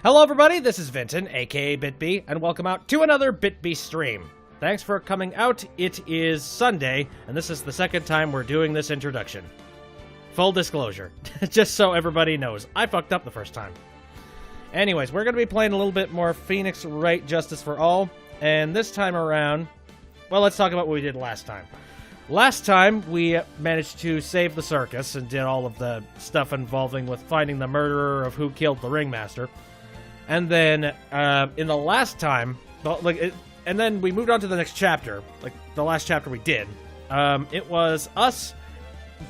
Hello everybody, this is Vinton, aka BitB, and welcome out to another BitB stream. Thanks for coming out. It is Sunday, and this is the second time we're doing this introduction. Full disclosure, just so everybody knows, I fucked up the first time. Anyways, we're going to be playing a little bit more Phoenix Wright Justice for All, and this time around, well, let's talk about what we did last time. Last time, we managed to save the circus and did all of the stuff involving with finding the murderer of who killed the ringmaster. And then, in the last time, and then we moved on to the next chapter, like the last chapter we did. It was us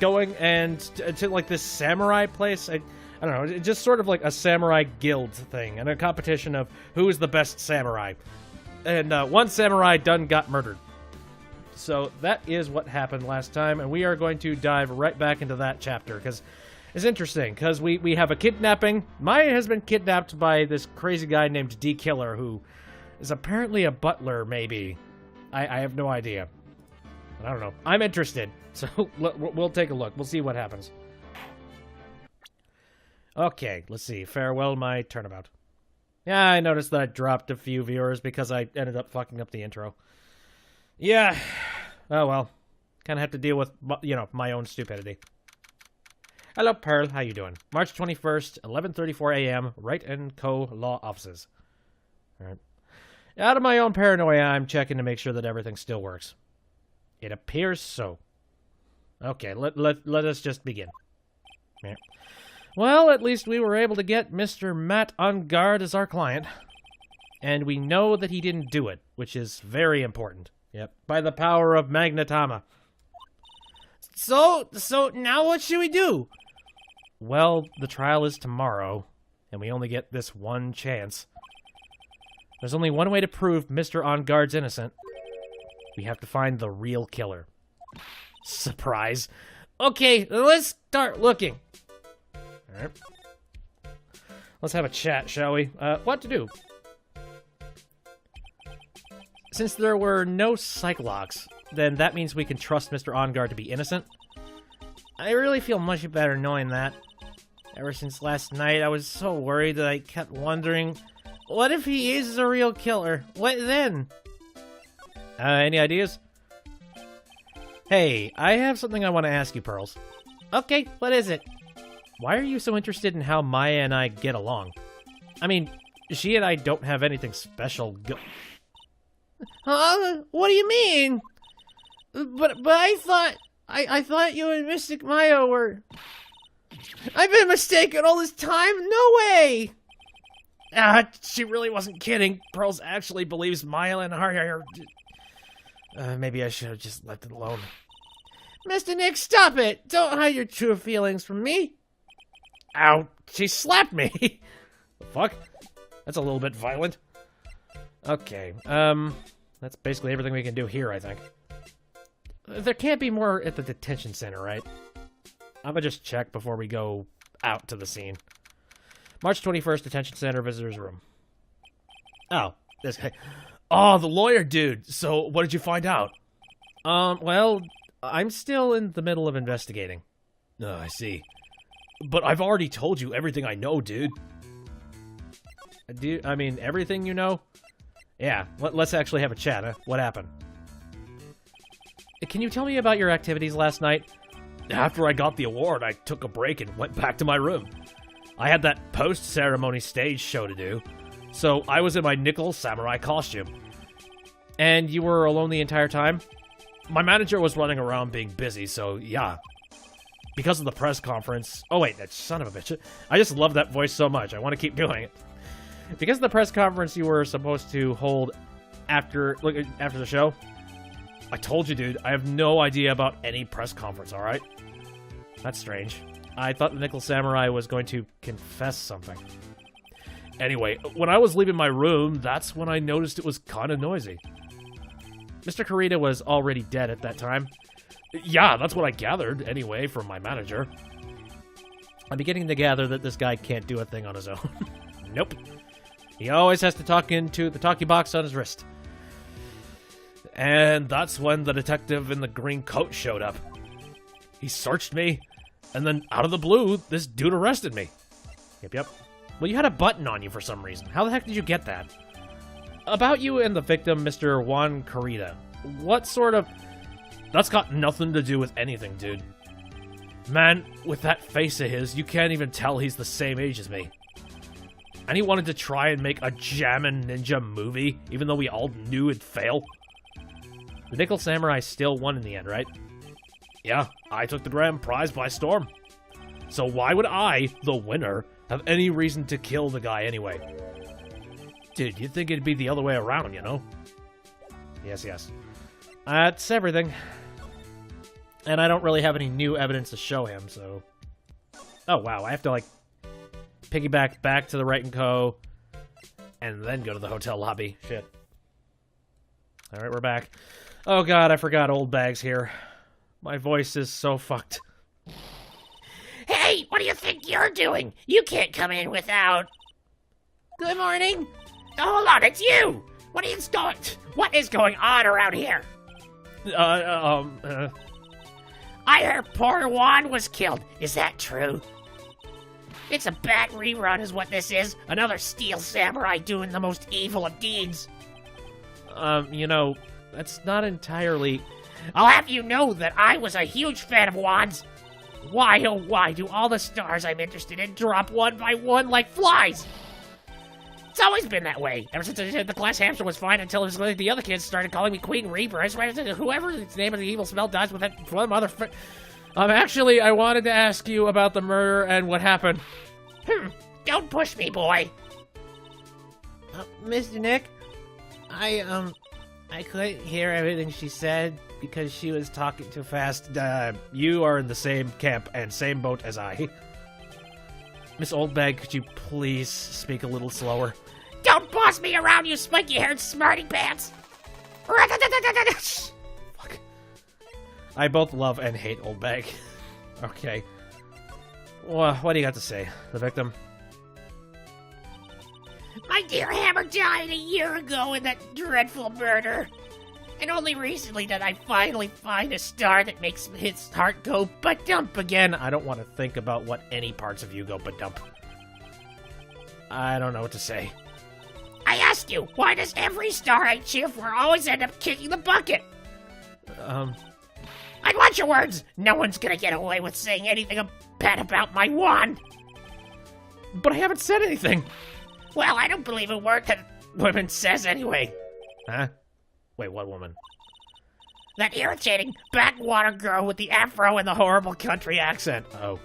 going and to like this samurai place. I don't know, just sort of like a samurai guild thing, and a competition of who is the best samurai. And one samurai done got murdered. So that is what happened last time, and we are going to dive right back into that chapter, because it's interesting, because we have a kidnapping. Maya has been kidnapped by this crazy guy named D. Killer, who is apparently a butler, maybe. I have no idea. I don't know. I'm interested, so we'll take a look. We'll see what happens. Okay, let's see. Farewell, my turnabout. Yeah, I noticed that I dropped a few viewers because I ended up fucking up the intro. Yeah. Oh, well. Kind of have to deal with, you know, my own stupidity. Hello, Pearl. How you doing? March 21st, 11:34 a.m., Wright & Co. Law Offices. All right. Out of my own paranoia, I'm checking to make sure that everything still works. It appears so. Okay, let us just begin. Yeah. Well, at least we were able to get Mr. Matt on guard as our client. And we know that he didn't do it, which is very important. Yep, by the power of Magnetama. So now what should we do? Well, the trial is tomorrow, and we only get this one chance. There's only one way to prove Mr. On Guard's innocent. We have to find the real killer. Surprise. Okay, let's start looking. Alright. Let's have a chat, shall we? What to do? Since there were no psych locks, then that means we can trust Mr. On Guard to be innocent. I really feel much better knowing that. Ever since last night, I was so worried that I kept wondering, what if he is the real killer? What then? Any ideas? Hey, I have something I want to ask you, Pearls. Okay, what is it? Why are you so interested in how Maya and I get along? I mean, she and I don't have anything special Huh? What do you mean? But I thought you and Mystic Maya were... I've been mistaken all this time? No way! She really wasn't kidding. Pearls actually believes Maya and her are... maybe I should have just left it alone. Mr. Nick, stop it! Don't hide your true feelings from me! Ow, she slapped me! The fuck? That's a little bit violent. Okay, that's basically everything we can do here, I think. There can't be more at the detention center, right? I'm gonna just check before we go out to the scene. March 21st, detention center, visitor's room. Oh, this guy. Oh, the lawyer dude. So, what did you find out? Well, I'm still in the middle of investigating. Oh, I see. But I've already told you everything I know, dude. I mean, everything you know? Yeah, let's actually have a chat, huh? What happened? Can you tell me about your activities last night? After I got the award, I took a break and went back to my room. I had that post-ceremony stage show to do, so I was in my nickel samurai costume. And you were alone the entire time? My manager was running around being busy, so yeah. Because of the press conference... Oh wait, that son of a bitch. I just love that voice so much, I want to keep doing it. Because of the press conference you were supposed to hold after the show, I told you, dude, I have no idea about any press conference, alright? That's strange. I thought the Nickel Samurai was going to confess something. Anyway, when I was leaving my room, that's when I noticed it was kind of noisy. Mr. Kurita was already dead at that time. Yeah, that's what I gathered, anyway, from my manager. I'm beginning to gather that this guy can't do a thing on his own. Nope. He always has to talk into the talkie box on his wrist. And that's when the detective in the green coat showed up. He searched me, and then out of the blue, this dude arrested me. Yep. Well, you had a button on you for some reason. How the heck did you get that? About you and the victim, Mr. Juan Carita. What sort of... That's got nothing to do with anything, dude. Man, with that face of his, you can't even tell he's the same age as me. And he wanted to try and make a jammin' ninja movie, even though we all knew it'd fail. The Nickel Samurai still won in the end, right? Yeah, I took the grand prize by storm. So why would I, the winner, have any reason to kill the guy anyway? Dude, you'd think it'd be the other way around, you know? Yes, yes. That's everything. And I don't really have any new evidence to show him, so... Oh, wow, I have to, like, piggyback back to the Wright & Co. and then go to the hotel lobby. Shit. Alright, we're back. Oh god, I forgot Old Bag's here. My voice is so fucked. Hey, what do you think you're doing? You can't come in without... Good morning. Oh, hold on, it's you! What is going on around here? I heard poor Juan was killed. Is that true? It's a bad rerun is what this is. Another steel samurai doing the most evil of deeds. You know, that's not entirely... I'll have you know that I was a huge fan of Juan's. Why, oh why, do all the stars I'm interested in drop one by one like flies? It's always been that way. Ever since the class hamster was fine until it was like the other kids started calling me Queen Reaper. I swear to whoever the name of the evil smell dies with that one motherfucker. Actually, I wanted to ask you about the murder and what happened. Don't push me, boy. Mr. Nick, I couldn't hear everything she said because she was talking too fast. You are in the same camp and same boat as I. Miss Oldbag, could you please speak a little slower? Don't boss me around, you spiky-haired smarty pants! Fuck. I both love and hate Oldbag. Okay. Well, what do you got to say? The victim? My dear Hammer died a year ago in that dreadful murder. And only recently did I finally find a star that makes his heart go ba-dump again. I don't want to think about what any parts of you go ba-dump. I don't know what to say. I ask you, why does every star I cheer for always end up kicking the bucket? I'd watch your words. No one's gonna get away with saying anything bad about my wand. But I haven't said anything. Well, I don't believe a word that woman says anyway. Huh? Wait, what woman? That irritating backwater girl with the afro and the horrible country accent. Oh.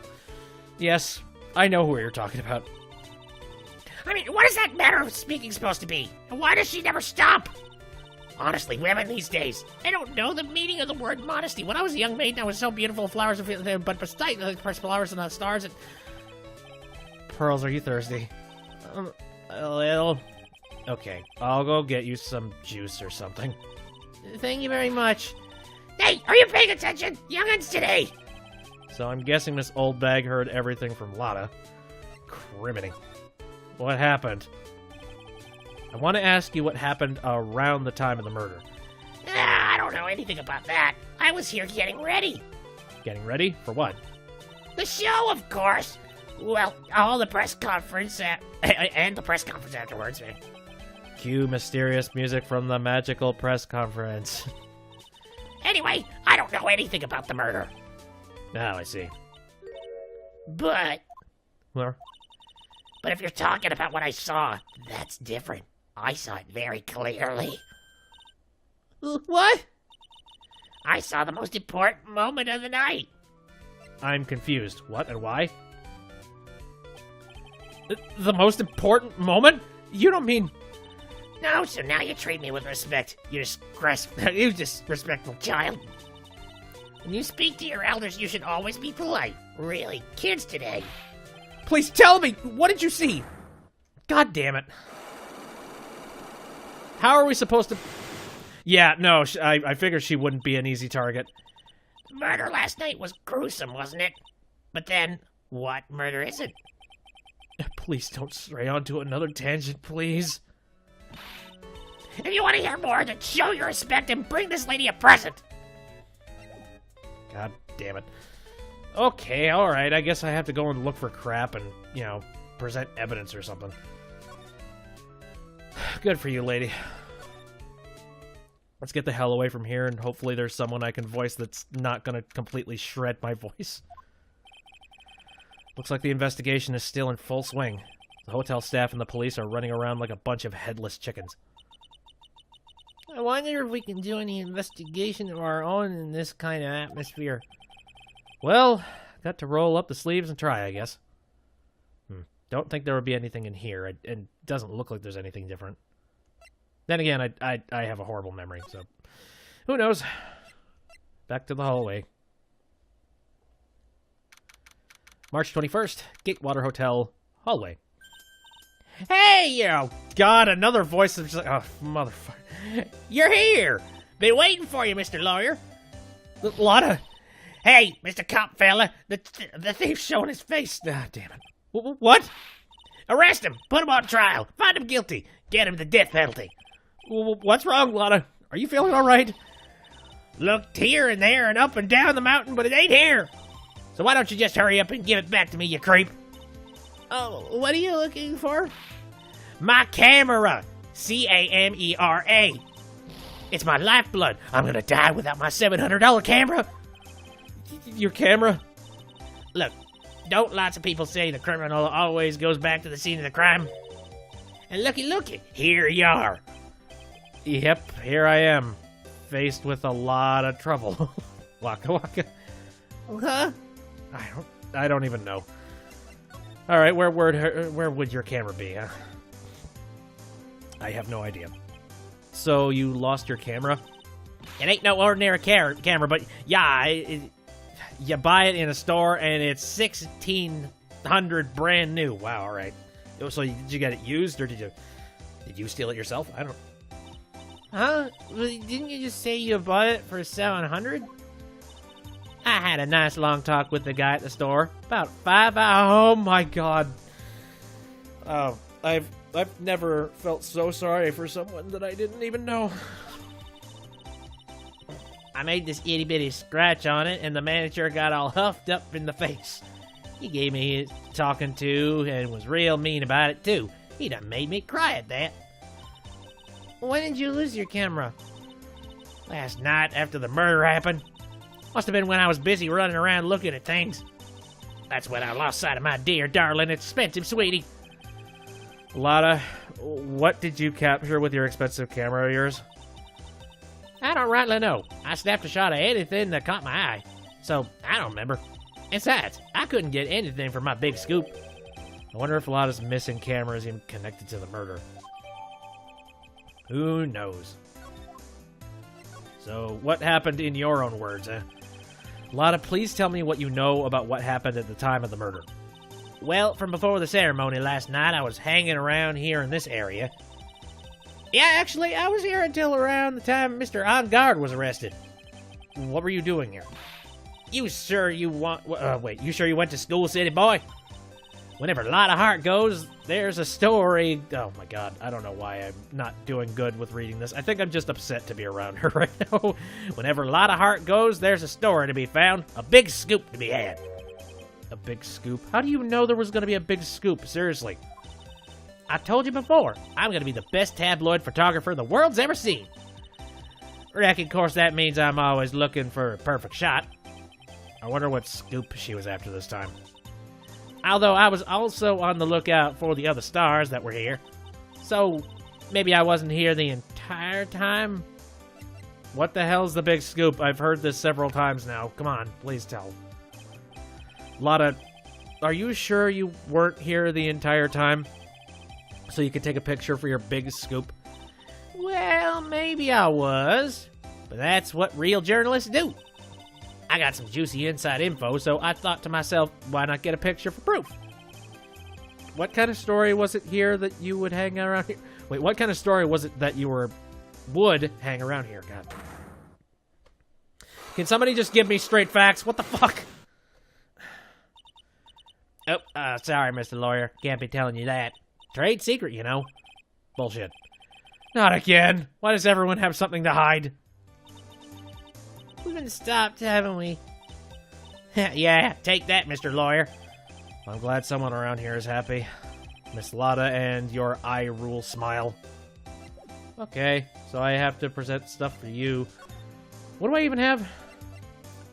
Yes, I know who you're talking about. I mean, what is that manner of speaking supposed to be? And why does she never stop? Honestly, women these days, I don't know the meaning of the word modesty. When I was a young maiden, I was so beautiful, flowers, but beside the flowers and the stars and... Pearls, are you thirsty? A little. Okay, I'll go get you some juice or something. Thank you very much. Hey, are you paying attention? Young'uns today. So I'm guessing Miss Oldbag heard everything from Lotta. Criminy. What happened? I want to ask you what happened around the time of the murder. I don't know anything about that. I was here getting ready. Getting ready? For what? The show, of course. Well, all the press conference and the press conference afterwards, man. Cue mysterious music from the magical press conference. Anyway, I don't know anything about the murder. Now I see. But Where? if you're talking about what I saw, that's different. I saw it very clearly. What? I saw the most important moment of the night. I'm confused. What and why? The most important moment? You don't mean... No, so now you treat me with respect. You disrespectful child. When you speak to your elders, you should always be polite. Really, kids today. Please tell me! What did you see? God damn it. How are we supposed to... Yeah, no, I figured she wouldn't be an easy target. The murder last night was gruesome, wasn't it? But then, what murder is it? Please don't stray onto another tangent, please. If you want to hear more, then show your respect and bring this lady a present. God damn it. Okay, alright, I guess I have to go and look for crap and, you know, present evidence or something. Good for you, lady. Let's get the hell away from here, and hopefully there's someone I can voice that's not gonna completely shred my voice. Looks like the investigation is still in full swing. The hotel staff and the police are running around like a bunch of headless chickens. I wonder if we can do any investigation of our own in this kind of atmosphere. Well, got to roll up the sleeves and try, I guess. Don't think there would be anything in here, and it doesn't look like there's anything different. Then again, I have a horrible memory, so who knows? Back to the hallway. March 21st, Gatewater Hotel hallway. Hey, you! God, another voice of just like, oh, motherfucker. You're here! Been waiting for you, Mr. Lawyer. Lotta. Hey, Mr. Cop fella, the thief's showing his face. Ah, damn it. What? Arrest him! Put him on trial! Find him guilty! Get him the death penalty! What's wrong, Lotta? Are you feeling all right? Looked here and there and up and down the mountain, but it ain't here! So why don't you just hurry up and give it back to me, you creep? Oh, what are you looking for? My camera! C-A-M-E-R-A. It's my lifeblood. I'm gonna die without my $700 camera. Your camera? Look, don't lots of people say the criminal always goes back to the scene of the crime? And looky, here you are. Yep, here I am, faced with a lot of trouble. Waka waka. Huh? I don't even know. All right, where would your camera be? Huh? I have no idea. So you lost your camera? It ain't no ordinary camera, but yeah, you buy it in a store and it's $1,600 brand new. Wow, all right. So did you get it used or did you steal it yourself? I don't. Huh? Didn't you just say you bought it for $700? I had a nice long talk with the guy at the store. About 5 hours. Oh my god. Oh, I've never felt so sorry for someone that I didn't even know. I made this itty bitty scratch on it, and the manager got all huffed up in the face. He gave me his talking to and was real mean about it too. He done made me cry at that. When did you lose your camera? Last night after the murder happened. Must have been when I was busy running around looking at things. That's when I lost sight of my dear, darling, expensive sweetie. Lotta, what did you capture with your expensive camera of yours? I don't rightly know. I snapped a shot of anything that caught my eye. So, I don't remember. Besides, I couldn't get anything from my big scoop. I wonder if Lotta's missing camera is even connected to the murder. Who knows? So, what happened in your own words, eh? Lotta, please tell me what you know about what happened at the time of the murder. Well, from before the ceremony last night, I was hanging around here in this area. Yeah, actually, I was here until around the time Mr. On Guard was arrested. What were you doing here? You sure you went to school, city boy? Whenever Lotta Hart goes, there's a story. Oh my god, I don't know why I'm not doing good with reading this. I think I'm just upset to be around her right now. Whenever Lotta Hart goes, there's a story to be found, a big scoop to be had. A big scoop? How do you know there was going to be a big scoop? Seriously. I told you before, I'm going to be the best tabloid photographer the world's ever seen. Reckon, of course, that means I'm always looking for a perfect shot. I wonder what scoop she was after this time. Although I was also on the lookout for the other stars that were here. So, maybe I wasn't here the entire time? What the hell's the big scoop? I've heard this several times now. Come on, please tell. Lotta, are you sure you weren't here the entire time? So you could take a picture for your big scoop? Well, maybe I was. But that's what real journalists do. I got some juicy inside info, so I thought to myself, why not get a picture for proof? What kind of story was it here that you would hang around here? Wait, what kind of story was it that you would hang around here? God. Can somebody just give me straight facts? What the fuck? Oh, sorry, Mr. Lawyer. Can't be telling you that. Trade secret, you know. Bullshit. Not again. Why does everyone have something to hide? We've been stopped, haven't we? Yeah, take that, Mr. Lawyer. I'm glad someone around here is happy. Miss Lotta and your I rule smile. Okay, so I have to present stuff for you. What do I even have?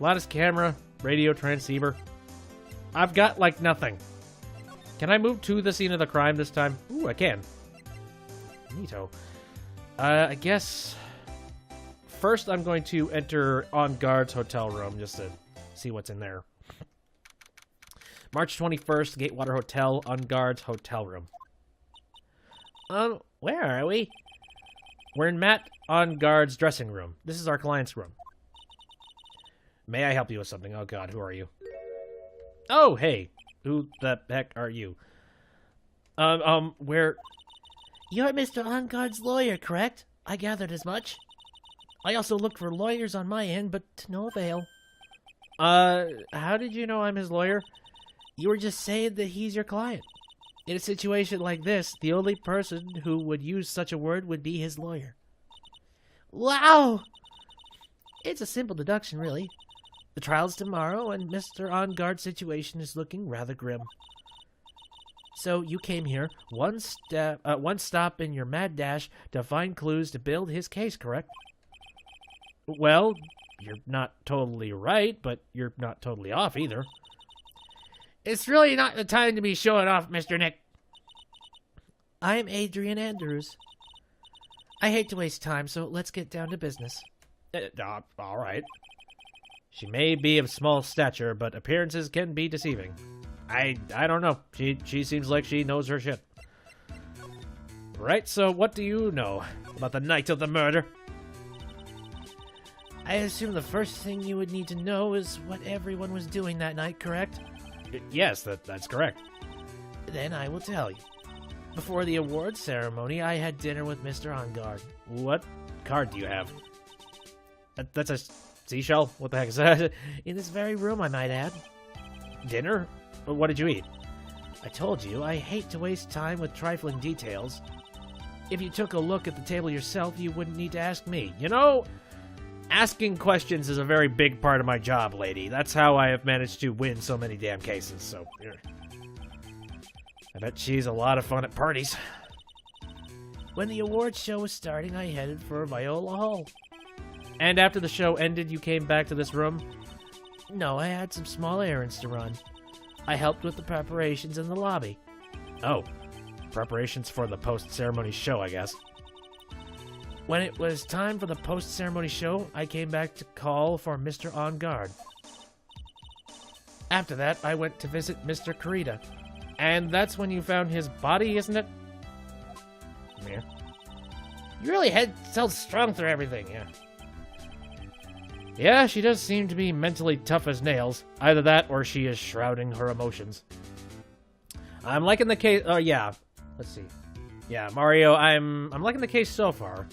Lotta's camera, radio transceiver. I've got, like, nothing. Can I move to the scene of the crime this time? Ooh, I can. Neato. I guess... First, I'm going to enter On Guard's hotel room just to see what's in there. March 21st, Gatewater Hotel, On Guard's hotel room. Where are we? We're in Matt On Guard's dressing room. This is our client's room. May I help you with something? Oh god, who are you? Oh, hey. Who the heck are you? Where... You're Mr. On Guard's lawyer, correct? I gathered as much. I also looked for lawyers on my end, but to no avail. How did you know I'm his lawyer? You were just saying that he's your client. In a situation like this, the only person who would use such a word would be his lawyer. Wow! It's a simple deduction, really. The trial's tomorrow, and Mr. On Guard's situation is looking rather grim. So you came here, one stop in your mad dash to find clues to build his case, correct? Well, you're not totally right, but you're not totally off either. It's really not the time to be showing off, Mr. Nick. I'm Adrian Andrews. I hate to waste time, so let's get down to business. All right. She may be of small stature, but appearances can be deceiving. I don't know. She seems like she knows her shit. Right, so what do you know about the night of the murder? I assume the first thing you would need to know is what everyone was doing that night, correct? Yes, that's correct. Then I will tell you. Before the awards ceremony, I had dinner with Mr. On Guard. What card do you have? That's a seashell? What the heck is that? In this very room, I might add. Dinner? What did you eat? I told you, I hate to waste time with trifling details. If you took a look at the table yourself, you wouldn't need to ask me. You know, asking questions is a very big part of my job, lady. That's how I have managed to win so many damn cases, so... I bet she's a lot of fun at parties. When the awards show was starting, I headed for Viola Hall. And after the show ended, you came back to this room? No, I had some small errands to run. I helped with the preparations in the lobby. Oh, preparations for the post-ceremony show, I guess. When it was time for the post-ceremony show, I came back to call for Mr. On Guard. After that, I went to visit Mr. Kurita. And that's when you found his body, isn't it? Yeah. You really head so strong through everything, yeah. Yeah, she does seem to be mentally tough as nails. Either that, or she is shrouding her emotions. I'm liking the case... Oh, yeah. Let's see. Yeah, Mario, I'm liking the case so far.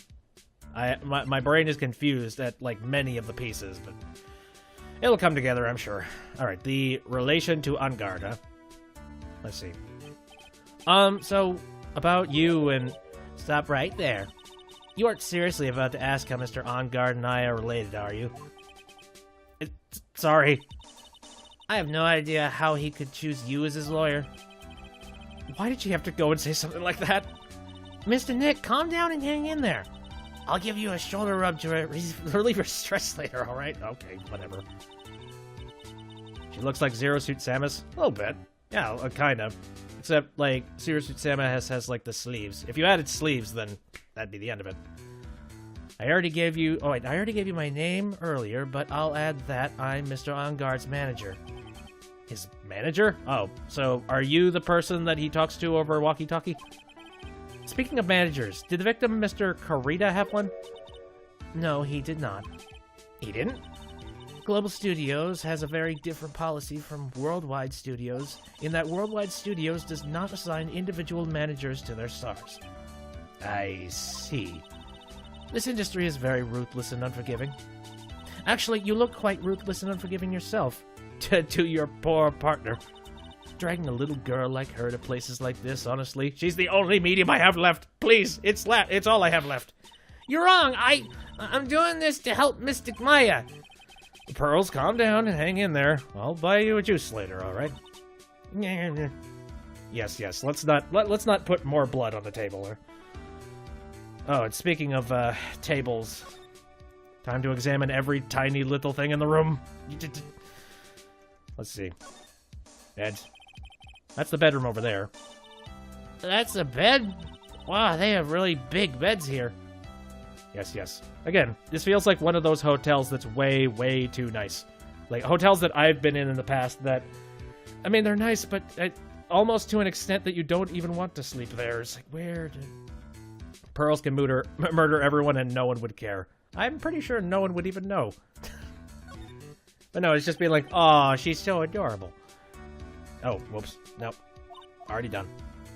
My brain is confused at, like, many of the pieces, but... It'll come together, I'm sure. Alright, the relation to On Guard, huh? Let's see. So, about you and... Stop right there. You aren't seriously about to ask how Mr. On Guard and I are related, are you? Sorry. I have no idea how he could choose you as his lawyer. Why did you have to go and say something like that? Mr. Nick, calm down and hang in there. I'll give you a shoulder rub to relieve your stress later, alright? Okay, whatever. She looks like Zero Suit Samus. A little bit. Yeah, kind of. Except, like, Zero Suit Samus has, like, the sleeves. If you added sleeves, then that'd be the end of it. I already gave you... Oh, wait, I already gave you my name earlier, but I'll add that I'm Mr. On Guard's manager. His manager? Oh, so are you the person that he talks to over walkie-talkie? Speaking of managers, did the victim, Mr. Kurita, have one? No, he did not. He didn't? Global Studios has a very different policy from Worldwide Studios, in that Worldwide Studios does not assign individual managers to their stars. I see. This industry is very ruthless and unforgiving. Actually, you look quite ruthless and unforgiving yourself. To your poor partner. Dragging a little girl like her to places like this, honestly. She's the only medium I have left. Please, it's all I have left. You're wrong. I'm doing this to help Mystic Maya. Pearls, calm down and hang in there. I'll buy you a juice later, all right? Yes, yes. Let's not put more blood on the table. Oh, and speaking of tables, time to examine every tiny little thing in the room. Let's see. Bed. That's the bedroom over there. That's a bed? Wow, they have really big beds here. Yes, yes. Again, this feels like one of those hotels that's way, way too nice. Like, hotels that I've been in the past that... I mean, they're nice, but almost to an extent that you don't even want to sleep there. It's like, where did... Pearls can murder everyone and no one would care. I'm pretty sure no one would even know. But no, it's just being like, oh, she's so adorable. Oh, whoops. Nope. Already done.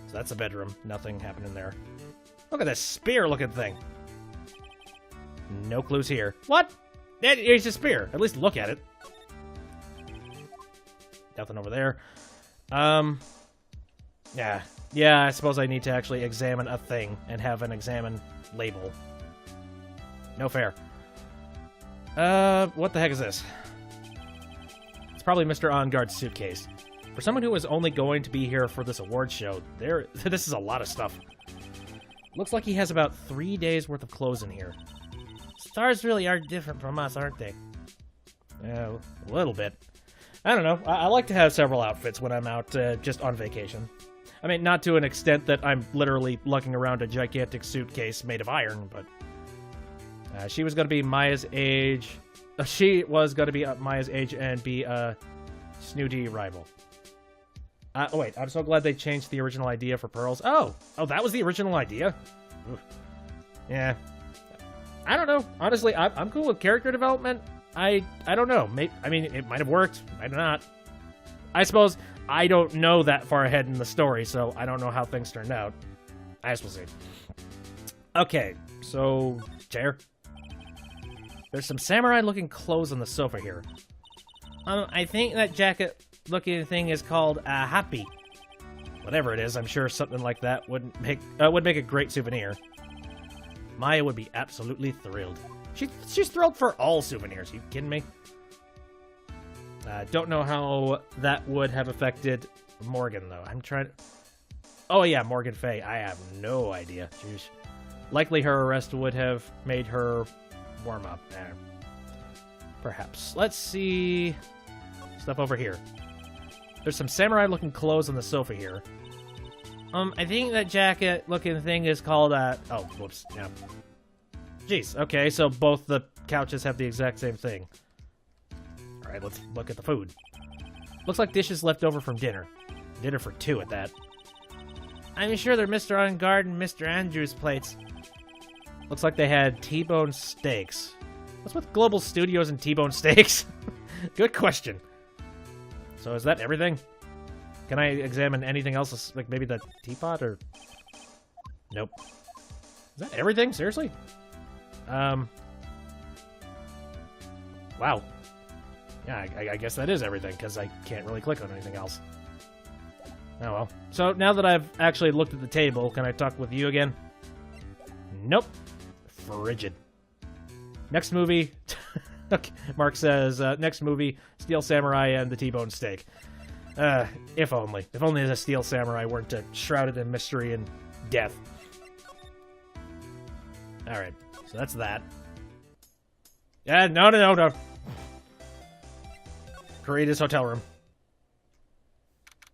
So that's a bedroom. Nothing happening there. Look at this spear-looking thing. No clues here. What? It's a spear. At least look at it. Nothing over there. Yeah. Yeah, I suppose I need to actually examine a thing and have an examine label. No fair. What the heck is this? It's probably Mr. On-Guard's suitcase. For someone who is only going to be here for this award show, this is a lot of stuff. Looks like he has about 3 days worth of clothes in here. Stars really are different from us, aren't they? Yeah, a little bit. I don't know. I like to have several outfits when I'm out just on vacation. I mean, not to an extent that I'm literally lugging around a gigantic suitcase made of iron, but... she was going to be Maya's age. She was going to be Maya's age and be a snooty rival. Oh, wait. I'm so glad they changed the original idea for Pearls. Oh, that was the original idea? Oof. Yeah. I don't know. Honestly, I'm cool with character development. I don't know. I mean, it might have worked. Might not. I suppose I don't know that far ahead in the story, so I don't know how things turned out. I guess we'll see. Okay, so... chair. There's some samurai-looking clothes on the sofa here. I think that jacket-looking thing is called a happy. Whatever it is, I'm sure something like that would make a great souvenir. Maya would be absolutely thrilled. She's thrilled for all souvenirs. You kidding me? Don't know how that would have affected Morgan, though. I'm trying to... Oh, yeah, Morgan Fay. I have no idea. Jeez. Likely her arrest would have made her warm up. Perhaps. Let's see... stuff over here. There's some samurai-looking clothes on the sofa here. I think that jacket-looking thing is called, Oh, whoops. Yeah. Jeez. Okay, so both the couches have the exact same thing. Alright, let's look at the food. Looks like dishes left over from dinner. Dinner for 2 at that. I'm sure they're Mr. On-Guard and Mr. Andrews' plates. Looks like they had T-bone steaks. What's with Global Studios and T-bone steaks? Good question. So is that everything? Can I examine anything else? Like maybe the teapot or... Nope. Is that everything? Seriously? Wow. Yeah, I guess that is everything, because I can't really click on anything else. Oh well. So now that I've actually looked at the table, can I talk with you again? Nope. Frigid. Next movie... Okay. Mark says, next movie, Steel Samurai and the T-bone steak. If only. If only the Steel Samurai weren't shrouded in mystery and death. Alright, so that's that. Yeah, no. Kurita's hotel room.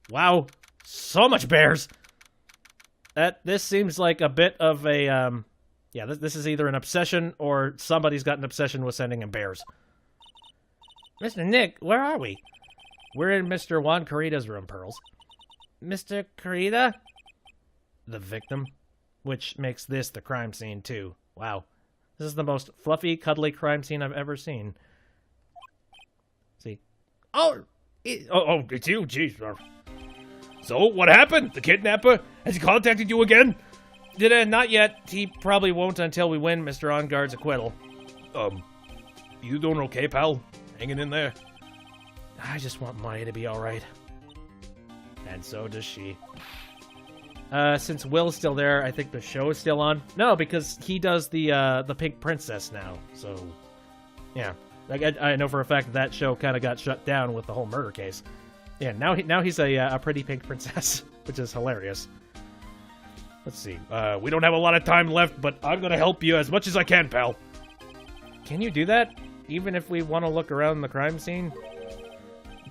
Wow, so much bears! This seems like a bit of a, yeah, this is either an obsession or somebody's got an obsession with sending him bears. Mr. Nick, where are we? We're in Mr. Juan Kurita's room, Pearls. Mr. Kurita? The victim. Which makes this the crime scene, too. Wow. This is the most fluffy, cuddly crime scene I've ever seen. See? Oh, it's you? Jeez. So, what happened? The kidnapper? Has he contacted you again? Not yet. He probably won't until we win Mr. On-Guard's acquittal. You doing okay, pal? Hanging in there? I just want Maya to be alright. And so does she. Since Will's still there, I think the show is still on. No, because he does the Pink Princess now. So, yeah. Like, I know for a fact that show kind of got shut down with the whole murder case. Yeah, now he's a pretty pink princess. which is hilarious. Let's see. We don't have a lot of time left, but I'm gonna help you as much as I can, pal. Can you do that? Even if we want to look around the crime scene?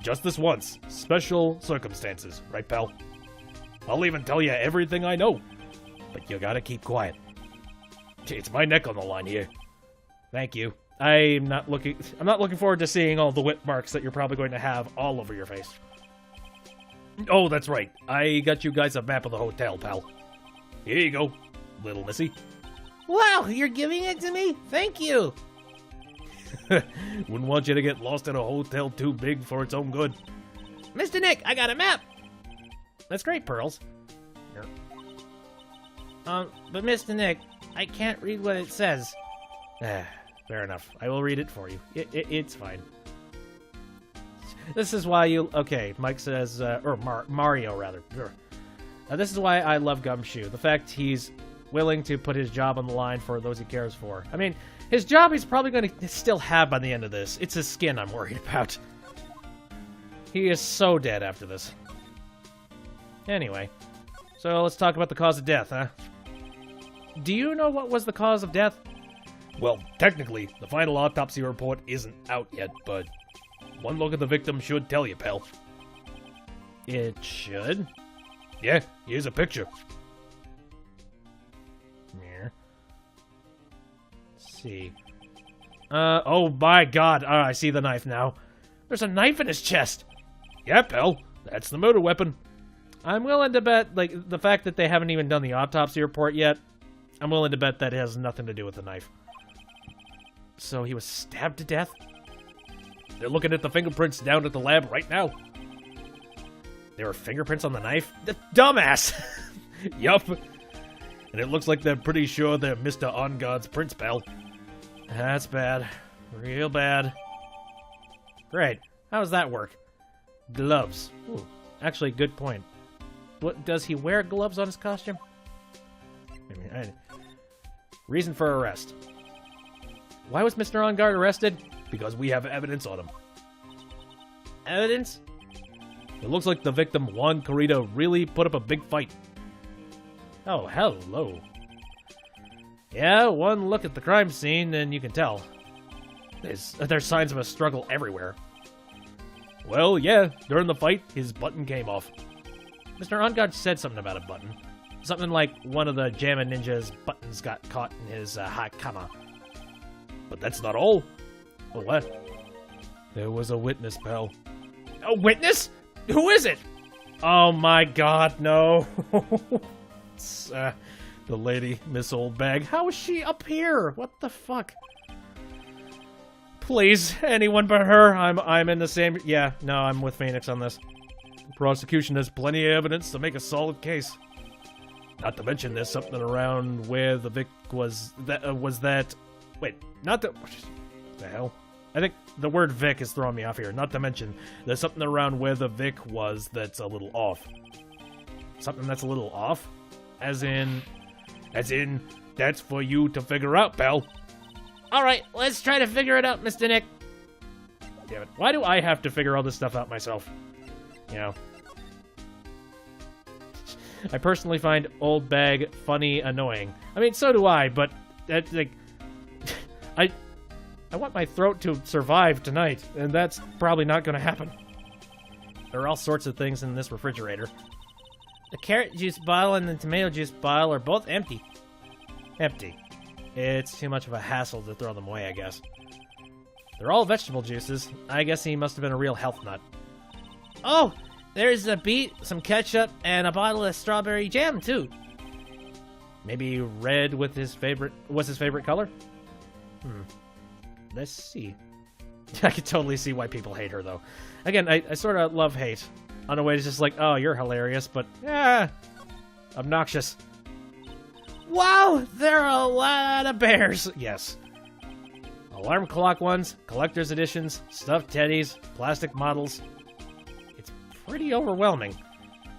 Just this once. Special circumstances, right, pal? I'll even tell you everything I know. But you gotta keep quiet. It's my neck on the line here. Thank you. I'm not looking forward to seeing all the whip marks that you're probably going to have all over your face. Oh, that's right. I got you guys a map of the hotel, pal. Here you go, little missy. Wow, you're giving it to me? Thank you. Wouldn't want you to get lost in a hotel too big for its own good. Mr. Nick, I got a map. That's great, Pearls. But Mr. Nick, I can't read what it says. Fair enough. I will read it for you. It's fine. This is why you... Okay, Mike says... Mario, rather. This is why I love Gumshoe. The fact he's willing to put his job on the line for those he cares for. I mean, his job he's probably going to still have by the end of this. It's his skin I'm worried about. He is so dead after this. Anyway, so let's talk about the cause of death, huh? Do you know what was the cause of death? Well, technically, the final autopsy report isn't out yet, but one look at the victim should tell you, pal. It should? Yeah, here's a picture. Here. Let's see. Oh my god, I see the knife now. There's a knife in his chest. Yeah, pal, that's the murder weapon. I'm willing to bet, like, the fact that they haven't even done the autopsy report yet, I'm willing to bet that it has nothing to do with the knife. So he was stabbed to death? They're looking at the fingerprints down at the lab right now. There were fingerprints on the knife? The dumbass! Yup. And it looks like they're pretty sure they're Mr. On Guard's prints, pal. That's bad. Real bad. Great. How does that work? Gloves. Ooh, actually, good point. What, does he wear gloves on his costume? Reason for arrest. Why was Mr. On Guard arrested? Because we have evidence on him. Evidence? It looks like the victim, Juan Carrito, really put up a big fight. Oh, hello. Yeah, one look at the crime scene and you can tell. There's signs of a struggle everywhere. Well, yeah, during the fight, his button came off. Mr. On Guard said something about a button. Something like one of the Jammin' Ninja's buttons got caught in his hakama. But that's not all. Oh, what? There was a witness, pal. A witness? Who is it? Oh my god, no. It's, the lady, Miss Oldbag. How is she up here? What the fuck? Please, anyone but her. I'm in the same... Yeah, no, I'm with Phoenix on this. The prosecution has plenty of evidence to make a solid case. Not to mention there's something around where the Vic was... Wait, not the... What the hell? I think the word Vic is throwing me off here. Not to mention, there's something around where the Vic was that's a little off. Something that's a little off? As in, that's for you to figure out, pal. Alright, let's try to figure it out, Mr. Nick. Damn it. Why do I have to figure all this stuff out myself? You know. I personally find Old Bag funny, annoying. I mean, so do I, but, like... I want my throat to survive tonight, and that's probably not going to happen. There are all sorts of things in this refrigerator. The carrot juice bottle and the tomato juice bottle are both empty. Empty. It's too much of a hassle to throw them away, I guess. They're all vegetable juices. I guess he must have been a real health nut. Oh, there's a beet, some ketchup, and a bottle of strawberry jam, too. Maybe red was his favorite color? Let's see. I could totally see why people hate her, though. Again, I sort of love-hate. On a way, it's just like, oh, you're hilarious, but, obnoxious. Wow, there are a lot of bears. Yes. Alarm clock ones, collector's editions, stuffed teddies, plastic models. It's pretty overwhelming.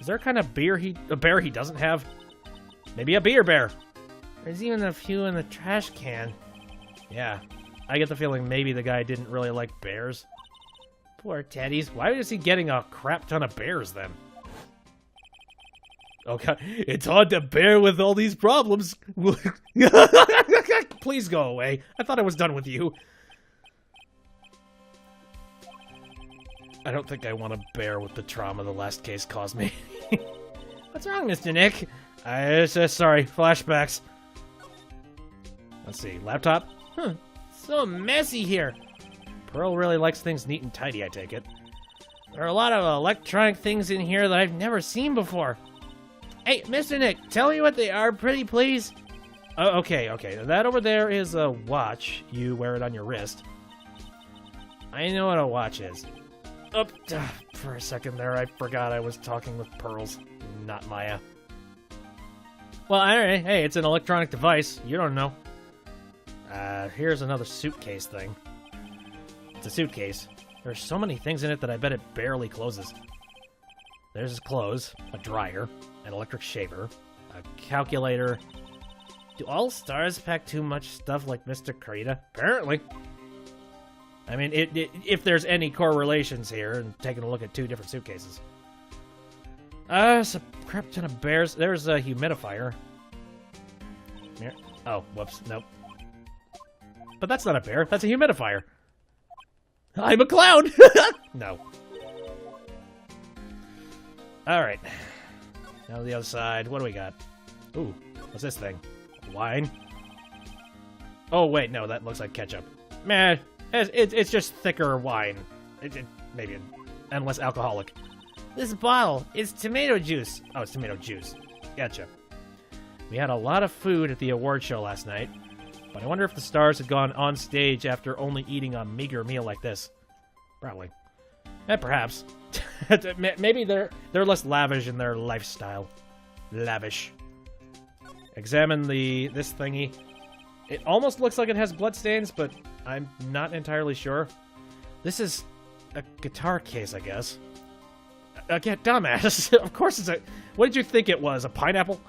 Is there a kind of bear he doesn't have? Maybe a beer bear. There's even a few in the trash can. Yeah. I get the feeling maybe the guy didn't really like bears. Poor teddies. Why is he getting a crap ton of bears, then? Oh god, it's hard to bear with all these problems. Please go away. I thought I was done with you. I don't think I want to bear with the trauma the last case caused me. What's wrong, Mr. Nick? Sorry, flashbacks. Let's see, laptop? So messy here. Pearl really likes things neat and tidy, I take it. There are a lot of electronic things in here that I've never seen before. Hey, Mr. Nick, tell me what they are, pretty please. Oh, okay. That over there is a watch. You wear it on your wrist. I know what a watch is. Oh, for a second there, I forgot I was talking with Pearls, not Maya. Well, alright, hey, it's an electronic device. You don't know. Here's another suitcase thing. It's a suitcase. There's so many things in it that I bet it barely closes. There's his clothes, a dryer, an electric shaver, a calculator. Do all stars pack too much stuff like Mr. Krita? Apparently. I mean, if there's any correlations here, and taking a look at two different suitcases. It's a crap ton of bears. There's a humidifier. Here. Oh, whoops, nope. But that's not a bear, that's a humidifier. I'm a clown! No. Alright. Now to the other side, what do we got? Ooh, what's this thing? Wine? Oh, wait, no, that looks like ketchup. Man, it's just thicker wine. Maybe, and less alcoholic. This bottle is tomato juice. Oh, it's tomato juice. Gotcha. We had a lot of food at the award show last night, but I wonder if the stars had gone on stage after only eating a meager meal like this. Probably. Perhaps. Maybe they're less lavish in their lifestyle. Lavish. Examine this thingy. It almost looks like it has bloodstains, but I'm not entirely sure. This is a guitar case, I guess. Again, dumbass. Of course it's a... What did you think it was? A pineapple?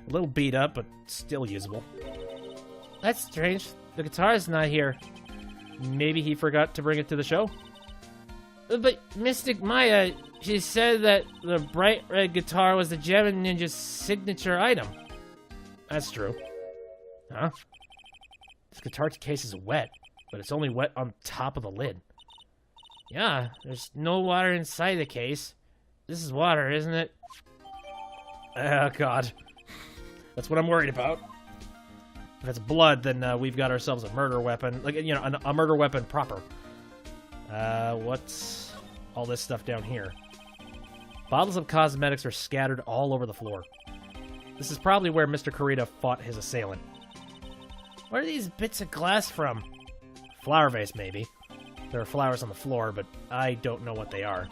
A little beat up, but still usable. That's strange. The guitar's not here. Maybe he forgot to bring it to the show? But Mystic Maya, she said that the bright red guitar was the Gem Ninja's signature item. That's true. Huh? This guitar case is wet, but it's only wet on top of the lid. Yeah, there's no water inside the case. This is water, isn't it? Oh, God. That's what I'm worried about. If it's blood, then we've got ourselves a murder weapon. Like, you know, a murder weapon proper. What's all this stuff down here? Bottles of cosmetics are scattered all over the floor. This is probably where Mr. Kurita fought his assailant. Where are these bits of glass from? Flower vase, maybe. There are flowers on the floor, but I don't know what they are.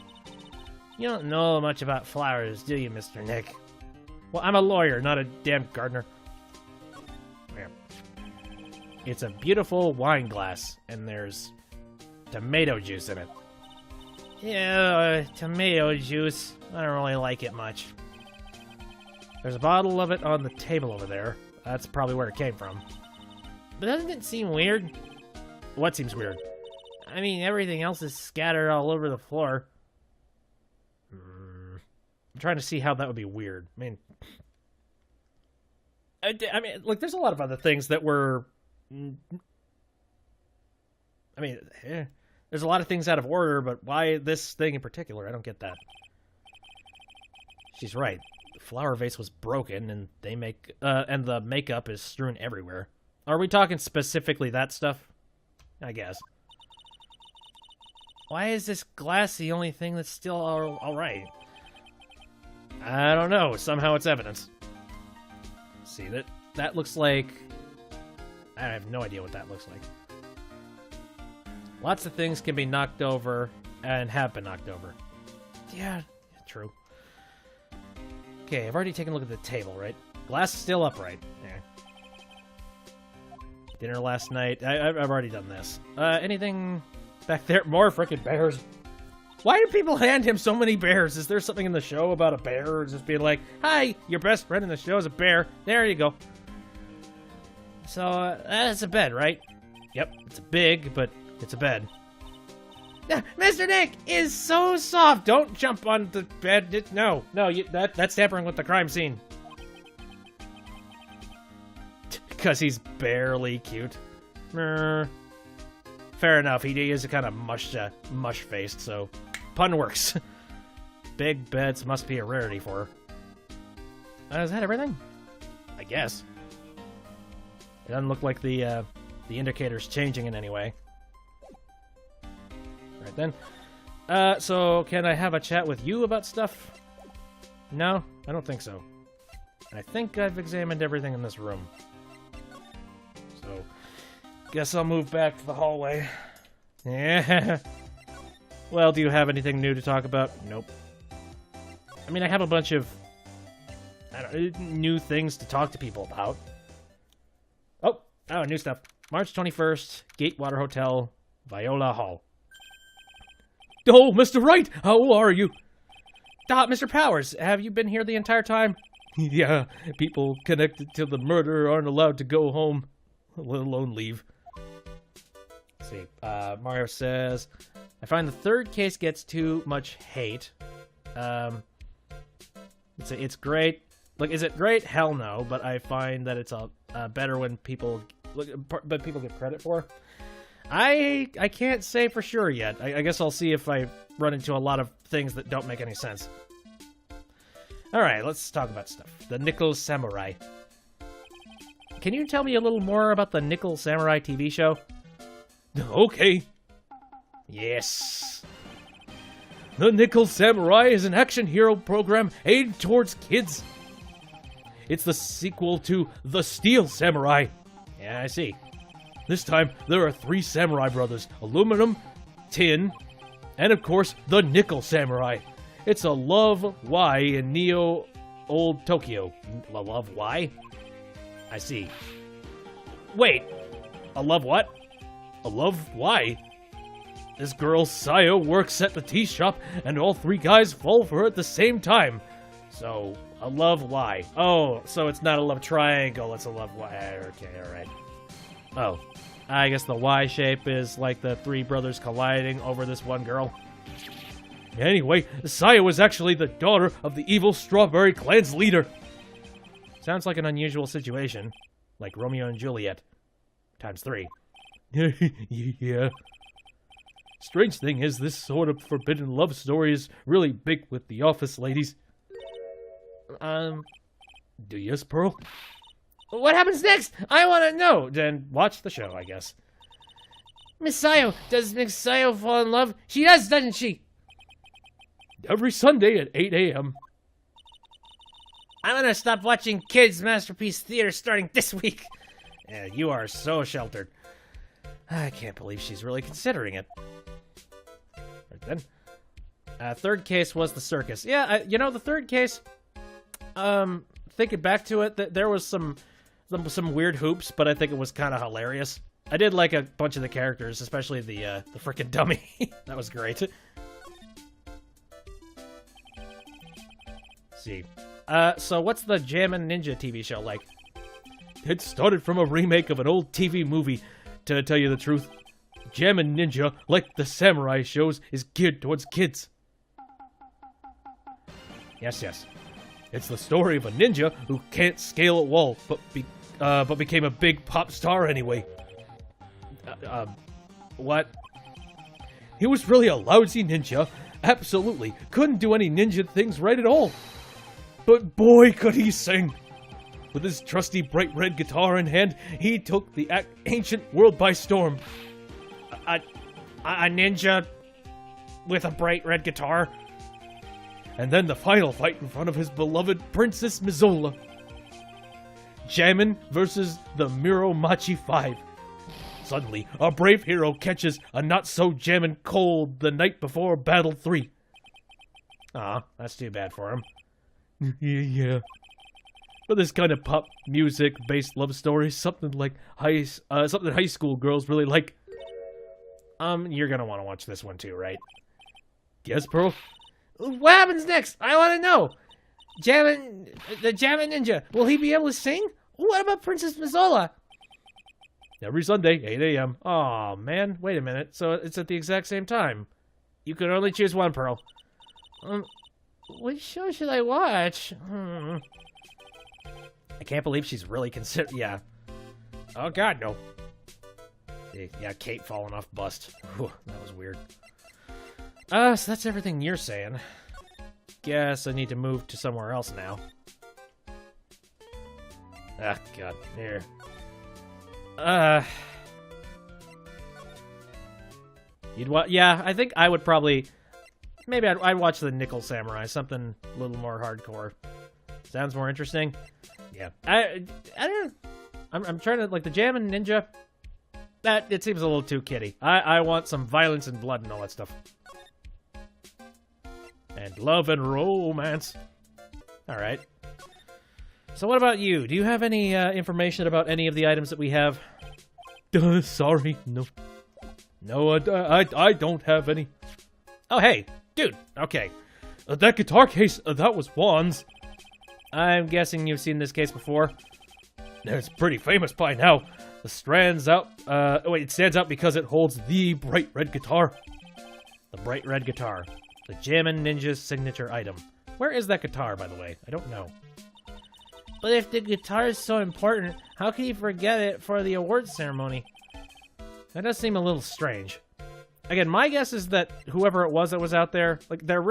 You don't know much about flowers, do you, Mr. Nick? Well, I'm a lawyer, not a damn gardener. It's a beautiful wine glass, and there's tomato juice in it. Yeah, tomato juice. I don't really like it much. There's a bottle of it on the table over there. That's probably where it came from. But doesn't it seem weird? What seems weird? I mean, everything else is scattered all over the floor. I'm trying to see how that would be weird. I mean, like, there's a lot of other things that were... I mean, there's a lot of things out of order, but why this thing in particular? I don't get that. She's right. The flower vase was broken, and and the makeup is strewn everywhere. Are we talking specifically that stuff? I guess. Why is this glass the only thing that's still all right? I don't know. Somehow it's evidence. See, that looks like... I have no idea what that looks like. Lots of things can be knocked over and have been knocked over. Yeah, true. Okay, I've already taken a look at the table, right? Glass is still upright. Yeah. Dinner last night. I've already done this. Anything back there? More frickin' bears. Why do people hand him so many bears? Is there something in the show about a bear? Or just being like, hi, your best friend in the show is a bear. There you go. So, that's a bed, right? Yep, it's big, but it's a bed. Mr. Nick is so soft. Don't jump on the bed. No, that's tampering with the crime scene. Because he's barely cute. Fair enough. He is kind of mush-faced, so pun works. Big beds must be a rarity for her. Is that everything? I guess. It doesn't look like the indicator's changing in any way. Right then. So can I have a chat with you about stuff? No, I don't think so. I think I've examined everything in this room. So, guess I'll move back to the hallway. Yeah. Well, do you have anything new to talk about? Nope. I mean, I have a bunch of new things to talk to people about. Oh, new stuff. March 21st, Gatewater Hotel, Viola Hall. Oh, Mr. Wright, how are you? Mr. Powers, have you been here the entire time? Yeah, people connected to the murder aren't allowed to go home, let alone leave. Let's see, Mario says, I find the third case gets too much hate. It's great. Like, is it great? Hell no, but I find that it's better when people get credit for. I can't say for sure yet. I guess I'll see if I run into a lot of things that don't make any sense. Alright, let's talk about stuff. The Nickel Samurai. Can you tell me a little more about the Nickel Samurai TV show? Okay. Yes. The Nickel Samurai is an action hero program aimed towards kids. It's the sequel to The Steel Samurai. Yeah, I see. This time, there are 3 samurai brothers, aluminum, tin, and of course, the Nickel Samurai. It's a love Y in Neo Old Tokyo. A love Y? I see. Wait, a love what? A love Y? This girl, Sayo, works at the tea shop, and all 3 guys fall for her at the same time. So, a love Y. Oh, so it's not a love triangle, it's a love Y. Okay, alright. Oh, I guess the Y shape is like the 3 brothers colliding over this one girl. Anyway, Sayo was actually the daughter of the evil Strawberry Clan's leader. Sounds like an unusual situation. Like Romeo and Juliet. Times 3. Yeah. Strange thing is, this sort of forbidden love story is really big with the office ladies. Do yes, Pearl? What happens next? I want to know. Then watch the show, I guess. Miss Sayo, does Miss Sayo fall in love? She does, doesn't she? Every Sunday at 8 a.m. I'm gonna stop watching Kids Masterpiece Theater starting this week. Yeah, you are so sheltered. I can't believe she's really considering it. Right then. Third case was the circus. Yeah, the third case, thinking back to it, there was some weird hoops, but I think it was kind of hilarious. I did like a bunch of the characters, especially the frickin' dummy. That was great. Let's see. So what's the Jammin' Ninja TV show like? It started from a remake of an old TV movie. To tell you the truth, Jammin' Ninja, like the samurai shows, is geared towards kids. Yes. It's the story of a ninja who can't scale a wall, but became a big pop star anyway. What? He was really a lousy ninja. Absolutely. Couldn't do any ninja things right at all. But boy, could he sing. With his trusty bright red guitar in hand, he took the ancient world by storm. A ninja with a bright red guitar? And then the final fight in front of his beloved Princess Mizola. Jammin' versus the Muromachi 5. Suddenly, our brave hero catches a not-so-jammin' cold the night before Battle 3. Aw, that's too bad for him. Yeah. But this kind of pop music-based love story, something high school girls really like. You're gonna want to watch this one too, right? Yes, Pearl? What happens next? I want to know. The Jammin' Ninja, will he be able to sing? What about Princess Mizola? Every Sunday, 8 a.m. Aw, man, wait a minute. So it's at the exact same time. You can only choose one, Pearl. Which show should I watch? I can't believe she's really yeah. Oh, God, no. Yeah, Kate falling off bust. Whew, that was weird. So that's everything you're saying. Guess I need to move to somewhere else now. Ah, God. Here. Yeah, I think I would probably... Maybe I'd watch the Nickel Samurai, something a little more hardcore. Sounds more interesting. Yeah. I don't... I'm trying to... Like, the Jammin' Ninja... It seems a little too kiddie. I want some violence and blood and all that stuff. And love and romance. Alright. So what about you? Do you have any information about any of the items that we have? Sorry, no. No, I don't have any. Oh, hey, dude, okay. That guitar case, that was Juan's. I'm guessing you've seen this case before. It's pretty famous by now. It stands out because it holds the bright red guitar. The bright red guitar. The Jammin' Ninja's signature item. Where is that guitar, by the way? I don't know. But if the guitar is so important, how can you forget it for the awards ceremony? That does seem a little strange. Again, my guess is that whoever it was that was out there, like, they're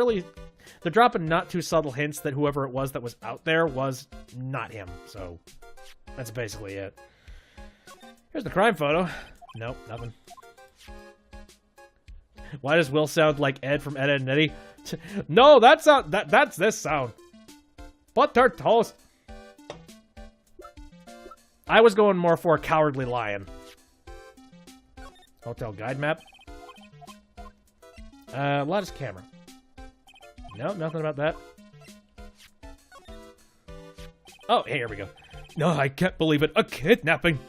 dropping not too subtle hints that whoever it was that was out there was not him. So, that's basically it. Here's the crime photo. Nope, nothing. Why does Will sound like Ed from Ed, Edd and Eddy? No, that's this sound. Butter toast. I was going more for a Cowardly Lion. Hotel guide map. Lotus camera. No, nothing about that. Oh, hey, here we go. No, I can't believe it. A kidnapping.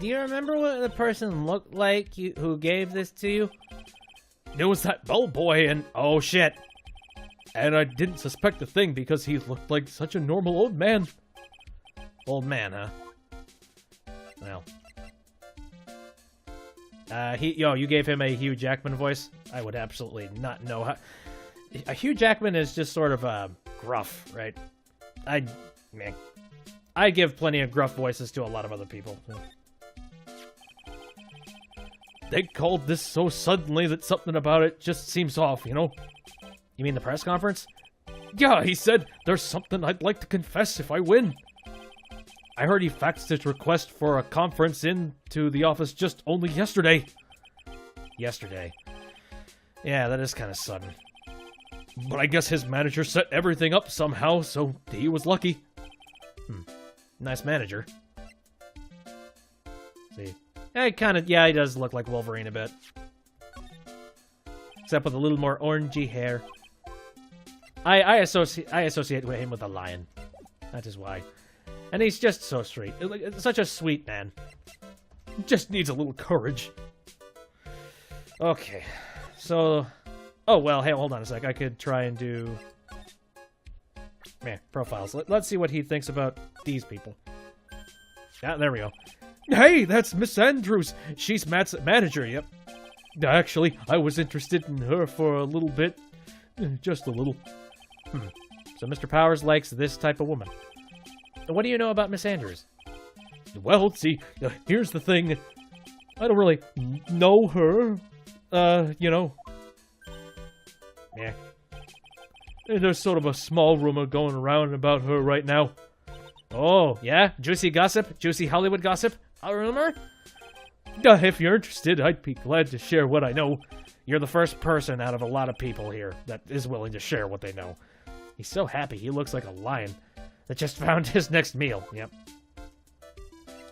Do you remember what the person looked like who gave this to you? It was that bellboy and... Oh, shit. And I didn't suspect a thing because he looked like such a normal old man. Old man, huh? Well. You gave him a Hugh Jackman voice? I would absolutely not know how... Hugh Jackman is just sort of, gruff, right? I give plenty of gruff voices to a lot of other people. They called this so suddenly that something about it just seems off, you know? You mean the press conference? Yeah, he said, there's something I'd like to confess if I win. I heard he faxed his request for a conference into the office just only yesterday. Yesterday. Yeah, that is kind of sudden. But I guess his manager set everything up somehow, so he was lucky. Nice manager. See. Yeah, he does look like Wolverine a bit. Except with a little more orangey hair. I associate him with a lion. That is why. And he's just so sweet. Such a sweet man. Just needs a little courage. Okay. So... Oh, well, hey, hold on a sec. I could try and do... profiles. Let's see what he thinks about these people. Yeah, there we go. Hey, that's Miss Andrews. She's Matt's manager, yep. Actually, I was interested in her for a little bit. Just a little. So Mr. Powers likes this type of woman. What do you know about Miss Andrews? Well, see, here's the thing. I don't really know her. You know. Yeah. There's sort of a small rumor going around about her right now. Oh, yeah? Juicy gossip? Juicy Hollywood gossip? A rumor? If you're interested, I'd be glad to share what I know. You're the first person out of a lot of people here that is willing to share what they know. He's so happy. He looks like a lion that just found his next meal. Yep.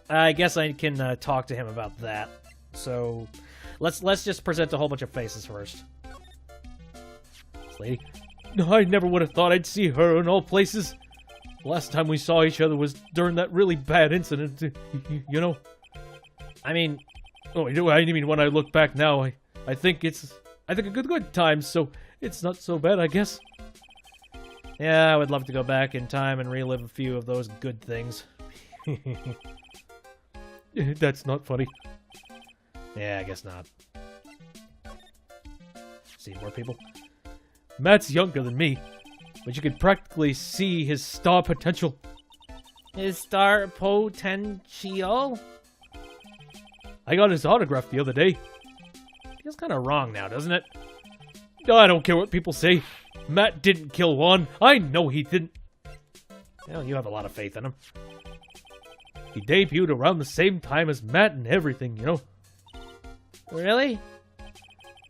I guess I can talk to him about that. So, let's just present a whole bunch of faces first. This lady. I never would have thought I'd see her in all places. Last time we saw each other was during that really bad incident, you know? I mean, when I look back now, I think a good time, so it's not so bad, I guess. Yeah, I would love to go back in time and relive a few of those good things. That's not funny. Yeah, I guess not. see more people. Matt's younger than me, but you could practically see his star potential. His star potential? I got his autograph the other day. Feels kind of wrong now, doesn't it? I don't care what people say. Matt didn't kill Juan. I know he didn't. Well, you have a lot of faith in him. He debuted around the same time as Matt and everything, you know. Really?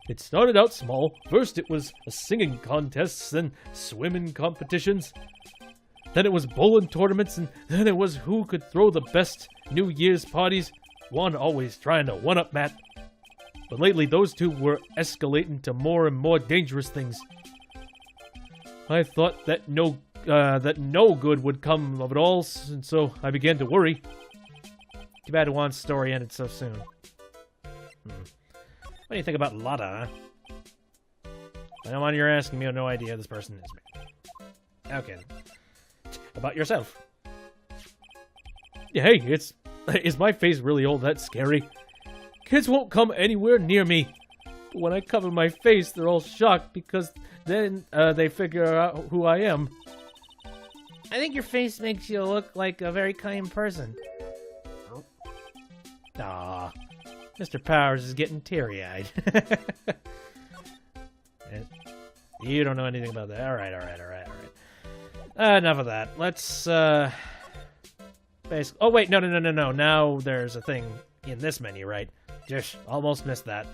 It started out small. First it was a singing contests, then swimming competitions. Then it was bowling tournaments, and then it was who could throw the best New Year's parties. Juan always trying to one-up Matt. But lately those two were escalating to more and more dangerous things. I thought that no good would come of it all, and so I began to worry. Too bad Juan's story ended so soon. What do you think about Lada, huh? I know what you're asking me, I have no idea who this person is. Okay. About yourself. Hey, is my face really all that scary? Kids won't come anywhere near me. But when I cover my face, they're all shocked because then they figure out who I am. I think your face makes you look like a very kind person. Aw, Mr. Powers is getting teary-eyed. You don't know anything about that. All right. Enough of that. Let's, basically... Oh, wait, no. Now there's a thing in this menu, right? Just almost missed that.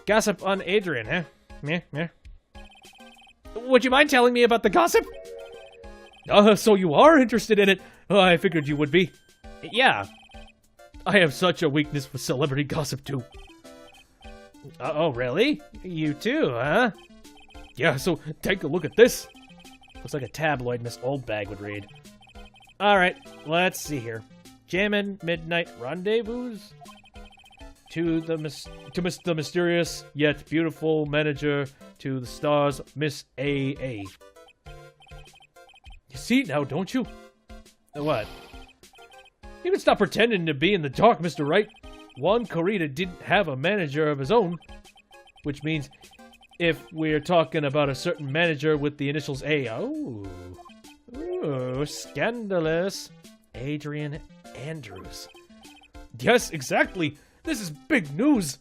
Gossip on Adrian, huh? Meh. Would you mind telling me about the gossip? So you are interested in it? I figured you would be. Yeah. I have such a weakness for celebrity gossip, too. Oh, really? You too, huh? Yeah, so take a look at this. Looks like a tabloid Miss Oldbag would read. Alright, let's see here. Jammin' Midnight Rendezvous? To the mysterious yet beautiful manager to the stars, Miss A.A. You see now, don't you? What? You can stop pretending to be in the dark, Mr. Wright. Juan Corrida didn't have a manager of his own. Which means, if we're talking about a certain manager with the initials A... Ooh, scandalous. Adrian Andrews. Yes, exactly. This is big news.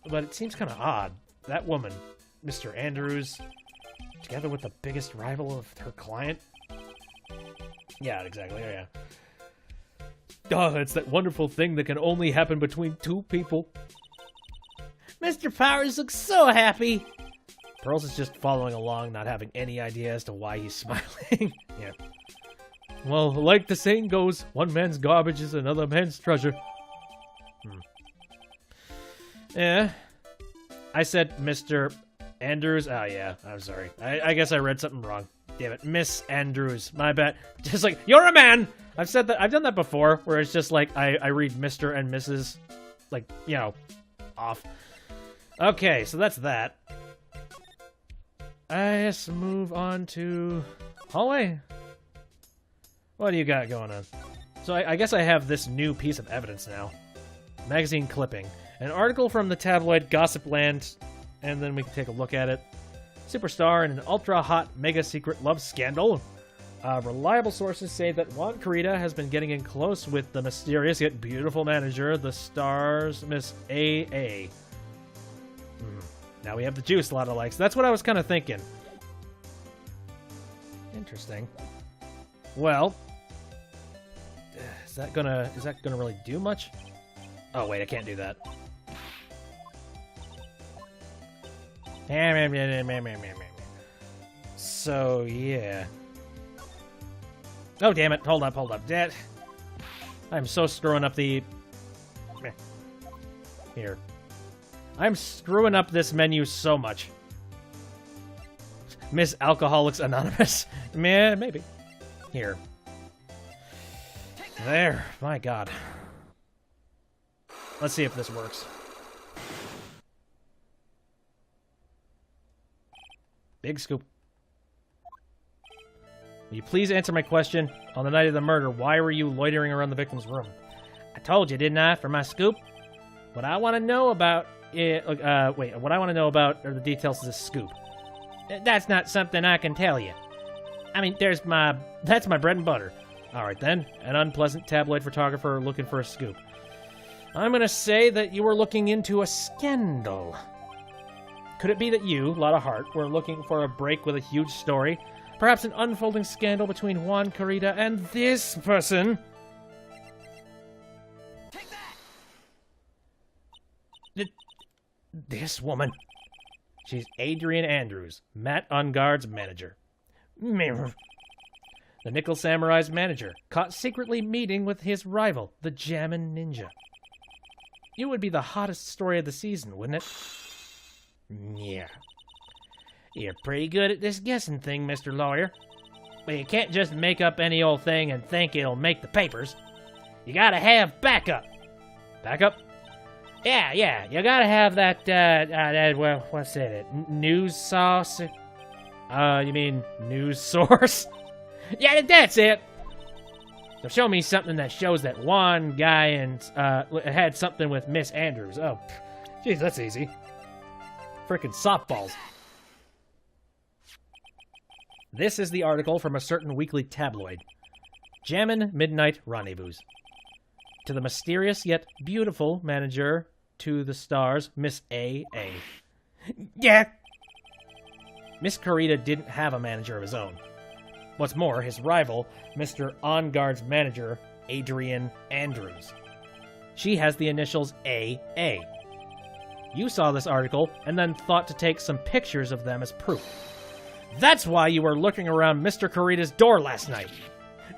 But it seems kind of odd. That woman, Mr. Andrews, together with the biggest rival of her client. Yeah, exactly. Yeah. It's that wonderful thing that can only happen between two people. Mr. Powers looks so happy. Pearls is just following along, not having any idea as to why he's smiling. Yeah. Well, like the saying goes, one man's garbage is another man's treasure. Yeah. I said Mr. Andrews. Oh, yeah. I'm sorry. I guess I read something wrong. Damn it. Miss Andrews. My bad. Just like, you're a man! I've said that. I've done that before, where it's just like, I read Mr. and Mrs. Like, you know, off. Okay, so that's that. I guess move on to hallway. What do you got going on? So I guess I have this new piece of evidence now. Magazine clipping. An article from the tabloid Gossip Land, and then we can take a look at it. Superstar in an ultra-hot mega-secret love scandal. Reliable sources say that Juan Corrida has been getting in close with the mysterious yet beautiful manager, the star's Miss A.A. Now we have the juice, a lot of likes. That's what I was kind of thinking. Interesting. Well, is that gonna really do much? Oh wait, I can't do that. So yeah. Oh damn it! Hold up. That I'm so screwing up the. Here. I'm screwing up this menu so much. Miss Alcoholics Anonymous. Meh, maybe. Here. There. My God. Let's see if this works. Big scoop. Will you please answer my question? On the night of the murder, why were you loitering around the victim's room? I told you, didn't I, for my scoop? What I want to know about wait, what I want to know about are the details of this scoop. That's not something I can tell you. I mean, that's my bread and butter. All right, then. An unpleasant tabloid photographer looking for a scoop. I'm going to say that you were looking into a scandal. Could it be that you, Lotta Hart, were looking for a break with a huge story? Perhaps an unfolding scandal between Juan Carita and this person? Take that! This woman. She's Adrian Andrews, Matt Ungard's manager. The Nickel Samurai's manager, caught secretly meeting with his rival, the Jammin' Ninja. You would be the hottest story of the season, wouldn't it? Yeah. You're pretty good at this guessing thing, Mr. Lawyer. But you can't just make up any old thing and think it'll make the papers. You gotta have backup. Backup? Yeah, you gotta have that, well, what's it? News source? You mean news source? Yeah, that's it! So show me something that shows that one guy had something with Miss Andrews. Oh, jeez, that's easy. Frickin' softballs. This is the article from a certain weekly tabloid. Jammin' Midnight Rendezvous. To the mysterious yet beautiful manager to the stars, Miss A.A. Yeah! Miss Carita didn't have a manager of his own. What's more, his rival, Mr. On-Guard's manager, Adrian Andrews. She has the initials A.A. You saw this article and then thought to take some pictures of them as proof. That's why you were looking around Mr. Carita's door last night.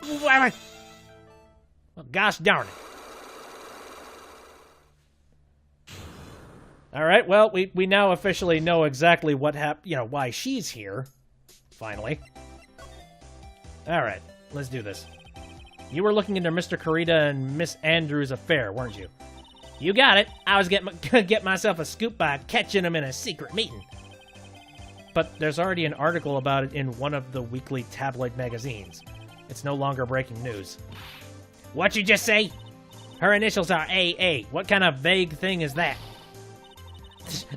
Well, gosh darn it. All right, well, we now officially know exactly what happened, why she's here. Finally. All right, let's do this. You were looking into Mr. Carita and Miss Andrews' affair, weren't you? You got it. I was gonna get myself a scoop by catching him in a secret meeting. But there's already an article about it in one of the weekly tabloid magazines. It's no longer breaking news. What'd you just say? Her initials are AA. What kind of vague thing is that?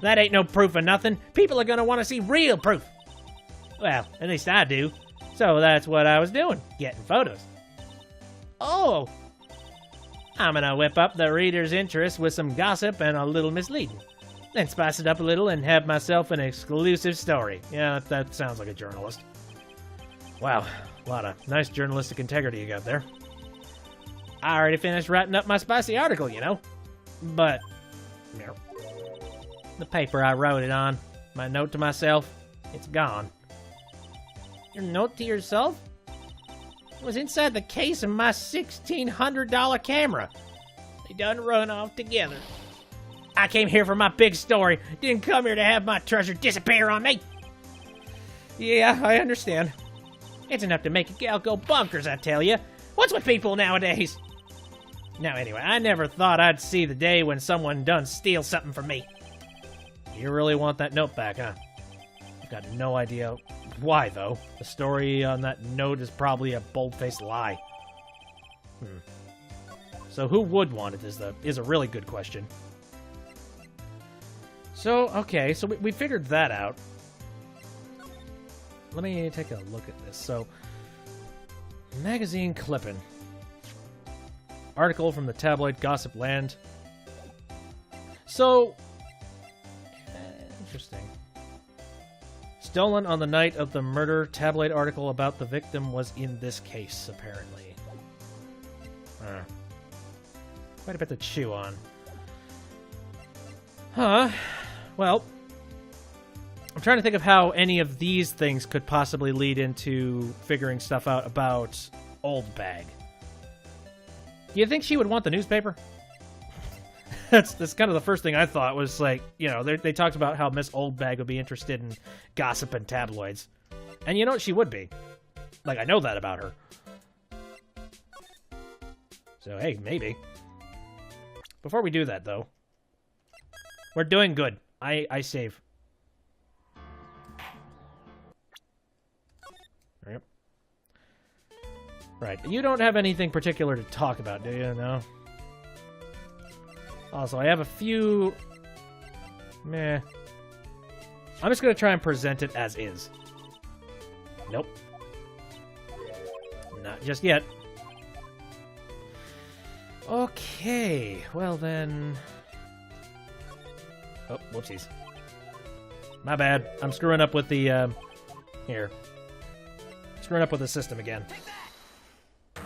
That ain't no proof of nothing. People are gonna want to see real proof. Well, at least I do. So that's what I was doing, getting photos. Oh! I'm gonna whip up the reader's interest with some gossip and a little misleading. Then spice it up a little and have myself an exclusive story. Yeah, that sounds like a journalist. Wow, a lot of nice journalistic integrity you got there. I already finished writing up my spicy article, But, the paper I wrote it on, my note to myself, it's gone. Your note to yourself? It was inside the case of my $1,600 camera. They done run off together. I came here for my big story. Didn't come here to have my treasure disappear on me. Yeah, I understand. It's enough to make a gal go bonkers, I tell you. What's with people nowadays? Now, anyway, I never thought I'd see the day when someone done steal something from me. You really want that note back, huh? I've got no idea why, though. The story on that note is probably a bold-faced lie. So who would want it is a really good question. So, okay, so we figured that out. Let me take a look at this. So, magazine clipping. Article from the tabloid Gossip Land. So, interesting. Stolen on the night of the murder, tabloid article about the victim was in this case, apparently. Quite a bit to chew on. Huh. Well, I'm trying to think of how any of these things could possibly lead into figuring stuff out about Old Bag. Do you think she would want the newspaper? That's kind of the first thing I thought was like, they talked about how Miss Old Bag would be interested in gossip and tabloids. And she would be. Like, I know that about her. So, hey, maybe. Before we do that, though, we're doing good. I save. Yep. Right. You don't have anything particular to talk about, do you? No? Also, I have a few Meh. I'm just gonna try and present it as is. Nope. Not just yet. Okay, well then... Oh, whoopsies. My bad. I'm screwing up with the, Here. Screwing up with the system again. I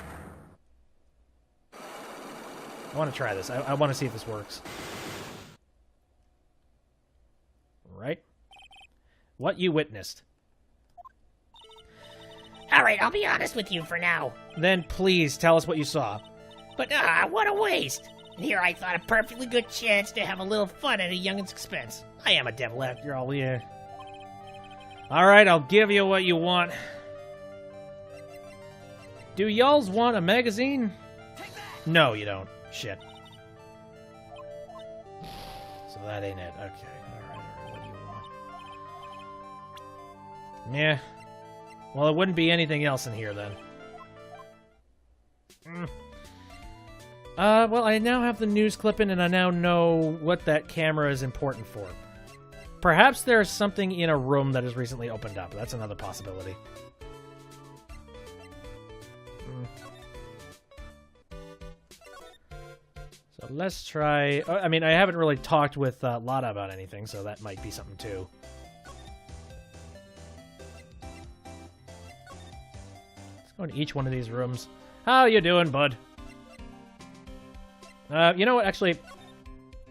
want to try this. I want to see if this works. Right? What you witnessed. Alright, I'll be honest with you for now. Then please tell us what you saw. But what a waste. And here I thought a perfectly good chance to have a little fun at a youngin's expense. I am a devil after all, yeah. Alright, I'll give you what you want. Do y'alls want a magazine? No, you don't. Shit. So that ain't it. Okay. Alright, what do you want? Yeah. Well, it wouldn't be anything else in here, then. Well, I now have the news clipping, and I now know what that camera is important for. Perhaps there's something in a room that has recently opened up. That's another possibility. So let's try... I mean, I haven't really talked with Lada about anything, so that might be something, too. Let's go into each one of these rooms. How you doing, bud? You know what? Actually,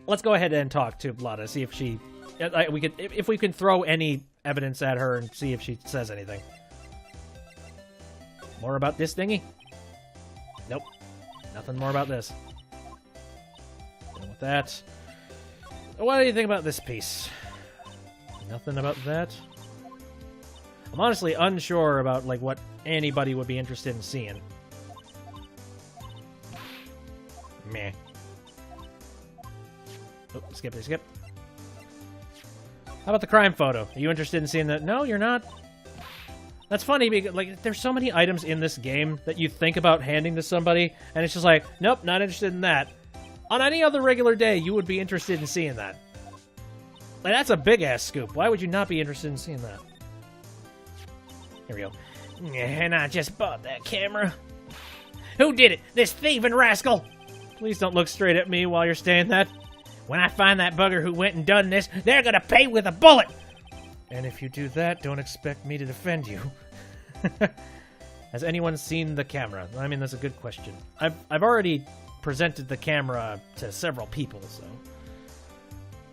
let's go ahead and talk to Lada. See if she, if we can throw any evidence at her and see if she says anything. More about this thingy? Nope. Nothing more about this. Done with that. What do you think about this piece? Nothing about that. I'm honestly unsure about like what anybody would be interested in seeing. Meh. Oh, skip. How about the crime photo? Are you interested in seeing that? No, you're not. That's funny because like there's so many items in this game that you think about handing to somebody, and it's just like, nope, not interested in that. On any other regular day, you would be interested in seeing that. Like that's a big ass scoop. Why would you not be interested in seeing that? Here we go. And I just bought that camera. Who did it? This thieving rascal! Please don't look straight at me while you're saying that. When I find that bugger who went and done this, they're gonna pay with a bullet! And if you do that, don't expect me to defend you. Has anyone seen the camera? I mean, that's a good question. I've already presented the camera to several people, so...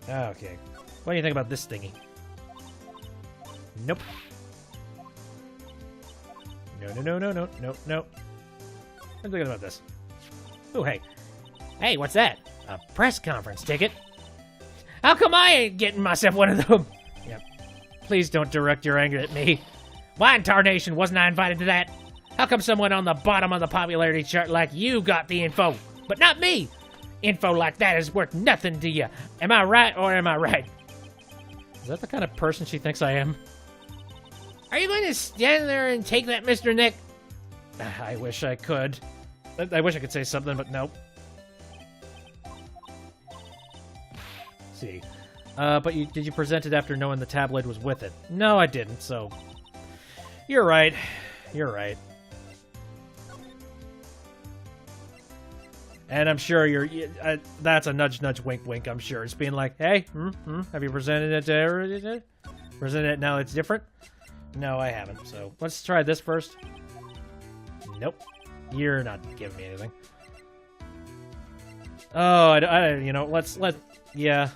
Okay. What do you think about this thingy? Nope. No. What do you think about this? Oh, hey. Hey, what's that? A press conference ticket? How come I ain't getting myself one of them? Yep. Please don't direct your anger at me. Why in tarnation wasn't I invited to that? How come someone on the bottom of the popularity chart like you got the info, but not me? Info like that is worth nothing to you. Am I right or am I right? Is that the kind of person she thinks I am? Are you going to stand there and take that, Mr. Nick? I wish I could. I wish I could say something, but nope. See. But did you present it after knowing the tabloid was with it? No, I didn't, so... You're right. And I'm sure that's a nudge, wink, I'm sure. It's being like, hey, have you presented it to everybody? Presented it now it's different? No, I haven't, so let's try this first. Nope. You're not giving me anything. Oh, yeah.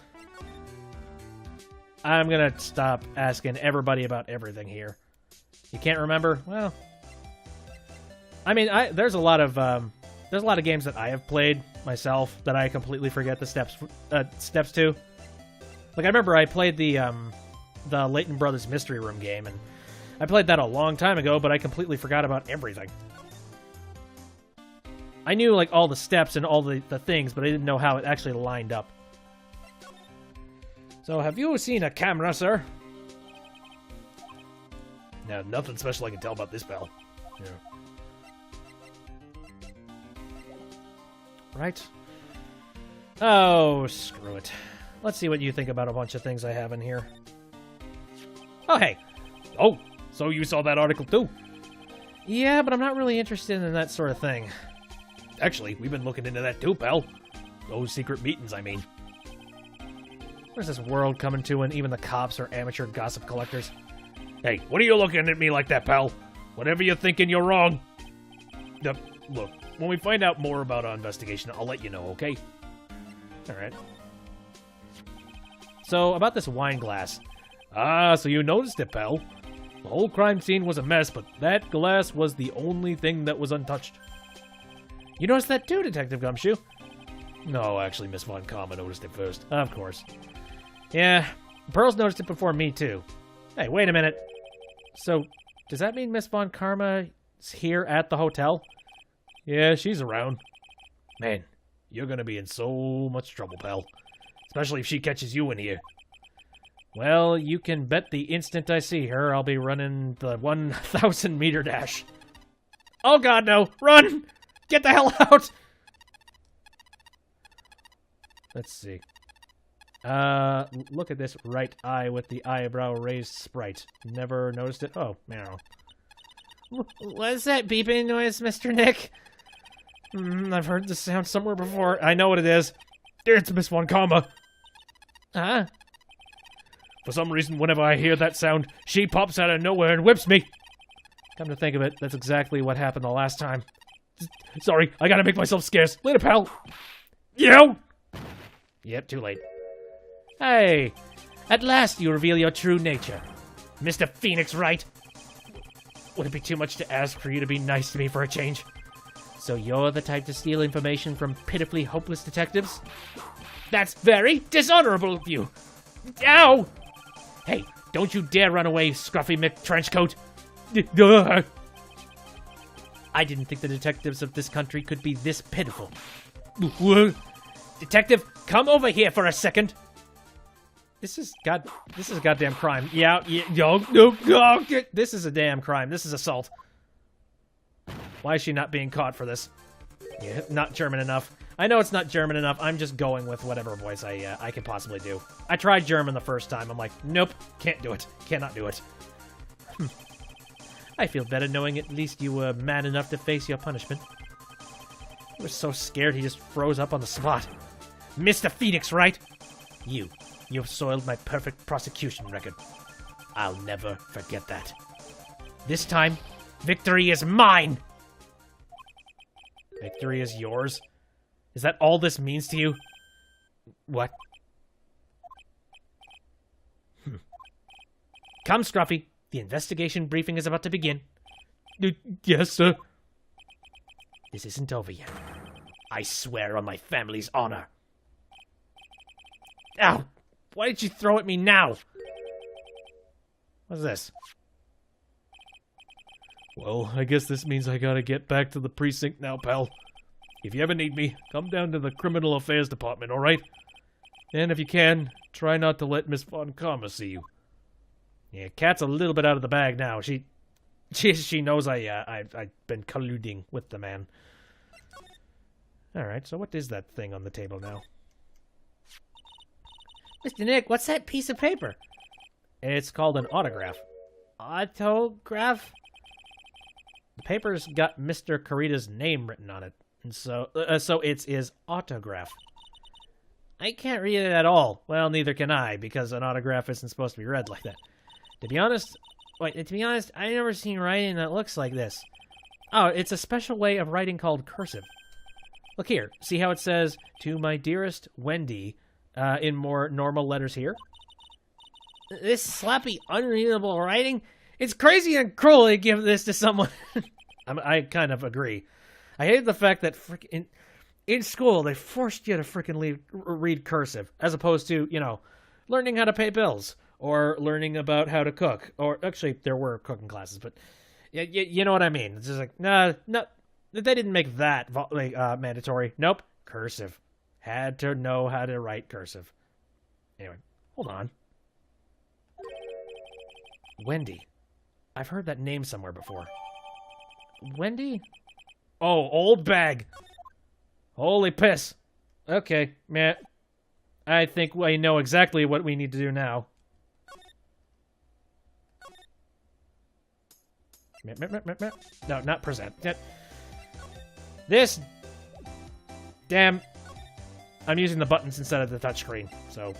I'm gonna stop asking everybody about everything here. You can't remember? Well, I mean, there's a lot of games that I have played myself that I completely forget the steps to. Like I remember I played the Layton Brothers Mystery Room game, and I played that a long time ago, but I completely forgot about everything. I knew like all the steps and all the things, but I didn't know how it actually lined up. So, have you seen a camera, sir? No, nothing special I can tell about this bell. Yeah. Right. Oh, screw it. let's see what you think about a bunch of things I have in here. Oh, hey. Oh, so you saw that article too? Yeah, but I'm not really interested in that sort of thing. Actually, we've been looking into that too, pal. Those secret meetings, I mean. Where's this world coming to when even the cops are amateur gossip collectors? Hey, what are you looking at me like that, pal? Whatever you're thinking, you're wrong. Look, when we find out more about our investigation, I'll let you know, okay? Alright. So, about this wine glass. Ah, so you noticed it, pal. The whole crime scene was a mess, but that glass was the only thing that was untouched. You noticed that too, Detective Gumshoe? No, actually, Miss Von Karma noticed it first. Of course. Yeah, Pearl's noticed it before me too. Hey, wait a minute. So, does that mean Miss Von Karma is here at the hotel? Yeah, she's around. Man, you're gonna be in so much trouble, pal. Especially if she catches you in here. Well, you can bet the instant I see her, I'll be running the 1,000 meter dash. Oh god, no! Run! Get the hell out! Let's see. Look at this right eye with the eyebrow raised sprite. Never noticed it? Oh, meow. What's that beeping noise, Mr. Nick? I've heard this sound somewhere before. I know what it is. It's Miss Von Karma. Huh? For some reason, whenever I hear that sound, she pops out of nowhere and whips me. Come to think of it, that's exactly what happened the last time. Sorry, I gotta make myself scarce. Later, pal. You! Yep, too late. Hey, at last you reveal your true nature. Mr. Phoenix Wright. Would it be too much to ask for you to be nice to me for a change? So you're the type to steal information from pitifully hopeless detectives? That's very dishonorable of you. Ow! Hey, don't you dare run away, Scruffy McTrenchcoat. I didn't think the detectives of this country could be this pitiful. Detective, come over here for a second. This is a goddamn crime. Yeah, this is a damn crime. This is assault. Why is she not being caught for this? Yeah, not German enough. I know it's not German enough. I'm just going with whatever voice I can possibly do. I tried German the first time. I'm like, nope, can't do it. Cannot do it. I feel better knowing at least you were man enough to face your punishment. He was so scared he just froze up on the spot. Mr. Phoenix, right? You've soiled my perfect prosecution record. I'll never forget that. This time, victory is mine! Victory is yours? Is that all this means to you? What? Come, Scruffy. The investigation briefing is about to begin. Yes, sir. This isn't over yet. I swear on my family's honor. Ow! Why did you throw at me now? What's this? Well, I guess this means I gotta get back to the precinct now, pal. If you ever need me, come down to the Criminal Affairs Department, alright? And if you can, try not to let Miss Von Karma see you. Yeah, Kat's a little bit out of the bag now. She knows I've been colluding with the man. Alright, so what is that thing on the table now? Mr. Nick, what's that piece of paper? It's called an autograph. Autograph? The paper's got Mr. Karita's name written on it. And so it's his autograph. I can't read it at all. Well, neither can I, because an autograph isn't supposed to be read like that. To be honest, I've never seen writing that looks like this. Oh, it's a special way of writing called cursive. Look here. See how it says, "To my dearest Wendy," in more normal letters here? This sloppy, unreadable writing? It's crazy and cruel to give this to someone. I kind of agree. I hate the fact that in school they forced you to freaking read cursive, as opposed to, learning how to pay bills or learning about how to cook. Or actually, there were cooking classes, but you know what I mean. It's just like, no, they didn't make that mandatory. Nope, cursive. Had to know how to write cursive. Anyway, hold on. Wendy. I've heard that name somewhere before. Wendy? Oh, old bag. Holy piss. Okay, man. I think we know exactly what we need to do now. No, not present. This... Damn. I'm using the buttons instead of the touchscreen, so...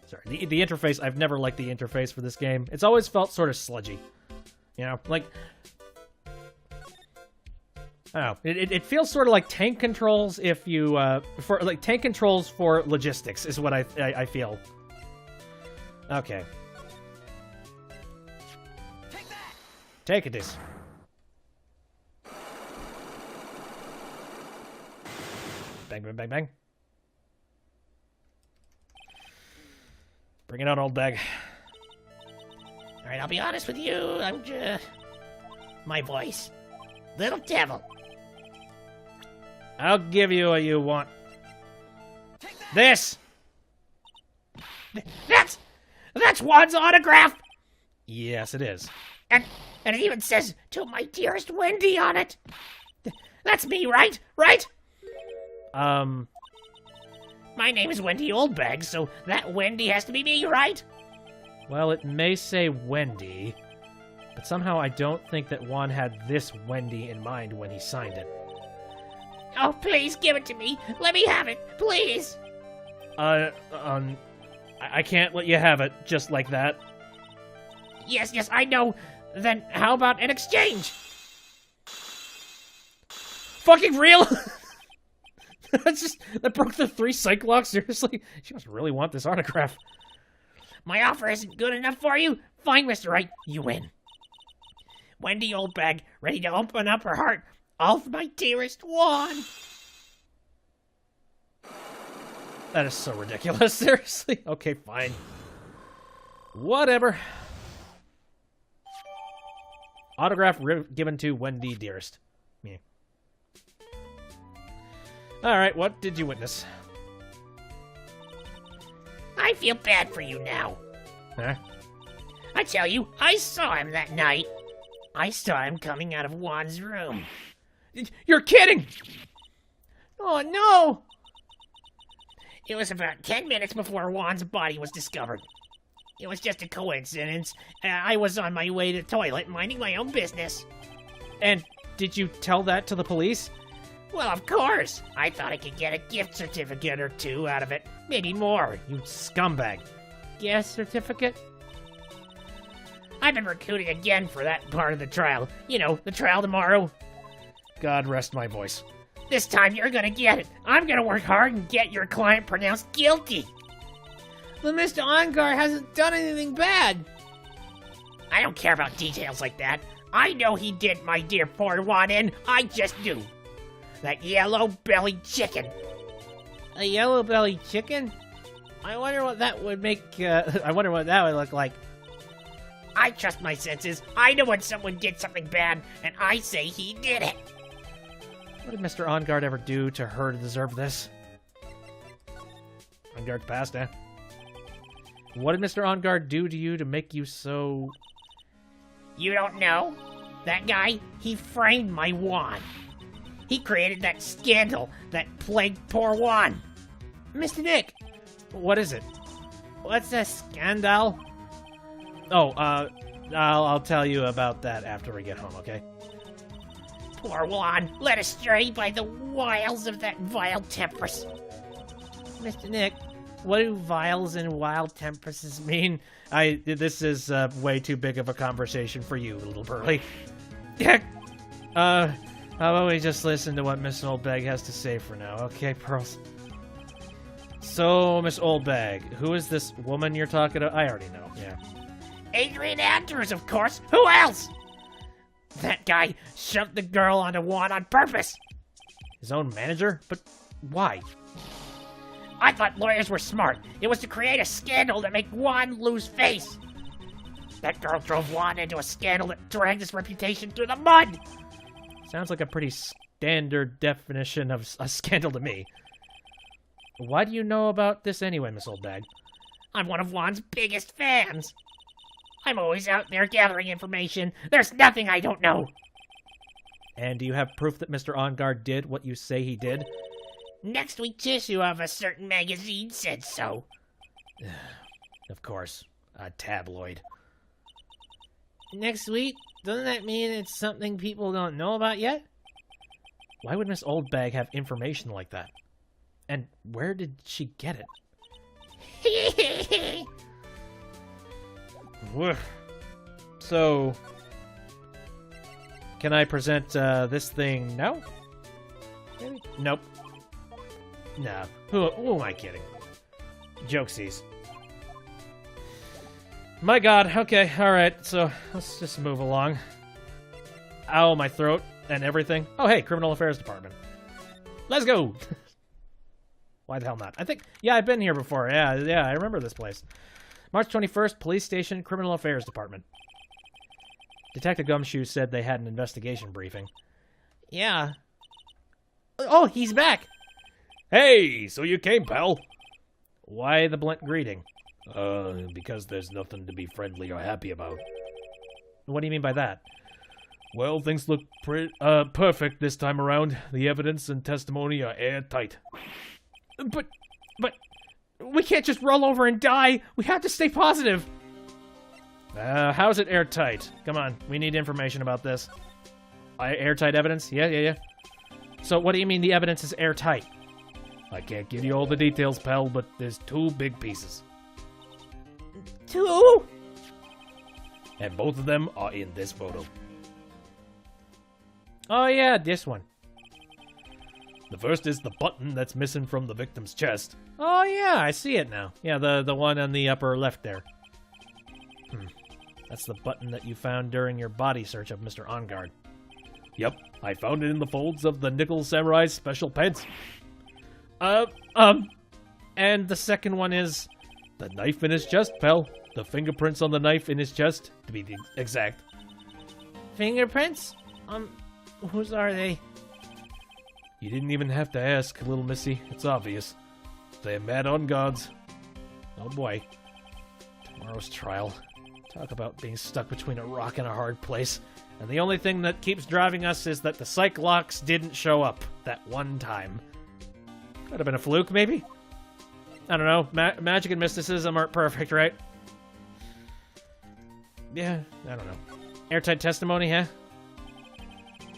Sorry, the interface, I've never liked the interface for this game. It's always felt sort of sludgy. You know, like... I don't know. It feels sort of like tank controls if you, tank controls for logistics is what I feel. Okay. Take that! Take it is. Bang, bang, bang, bang. Bring it on, old bag. Alright, I'll be honest with you. I'm just... My voice. Little devil. I'll give you what you want. This! That's Juan's autograph! Yes, it is. And it even says, "To my dearest Wendy" on it. That's me, right? Right? My name is Wendy Oldbag, so that Wendy has to be me, right? Well, it may say Wendy, but somehow I don't think that Juan had this Wendy in mind when he signed it. Oh, please give it to me. Let me have it, please. I can't let you have it just like that. Yes, I know. Then how about an exchange? Fucking real? That broke the 3 Cyclops, seriously? She must really want this autograph. My offer isn't good enough for you? Fine, Mr. Wright, you win. Wendy Oldbag, ready to open up her heart. All for my dearest Juan. That is so ridiculous, seriously. Okay, fine. Whatever. Autograph given to Wendy Dearest. Yeah. Alright, what did you witness? I feel bad for you now. Huh? I tell you, I saw him that night. I saw him coming out of Juan's room. You're kidding! Oh, no! It was about 10 minutes before Juan's body was discovered. It was just a coincidence. I was on my way to the toilet, minding my own business. And did you tell that to the police? Well, of course. I thought I could get a gift certificate or 2 out of it. Maybe more. You scumbag. Gift certificate? I've been recruiting again for that part of the trial. You know, the trial tomorrow. God rest my voice. This time you're gonna get it. I'm gonna work hard and get your client pronounced guilty. But Mr. Ongar hasn't done anything bad. I don't care about details like that. I know he did my dear poor Juan in. I just do. That yellow-bellied chicken. A yellow-bellied chicken? I wonder what that would make, I wonder what that would look like. I trust my senses. I know when someone did something bad, and I say he did it. What did Mr. Ongard ever do to her to deserve this? Ongard's past, eh? What did Mr. Ongard do to you to make you so... You don't know? That guy, he framed my Juan. He created that scandal that plagued poor Juan. Mr. Nick, what is it? what's a scandal? Oh, I'll tell you about that after we get home, okay? Poor Juan, led astray by the wiles of that vile Temptress. Mr. Nick, what do vials and wild temptresses mean? This is way too big of a conversation for you, little Burley. How about we just listen to what Miss Oldbag has to say for now, okay, Pearls? So, Miss Oldbag, who is this woman you're talking to? I already know, yeah. Adrian Andrews, of course. Who else? That guy shoved the girl onto Juan on purpose. His own manager? But why? I thought lawyers were smart. It was to create a scandal that make Juan lose face. That girl drove Juan into a scandal that dragged his reputation through the mud. Sounds like a pretty standard definition of a scandal to me. Why do you know about this anyway, Miss Oldbag? I'm one of Juan's biggest fans. I'm always out there gathering information. There's nothing I don't know. And do you have proof that Mr. Ongard did what you say he did? Next week's issue of a certain magazine said so. Of course, a tabloid. Next week? Doesn't that mean it's something people don't know about yet? Why would Miss Oldbag have information like that? And where did she get it? Woof. So, can I present this thing now? Maybe? Nope. No. Who am I kidding? Jokesies. My god, okay, alright, so let's just move along. Ow, my throat and everything. Oh, hey, Criminal Affairs Department. Let's go! Why the hell not? I think, yeah, I've been here before. Yeah, I remember this place. March 21st, Police Station, Criminal Affairs Department. Detective Gumshoe said they had an investigation briefing. Yeah. Oh, he's back! Hey, so you came, pal? Why the blunt greeting? Because there's nothing to be friendly or happy about. What do you mean by that? Well, things look perfect this time around. The evidence and testimony are airtight. But, we can't just roll over and die. We have to stay positive. How's it airtight? Come on, we need information about this. Airtight evidence? Yeah. So what do you mean the evidence is airtight? I can't give you all the details, pal, but there's 2 big pieces. 2? And both of them are in this photo. Oh yeah, this one. The first is the button that's missing from the victim's chest. Oh yeah, I see it now. Yeah, the one on the upper left there. That's the button that you found during your body search of Mr. OnGuard. Yep, I found it in the folds of the Nickel Samurai's special pants. And the second one is... The knife in his chest, pal. The fingerprints on the knife in his chest, to be exact. Fingerprints? Whose are they? You didn't even have to ask, little missy. It's obvious. They're mad on gods. Oh boy. Tomorrow's trial. Talk about being stuck between a rock and a hard place. And the only thing that keeps driving us is that the psych locks didn't show up that one time. Could have been a fluke, maybe? I don't know. Magic and mysticism aren't perfect, right? Yeah, I don't know. Airtight testimony, huh?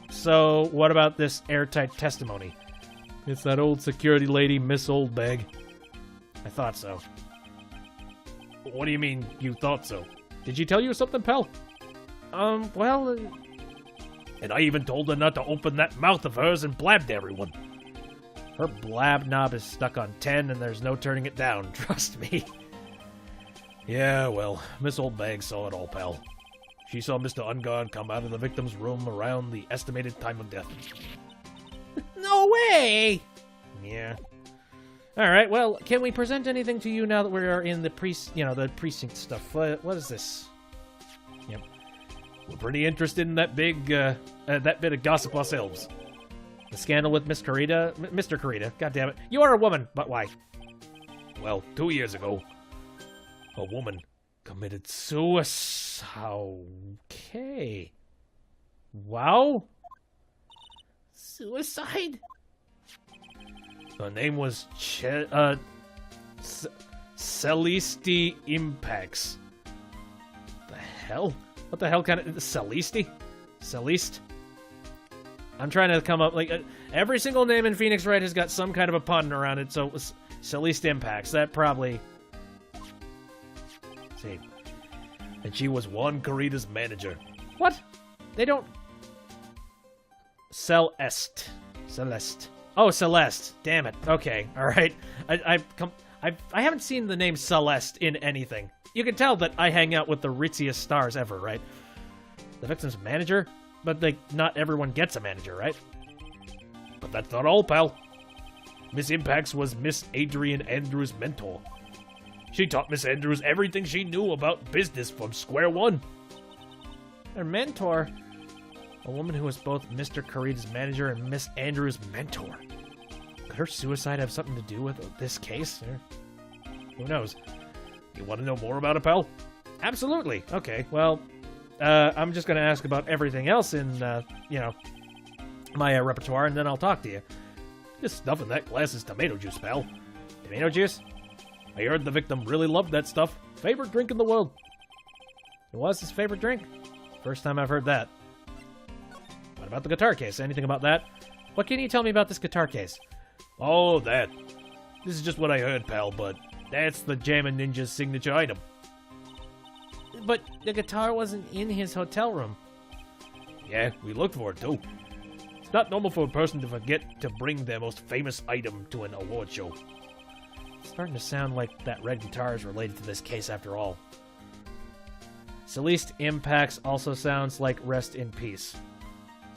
So, what about this airtight testimony? It's that old security lady, Miss Oldbag. I thought so. What do you mean, you thought so? Did she tell you something, pal? Well... And I even told her not to open that mouth of hers and blab to everyone. Her blab knob is stuck on 10 and there's no turning it down, trust me. Yeah, well, Miss Oldbag saw it all, pal. She saw Mr. OnGuard come out of the victim's room around the estimated time of death. No way! Yeah. Alright, well, can we present anything to you now that we're in the the precinct stuff? What is this? Yep. We're pretty interested in that that bit of gossip ourselves. The scandal with Miss Carita? Mr. Carita, goddammit. You are a woman, but why? Well, 2 years ago, a woman committed suicide. Okay. Wow. Suicide? Her name was Celeste Impacts. The hell? What the hell kind of... Celeste? Celeste? I'm trying to come up... every single name in Phoenix Wright has got some kind of a pun around it, so it was Celeste Impacts. That probably... See. And she was Juan Carita's manager. What? They don't... Celeste. Oh, Celeste. Damn it. Okay. All right. I haven't seen the name Celeste in anything. You can tell that I hang out with the ritziest stars ever, right? The victim's manager? But, not everyone gets a manager, right? But that's not all, pal. Miss Impacts was Miss Adrian Andrews' mentor. She taught Miss Andrews everything she knew about business from square one. Her mentor? A woman who was both Mr. Carita's manager and Miss Andrews' mentor. Could her suicide have something to do with this case? Or who knows? You want to know more about it, pal? Absolutely. Okay, well, I'm just going to ask about everything else in, my repertoire, and then I'll talk to you. This stuff in that glass is tomato juice, pal. Tomato juice? I heard the victim really loved that stuff. Favorite drink in the world. It was his favorite drink. First time I've heard that. What about the guitar case? Anything about that? What can you tell me about this guitar case? Oh, that. This is just what I heard, pal, but that's the Jammin' Ninja's signature item. But the guitar wasn't in his hotel room. Yeah, we looked for it, too. It's not normal for a person to forget to bring their most famous item to an award show. It's starting to sound like that red guitar is related to this case after all. Celeste Impacts also sounds like Rest in Peace.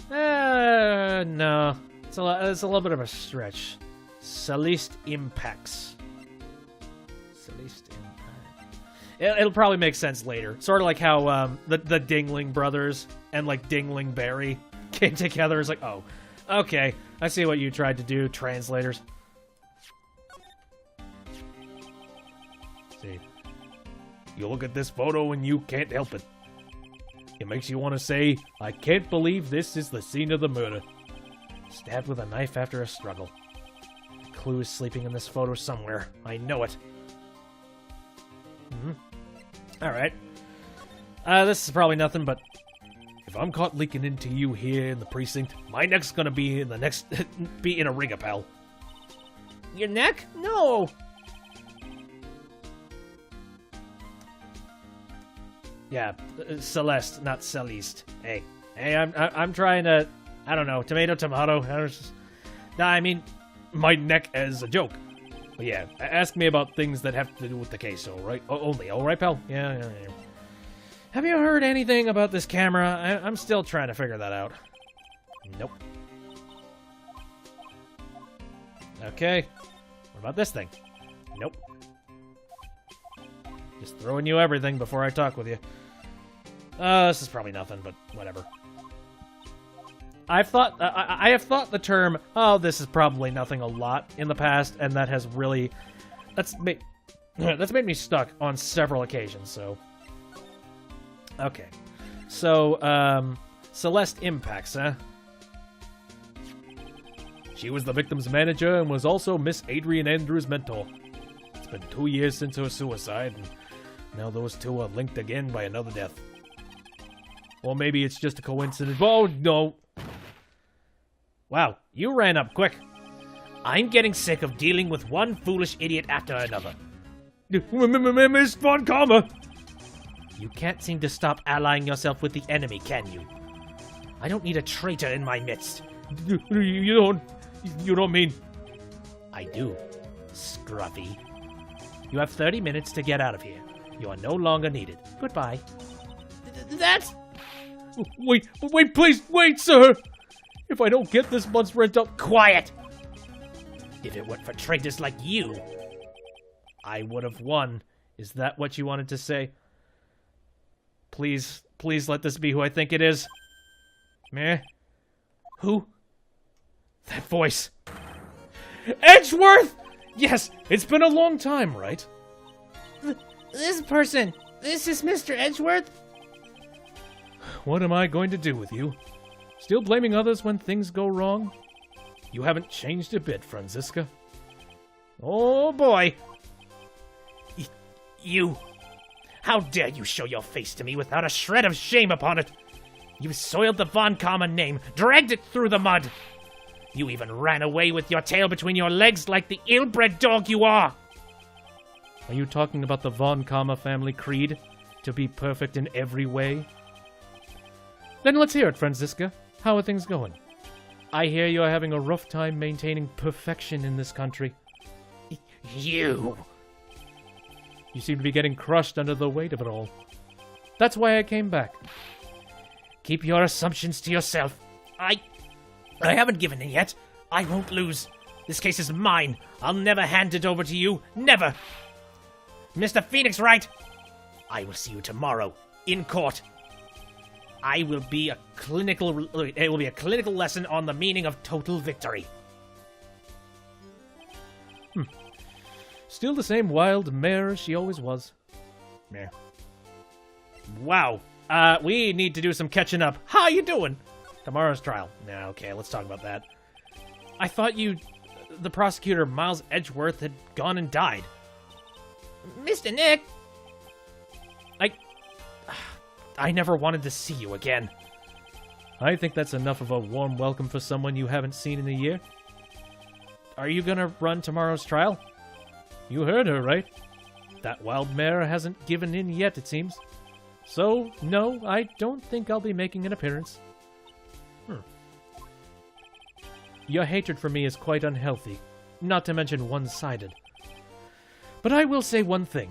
No. It's a little bit of a stretch. Celeste Impacts. Celeste Impacts. It'll probably make sense later. Sort of like how the Dingling brothers and like Dingling Berry came together. It's like, oh, okay. I see what you tried to do, translators. See, you look at this photo and you can't help it. It makes you want to say, I can't believe this is the scene of the murder. Stabbed with a knife after a struggle. The clue is sleeping in this photo somewhere. I know it. Alright. This is probably nothing, but if I'm caught leaking into you here in the precinct, my neck's gonna be in a ringer, pal. Your neck? No! Yeah, Celeste, not Celeste. Hey, I'm trying to, I don't know, tomato. I mean, my neck as a joke. But yeah, ask me about things that have to do with the case, alright? Only, alright, pal? Yeah. Have you heard anything about this camera? I'm still trying to figure that out. Nope. Okay. What about this thing? Nope. Just throwing you everything before I talk with you. This is probably nothing, but whatever. I have thought the term, oh, this is probably nothing a lot in the past, and that has really, that's made me stuck on several occasions, so. Okay. So, Celeste Impacts, huh? She was the victim's manager and was also Miss Adrian Andrews' mentor. It's been 2 years since her suicide, and now those two are linked again by another death. Or maybe it's just a coincidence. Oh, no. Wow, you ran up quick. I'm getting sick of dealing with one foolish idiot after another. Miss Von Karma! You can't seem to stop allying yourself with the enemy, can you? I don't need a traitor in my midst. You don't mean... I do, Scruffy. You have 30 minutes to get out of here. You are no longer needed. Goodbye. That's... Wait, please, wait, sir! If I don't get this month's rent up... Quiet! If it weren't for traitors like you, I would have won. Is that what you wanted to say? Please let this be who I think it is. Meh. Who? That voice. Edgeworth! Yes, it's been a long time, right? This person, this is Mr. Edgeworth? What am I going to do with you? Still blaming others when things go wrong? You haven't changed a bit, Franziska. Oh, boy. You. How dare you show your face to me without a shred of shame upon it? You soiled the Von Karma name, dragged it through the mud. You even ran away with your tail between your legs like the ill-bred dog you are. Are you talking about the Von Karma family creed? To be perfect in every way? Then let's hear it, Franziska. How are things going? I hear you're having a rough time maintaining perfection in this country. You seem to be getting crushed under the weight of it all. That's why I came back. Keep your assumptions to yourself. I haven't given in yet. I won't lose. This case is mine. I'll never hand it over to you. Never. Mr. Phoenix Wright, I will see you tomorrow in court. It will be a clinical lesson on the meaning of total victory. Still the same wild mare she always was. Mare. Wow. We need to do some catching up. How you doing? Tomorrow's trial. Nah, okay, let's talk about that. I thought you the prosecutor, Miles Edgeworth, had gone and died. Mr. Nick! I never wanted to see you again. I think that's enough of a warm welcome for someone you haven't seen in a year. Are you gonna run tomorrow's trial? You heard her, right? That wild mare hasn't given in yet, it seems. So, no, I don't think I'll be making an appearance. Your hatred for me is quite unhealthy, not to mention one-sided. But I will say one thing.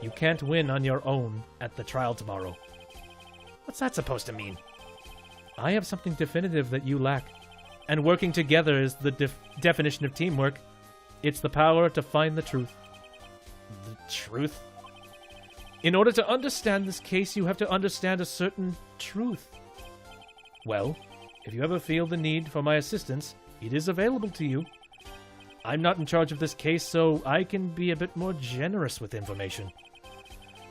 You can't win on your own at the trial tomorrow. What's that supposed to mean? I have something definitive that you lack. And working together is the definition of teamwork. It's the power to find the truth. The truth? In order to understand this case, you have to understand a certain truth. Well, if you ever feel the need for my assistance, it is available to you. I'm not in charge of this case, so I can be a bit more generous with information.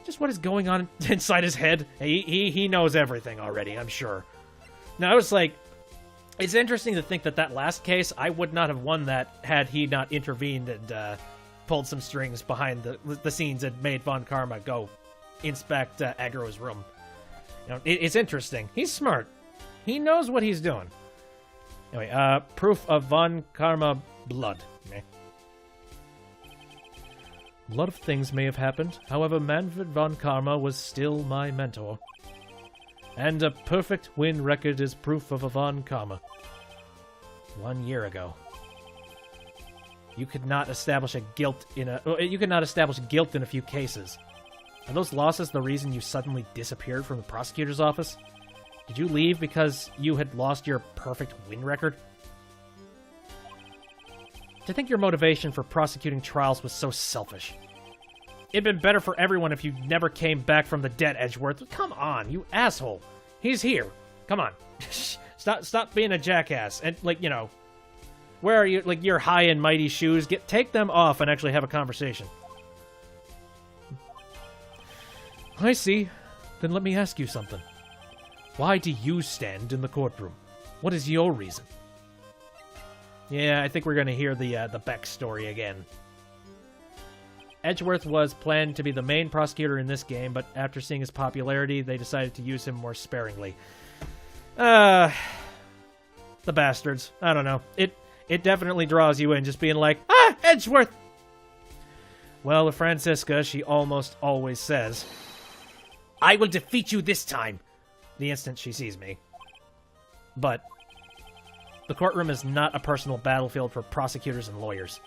Just what is going on inside his head? He knows everything already, I'm sure. Now, I was like, it's interesting to think that last case, I would not have won that had he not intervened and pulled some strings behind the scenes and made Von Karma go inspect Agro's room. You know, it's interesting. He's smart. He knows what he's doing. Anyway, proof of Von Karma blood. Okay. A lot of things may have happened. However, Manfred von Karma was still my mentor. And a perfect win record is proof of a von Karma. 1 year ago. You could not establish guilt in a few cases. Are those losses the reason you suddenly disappeared from the prosecutor's office? Did you leave because you had lost your perfect win record? To think your motivation for prosecuting trials was so selfish. It'd been better for everyone if you never came back from the dead, Edgeworth. Come on, you asshole. He's here. Come on. Stop being a jackass. And, where are you, your high and mighty shoes? Take them off and actually have a conversation. I see. Then let me ask you something. Why do you stand in the courtroom? What is your reason? Yeah, I think we're going to hear the Beck story again. Edgeworth was planned to be the main prosecutor in this game, but after seeing his popularity, they decided to use him more sparingly. The bastards. I don't know. It definitely draws you in, just being like, Edgeworth! Well, with Francisca, she almost always says, I will defeat you this time, the instant she sees me. But the courtroom is not a personal battlefield for prosecutors and lawyers.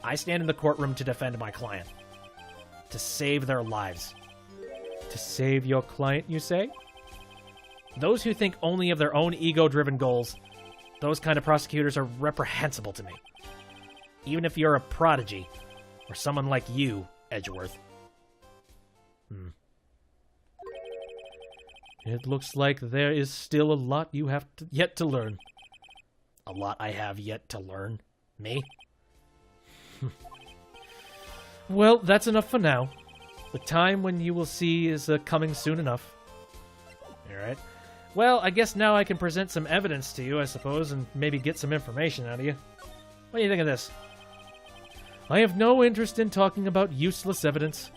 I stand in the courtroom to defend my client. To save their lives. To save your client, you say? Those who think only of their own ego-driven goals, those kind of prosecutors are reprehensible to me. Even if you're a prodigy, or someone like you, Edgeworth. It looks like there is still a lot you have yet to learn. A lot I have yet to learn? Me? Well, that's enough for now. The time when you will see is coming soon enough. Alright. Well, I guess now I can present some evidence to you, I suppose, and maybe get some information out of you. What do you think of this? I have no interest in talking about useless evidence.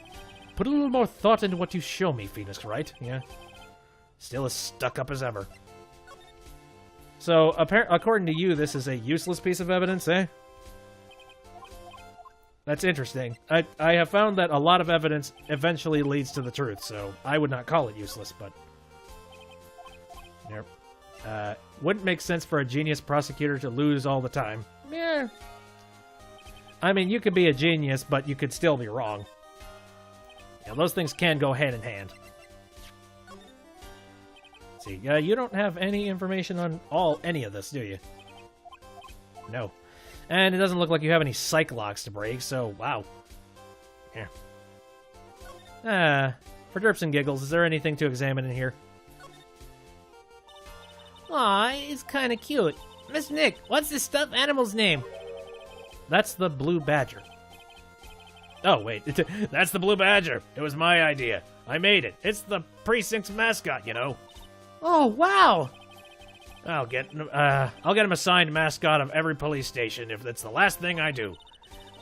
Put a little more thought into what you show me, Phoenix Wright. Yeah. Still as stuck up as ever. So, according to you, this is a useless piece of evidence, eh? That's interesting. I have found that a lot of evidence eventually leads to the truth, so I would not call it useless, but... wouldn't make sense for a genius prosecutor to lose all the time. Yeah. I mean, you could be a genius, but you could still be wrong. Yeah, those things can go hand in hand. Let's see, you don't have any information on any of this, do you? No. And it doesn't look like you have any psych locks to break, so wow. Yeah. For derps and giggles, is there anything to examine in here? Aw, it's kind of cute. Miss Nick, what's this stuffed animal's name? That's the Blue Badger. Oh, wait. That's the Blue Badger. It was my idea. I made it. It's the precinct's mascot, you know. Oh, wow. I'll get him assigned mascot of every police station if that's the last thing I do.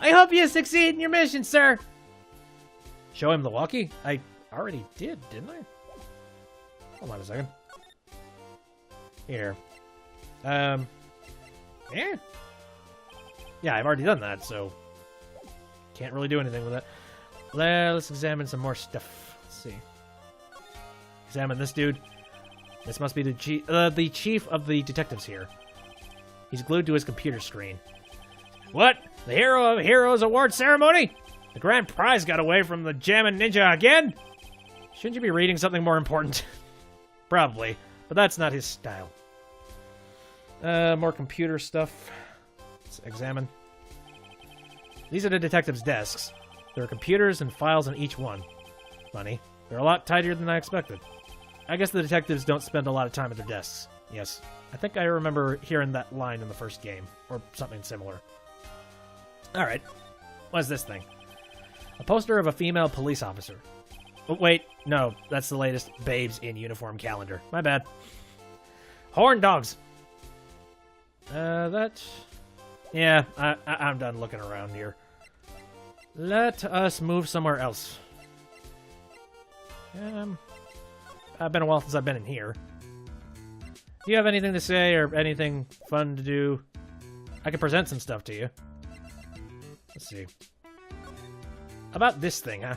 I hope you succeed in your mission, sir. Show him the walkie? I already did, didn't I? Hold on a second. Here. Yeah. Yeah, I've already done that, so can't really do anything with it. Let's examine some more stuff. Let's see. Examine this dude. This must be the chief of the detectives here. He's glued to his computer screen. What? The Hero of Heroes Award ceremony? The grand prize got away from the Jammin' Ninja again? Shouldn't you be reading something more important? Probably, but that's not his style. More computer stuff. Let's examine. These are the detectives' desks. There are computers and files on each one. Funny. They're a lot tidier than I expected. I guess the detectives don't spend a lot of time at their desks. Yes. I think I remember hearing that line in the first game, or something similar. Alright. What's this thing? A poster of a female police officer. Oh, wait. No, that's the latest Babes in Uniform calendar. My bad. Horn dogs. Yeah, I'm done looking around here. Let us move somewhere else. It's been a while since I've been in here. Do you have anything to say or anything fun to do? I can present some stuff to you. Let's see. About this thing, huh?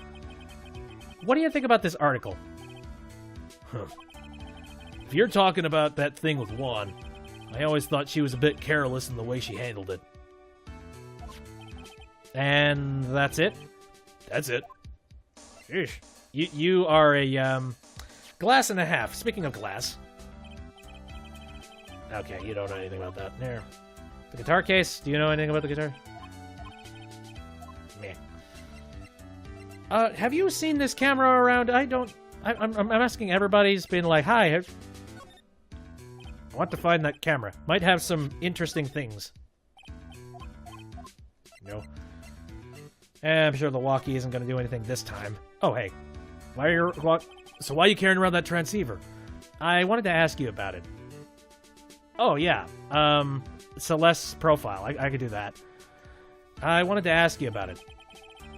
What do you think about this article? Huh. If you're talking about that thing with Juan, I always thought she was a bit careless in the way she handled it. And that's it? That's it. Sheesh. You are a, glass and a half. Speaking of glass. Okay, you don't know anything about that. There. The guitar case, do you know anything about the guitar? Meh. Have you seen this camera around? I'm asking everybody's been like, hi. I want to find that camera. Might have some interesting things. No. I'm sure the walkie isn't going to do anything this time. Oh, hey. Why are you carrying around that transceiver? I wanted to ask you about it. Oh, yeah. Celeste's profile. I could do that. I wanted to ask you about it.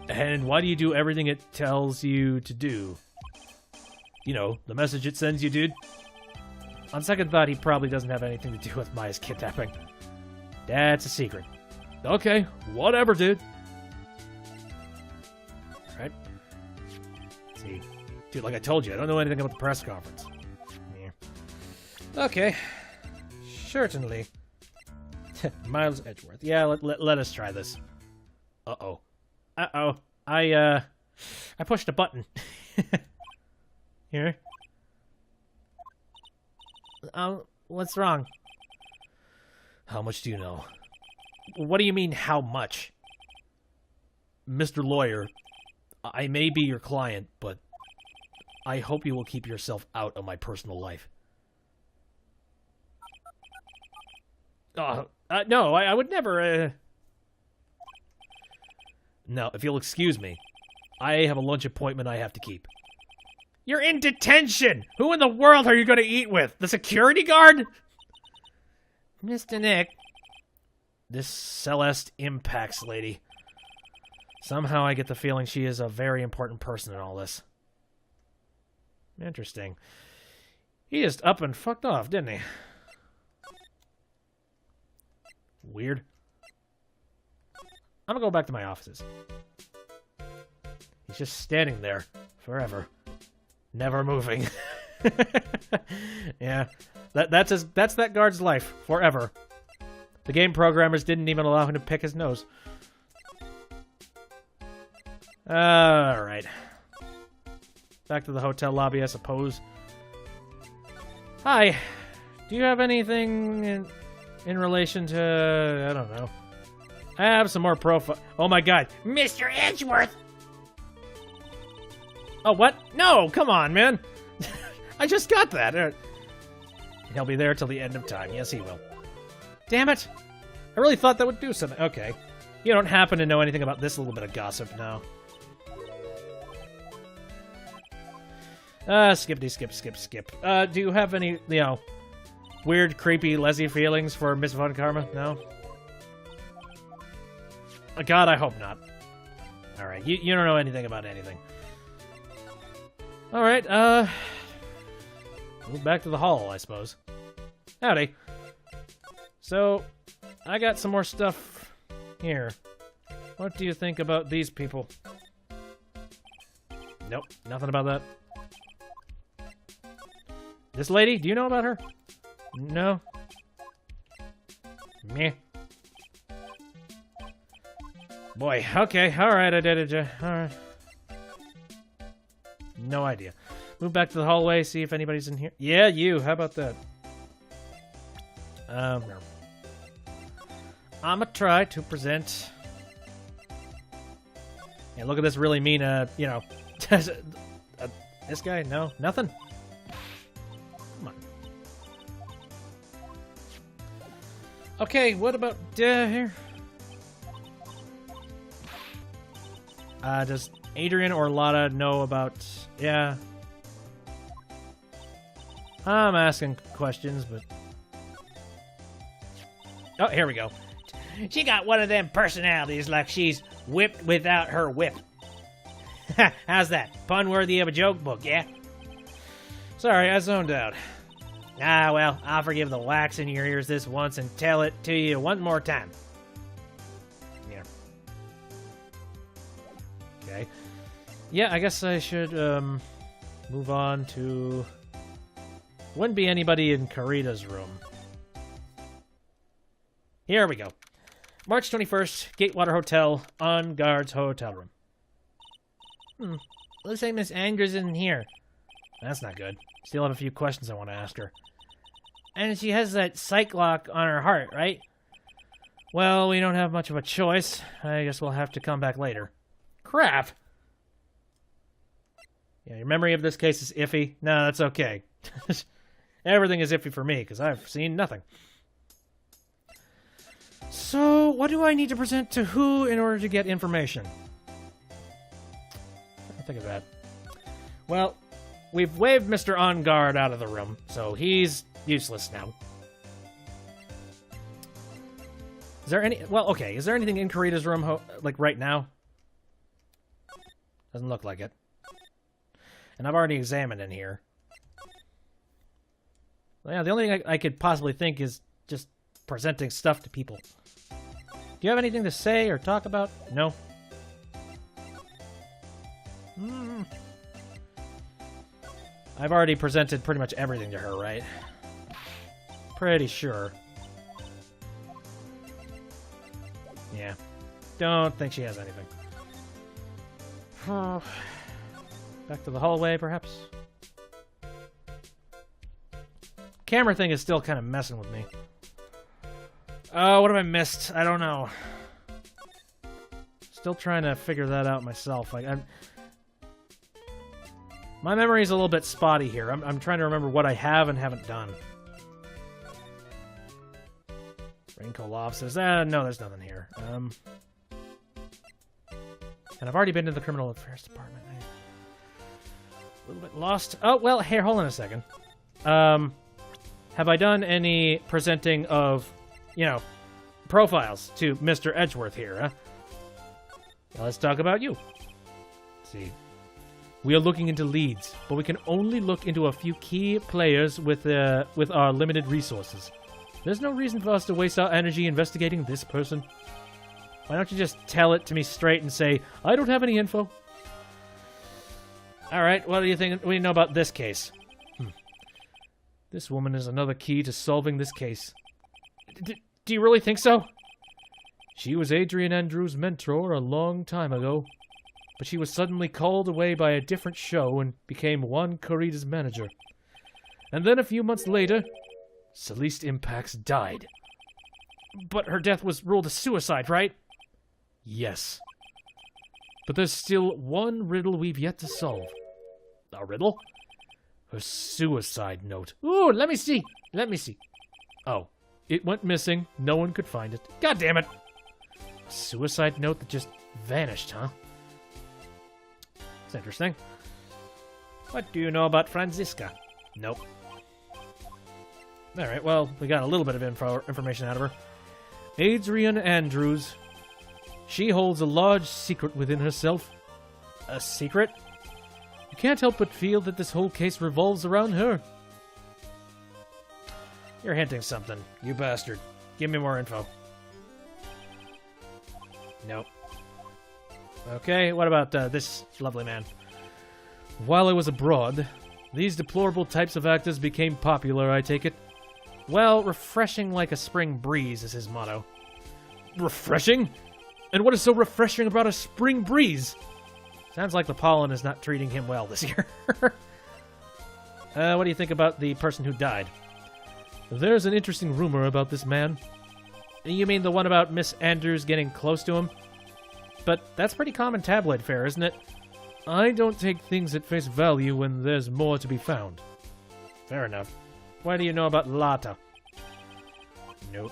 And why do you do everything it tells you to do? You know, the message it sends you, dude. On second thought, he probably doesn't have anything to do with Maya's kidnapping. That's a secret. Okay, whatever, dude. Alright. See. Dude, like I told you, I don't know anything about the press conference. Yeah. Okay. Certainly. Miles Edgeworth. Yeah, let us try this. Uh-oh. Uh-oh. I pushed a button. Here. What's wrong? How much do you know? What do you mean, how much? Mr. Lawyer, I may be your client, but I hope you will keep yourself out of my personal life. No, I would never, No, if you'll excuse me, I have a lunch appointment I have to keep. You're in detention! Who in the world are you going to eat with? The security guard? Mr. Nick. This Celeste Impacts lady. Somehow I get the feeling she is a very important person in all this. Interesting. He just up and fucked off, didn't he? Weird. I'm gonna go back to my offices. He's just standing there forever. Never moving. Yeah. That's that guard's life. Forever. The game programmers didn't even allow him to pick his nose. Alright. Back to the hotel lobby, I suppose. Hi. Do you have anything in relation to... I don't know. I have some more profile... Oh my god. Mr. Edgeworth! Oh, what? No, come on, man. I just got that. He'll be there till the end of time. Yes, he will. Damn it. I really thought that would do something. Okay. You don't happen to know anything about this little bit of gossip, no. Skippity, skip. Do you have any, weird, creepy, Leslie feelings for Miss Von Karma? No? God, I hope not. Alright, you don't know anything about anything. Alright, move back to the hall, I suppose. Howdy. So, I got some more stuff here. What do you think about these people? Nope, nothing about that. This lady, do you know about her? No? Meh. Boy, okay, alright, I did it. Alright. No idea. Move back to the hallway, see if anybody's in here. Yeah, you, how about that? No. I'ma try to present... Yeah, look at this really mean, you know... this guy? No? Nothing? Come on. Okay, what about here? Does Adrian or Lotta know about... Yeah. I'm asking questions, but... Oh, here we go. She got one of them personalities like she's whipped without her whip. How's that? Pun worthy of a joke book, yeah? Sorry, I zoned out. Ah, well, I'll forgive the wax in your ears this once and tell it to you one more time. Yeah. Okay. Yeah, I guess I should, move on to... Wouldn't be anybody in Karita's room. Here we go. March 21st, Gatewater Hotel, on guard's hotel room. Looks like Miss Andrews isn't here. That's not good. Still have a few questions I want to ask her. And she has that psych lock on her heart, right? Well, we don't have much of a choice. I guess we'll have to come back later. Crap! Yeah, your memory of this case is iffy? No, that's okay. Everything is iffy for me, because I've seen nothing. So, what do I need to present to who in order to get information? I think of that. Well, we've waved Mr. On Guard out of the room, so he's useless now. Is there any... Well, okay, is there anything in Karita's room, like, right now? Doesn't look like it. And I've already examined in here. Well, yeah, the only thing I could possibly think is just presenting stuff to people. Do you have anything to say or talk about? No? I've already presented pretty much everything to her, right? Pretty sure. Yeah. Don't think she has anything. Back to the hallway, perhaps? Camera thing is still kind of messing with me. Oh, what have I missed? I don't know. Still trying to figure that out myself. Like, my memory is a little bit spotty here. I'm trying to remember what I have and haven't done. Raincoat Loft says, no, there's nothing here. And I've already been to the Criminal Affairs Department. I'm a little bit lost. Oh, well, here, hold on a second. Have I done any presenting of, you know, profiles to Mr. Edgeworth here, huh? Now let's talk about you. Let's see. We are looking into leads, but we can only look into a few key players with our limited resources. There's no reason for us to waste our energy investigating this person. Why don't you just tell it to me straight and say, I don't have any info? Alright, what do you think? What do you know about this case? This woman is another key to solving this case. Do you really think so? She was Adrian Andrews' mentor a long time ago, but she was suddenly called away by a different show and became Juan Corrida's manager. And then a few months later, Celeste Impax died. But her death was ruled a suicide, right? Yes. But there's still one riddle we've yet to solve. A riddle? Her suicide note. Ooh, let me see. Let me see. Oh, it went missing. No one could find it. God damn it. A suicide note that just vanished, huh? It's interesting. What do you know about Franziska? Nope. Alright, well, we got a little bit of information out of her. Adrian Andrews. She holds a large secret within herself. A secret? You can't help but feel that this whole case revolves around her. You're hinting something, you bastard. Give me more info. Nope. Okay, what about this lovely man? While I was abroad, these deplorable types of actors became popular, I take it. Well, refreshing like a spring breeze is his motto. Refreshing? And what is so refreshing about a spring breeze? Sounds like the pollen is not treating him well this year. What do you think about the person who died? There's an interesting rumor about this man. You mean the one about Miss Andrews getting close to him? But that's pretty common tabloid fare, isn't it? I don't take things at face value when there's more to be found. Fair enough. What do you know about Lata? Nope.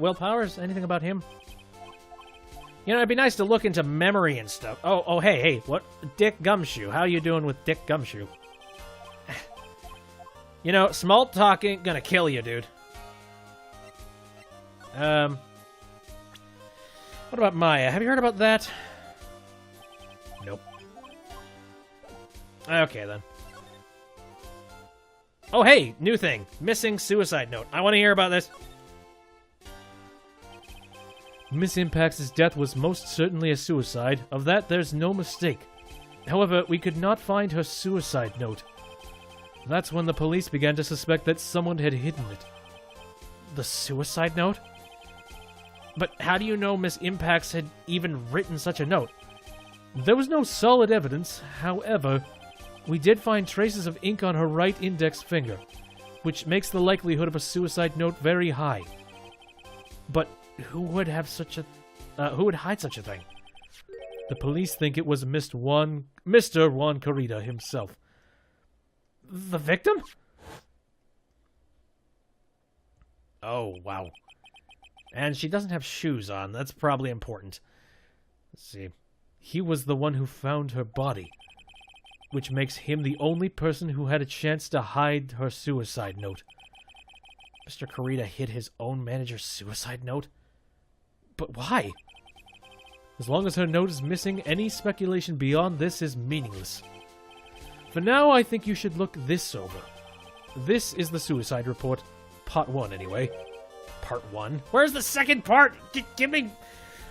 Will Powers, anything about him? You know, it'd be nice to look into memory and stuff. Oh, hey, what? Dick Gumshoe. How you doing with Dick Gumshoe? You know, small talk ain't gonna kill you, dude. What about Maya? Have you heard about that? Nope. Okay, then. Oh, hey, new thing. Missing suicide note. I want to hear about this. Miss Impax's death was most certainly a suicide. Of that, there's no mistake. However, we could not find her suicide note. That's when the police began to suspect that someone had hidden it. The suicide note? But how do you know Miss Impax had even written such a note? There was no solid evidence. However, we did find traces of ink on her right index finger, which makes the likelihood of a suicide note very high. But who would have who would hide such a thing? The police think it was Mr. Juan Carita himself. The victim? Oh, wow. And she doesn't have shoes on. That's probably important. Let's see. He was the one who found her body, which makes him the only person who had a chance to hide her suicide note. Mr. Carita hid his own manager's suicide note? But why? As long as her note is missing, any speculation beyond this is meaningless. For now, I think you should look this over. This is the suicide report. Part 1, anyway. Part 1? Where's the second part? Give me...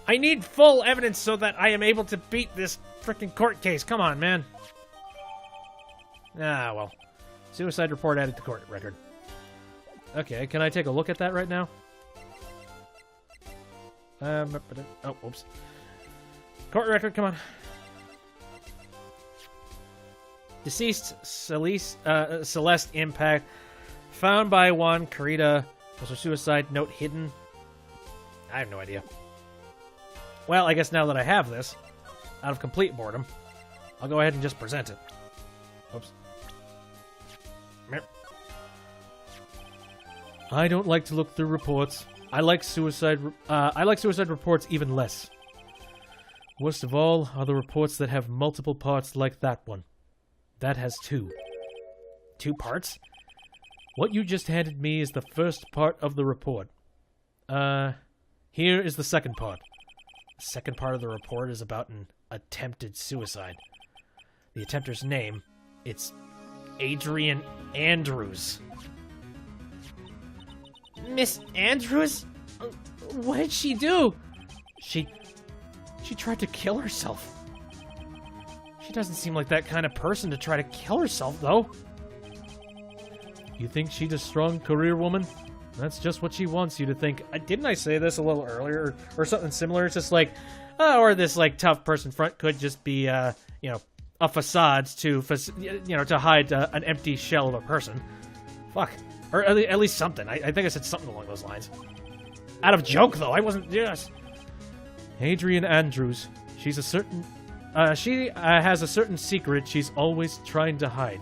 I need full evidence so that I am able to beat this frickin' court case. Come on, man. Ah, well. Suicide report added to court record. Okay, can I take a look at that right now? Oh, oops. Court record, come on. Deceased Celeste Impact, found by Juan Carita. Was her suicide note hidden? I have no idea. Well, I guess now that I have this, out of complete boredom, I'll go ahead and just present it. Oops. I don't like to look through reports. I like suicide reports even less. Worst of all are the reports that have multiple parts like that one. That has 2. 2 parts? What you just handed me is the first part of the report. Here is the second part. The second part of the report is about an attempted suicide. The attempter's name, it's Adrian Andrews. Miss Andrews? What did she do? She tried to kill herself. She doesn't seem like that kind of person to try to kill herself, though. You think she's a strong career woman? That's just what she wants you to think. Didn't I say this a little earlier or something similar? It's just like, or this like tough person front could just be, a facade to hide an empty shell of a person. Fuck. Or at least something. I think I said something along those lines. Out of joke, though. I wasn't... Yes. Adrian Andrews. She's a certain... she has a certain secret she's always trying to hide.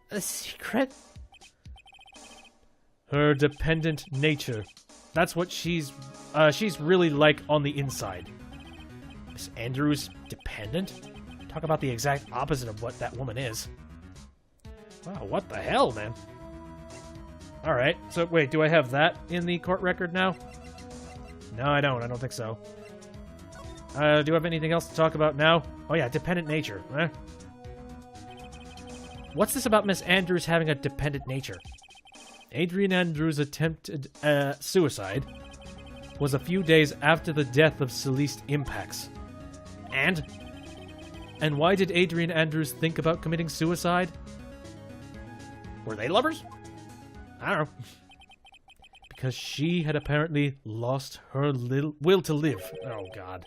A secret? Her dependent nature. That's what she's really like on the inside. Miss Andrews, dependent? Talk about the exact opposite of what that woman is. Wow, what the hell, man? Alright, so wait, do I have that in the court record now? No, I don't. I don't think so. Do I have anything else to talk about now? Oh yeah, dependent nature. What's this about Miss Andrews having a dependent nature? Adrian Andrews' attempted suicide was a few days after the death of Celeste Impax. And why did Adrian Andrews think about committing suicide? Were they lovers? I don't know. Because she had apparently lost her will to live. Oh, God.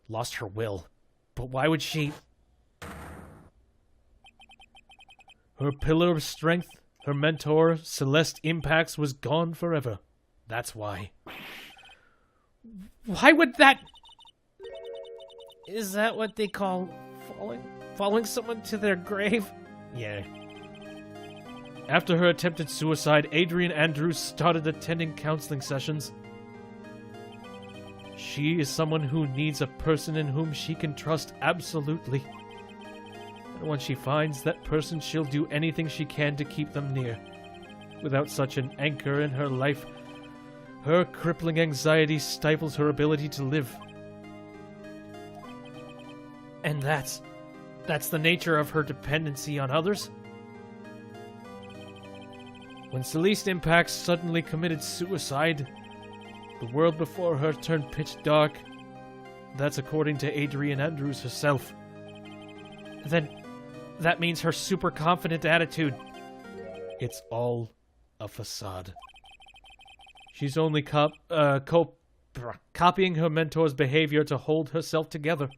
Lost her will. But why would she... Her pillar of strength, her mentor, Celeste Impax, was gone forever. That's why. Why would that... Is that what they call following someone to their grave? Yeah. After her attempted suicide, Adrian Andrews started attending counseling sessions. She is someone who needs a person in whom she can trust absolutely. And when she finds that person, she'll do anything she can to keep them near. Without such an anchor in her life, her crippling anxiety stifles her ability to live. And that's the nature of her dependency on others. When Celeste Impax suddenly committed suicide, the world before her turned pitch dark. That's according to Adrian Andrews herself. Then that means her super confident attitude. It's all a facade. She's only copying her mentor's behavior to hold herself together.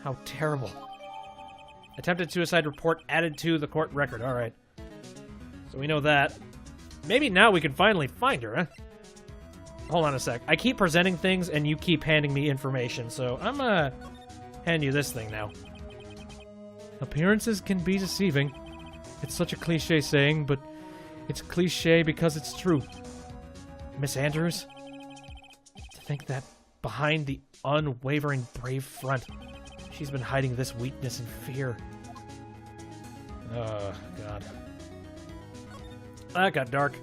How terrible. Attempted suicide report added to the court record. All right. So we know that. Maybe now we can finally find her, huh? Hold on a sec. I keep presenting things and you keep handing me information, so I'm gonna hand you this thing now. Appearances can be deceiving. It's such a cliche saying, but it's cliche because it's true. Miss Andrews? To think that behind the unwavering brave front, she's been hiding this weakness and fear. Oh, God. That got dark.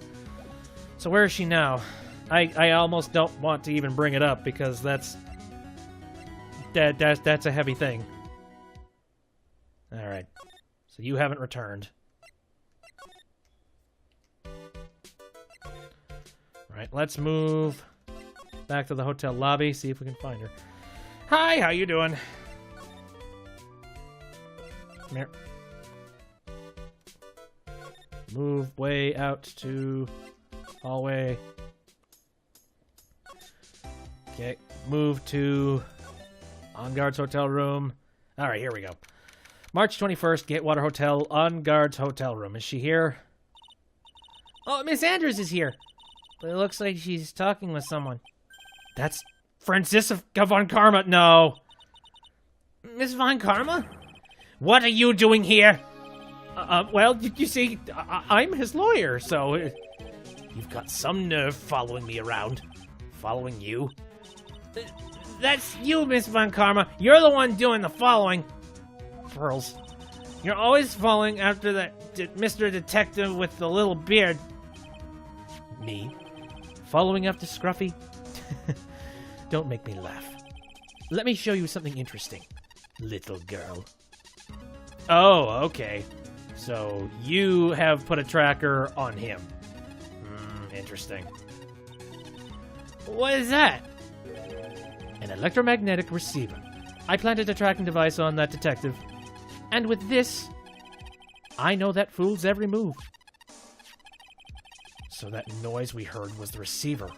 So where is she now? I almost don't want to even bring it up because that's a heavy thing. Alright. So you haven't returned. Right, let's move back to the hotel lobby, see if we can find her. Hi, how you doing? Come here. Move way out to hallway. Okay, move to On Guard's hotel room. All right, here we go. March 21st, Gatewater Hotel, On Guard's hotel room. Is she here? Oh, Miss Andrews is here. But it looks like she's talking with someone. That's Franziska von Karma. No. Miss Von Karma? What are you doing here? Well, you see, I'm his lawyer, so... You've got some nerve following me around. Following you? That's you, Miss Von Karma. You're the one doing the following. Pearls. You're always following after that Mr. Detective with the little beard. Me? Following after Scruffy? Don't make me laugh. Let me show you something interesting, little girl. Oh, okay. So you have put a tracker on him. Interesting. What is that? An electromagnetic receiver. I planted a tracking device on that detective. And with this, I know that fool's every move. So that noise we heard was the receiver.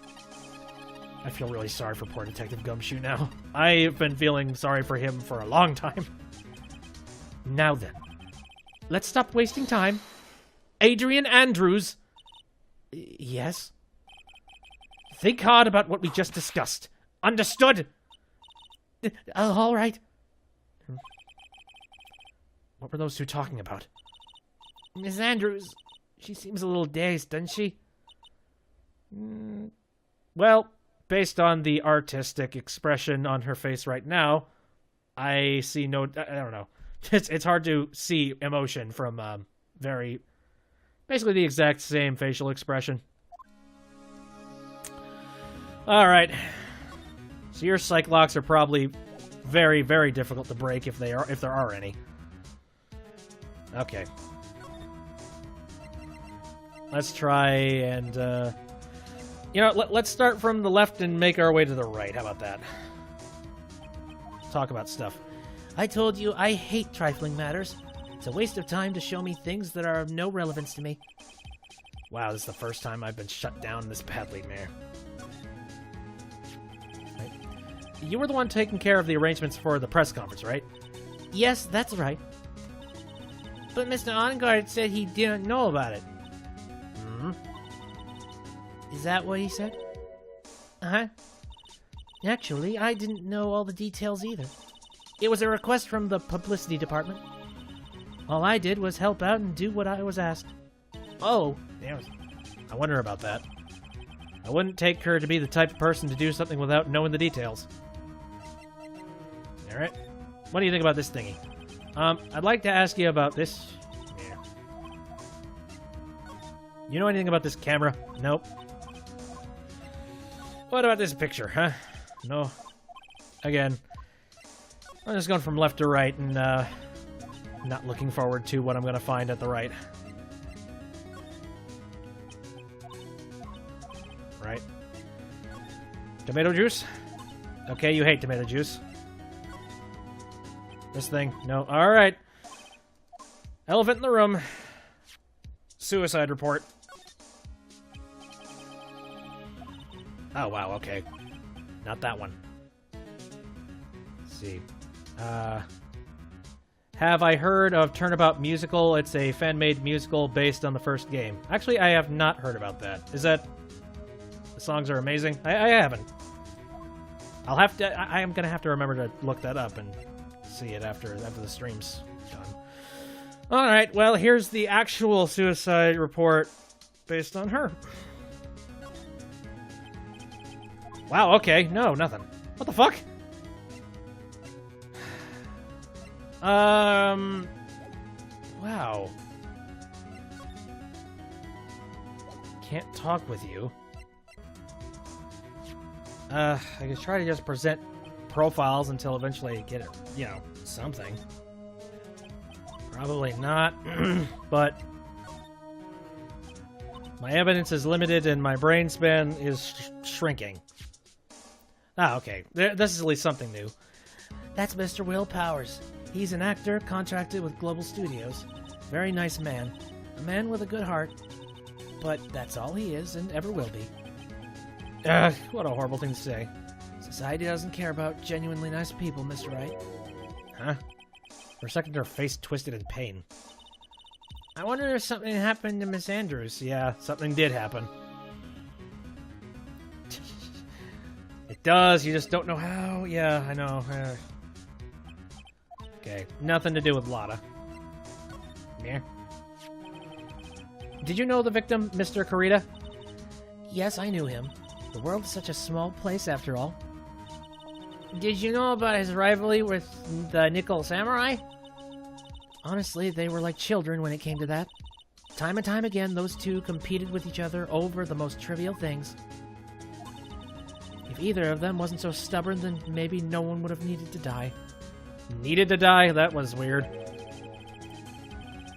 I feel really sorry for poor Detective Gumshoe now. I've been feeling sorry for him for a long time. Now then, let's stop wasting time. Adrian Andrews. Yes? Think hard about what we just discussed. Understood? All right. What were those two talking about? Miss Andrews, she seems a little dazed, doesn't she? Well, based on the artistic expression on her face right now, I see no... I don't know. It's hard to see emotion from basically the exact same facial expression. All right. So your psych locks are probably very, very difficult to break if there are any. Okay. Let's try and let's start from the left and make our way to the right. How about that? Talk about stuff. I told you I hate trifling matters. It's a waste of time to show me things that are of no relevance to me. Wow, this is the first time I've been shut down this badly, Mayor. Right. You were the one taking care of the arrangements for the press conference, right? Yes, that's right. But Mr. Ongard said he didn't know about it. Hmm? Is that what he said? Uh-huh. Actually, I didn't know all the details either. It was a request from the publicity department. All I did was help out and do what I was asked. Oh, I wonder about that. I wouldn't take her to be the type of person to do something without knowing the details. Alright. What do you think about this thingy? I'd like to ask you about this. Yeah. You know anything about this camera? Nope. What about this picture, huh? No. Again. I'm just going from left to right and, not looking forward to what I'm going to find at the right. Right. Tomato juice? Okay, you hate tomato juice. This thing? No. Alright. Elephant in the room. Suicide report. Oh, wow, okay. Not that one. Let's see. Have I heard of Turnabout Musical? It's a fan-made musical based on the first game. Actually, I have not heard about that. Is that... The songs are amazing? I haven't. I'll have to... I am gonna have to remember to look that up and see it after the stream's done. Alright, well, here's the actual suicide report based on her. Wow, okay. No, nothing. What the fuck? Wow. Can't talk with you. I could try to just present profiles until eventually I get, something. Probably not, but my evidence is limited and my brain span is shrinking. Ah, okay. This is at least something new. That's Mr. Will Powers. He's an actor contracted with Global Studios. Very nice man. A man with a good heart. But that's all he is and ever will be. What a horrible thing to say. Society doesn't care about genuinely nice people, Mr. Wright. Huh? For a second, her face twisted in pain. I wonder if something happened to Miss Andrews. Yeah, something did happen. It does, you just don't know how. Yeah, I know. Okay, nothing to do with Lotta. Yeah. Did you know the victim, Mr. Kurita? Yes, I knew him. The world is such a small place after all. Did you know about his rivalry with the Nickel Samurai? Honestly, they were like children when it came to that. Time and time again, those two competed with each other over the most trivial things. If either of them wasn't so stubborn, then maybe no one would have needed to die. Needed to die? That was weird.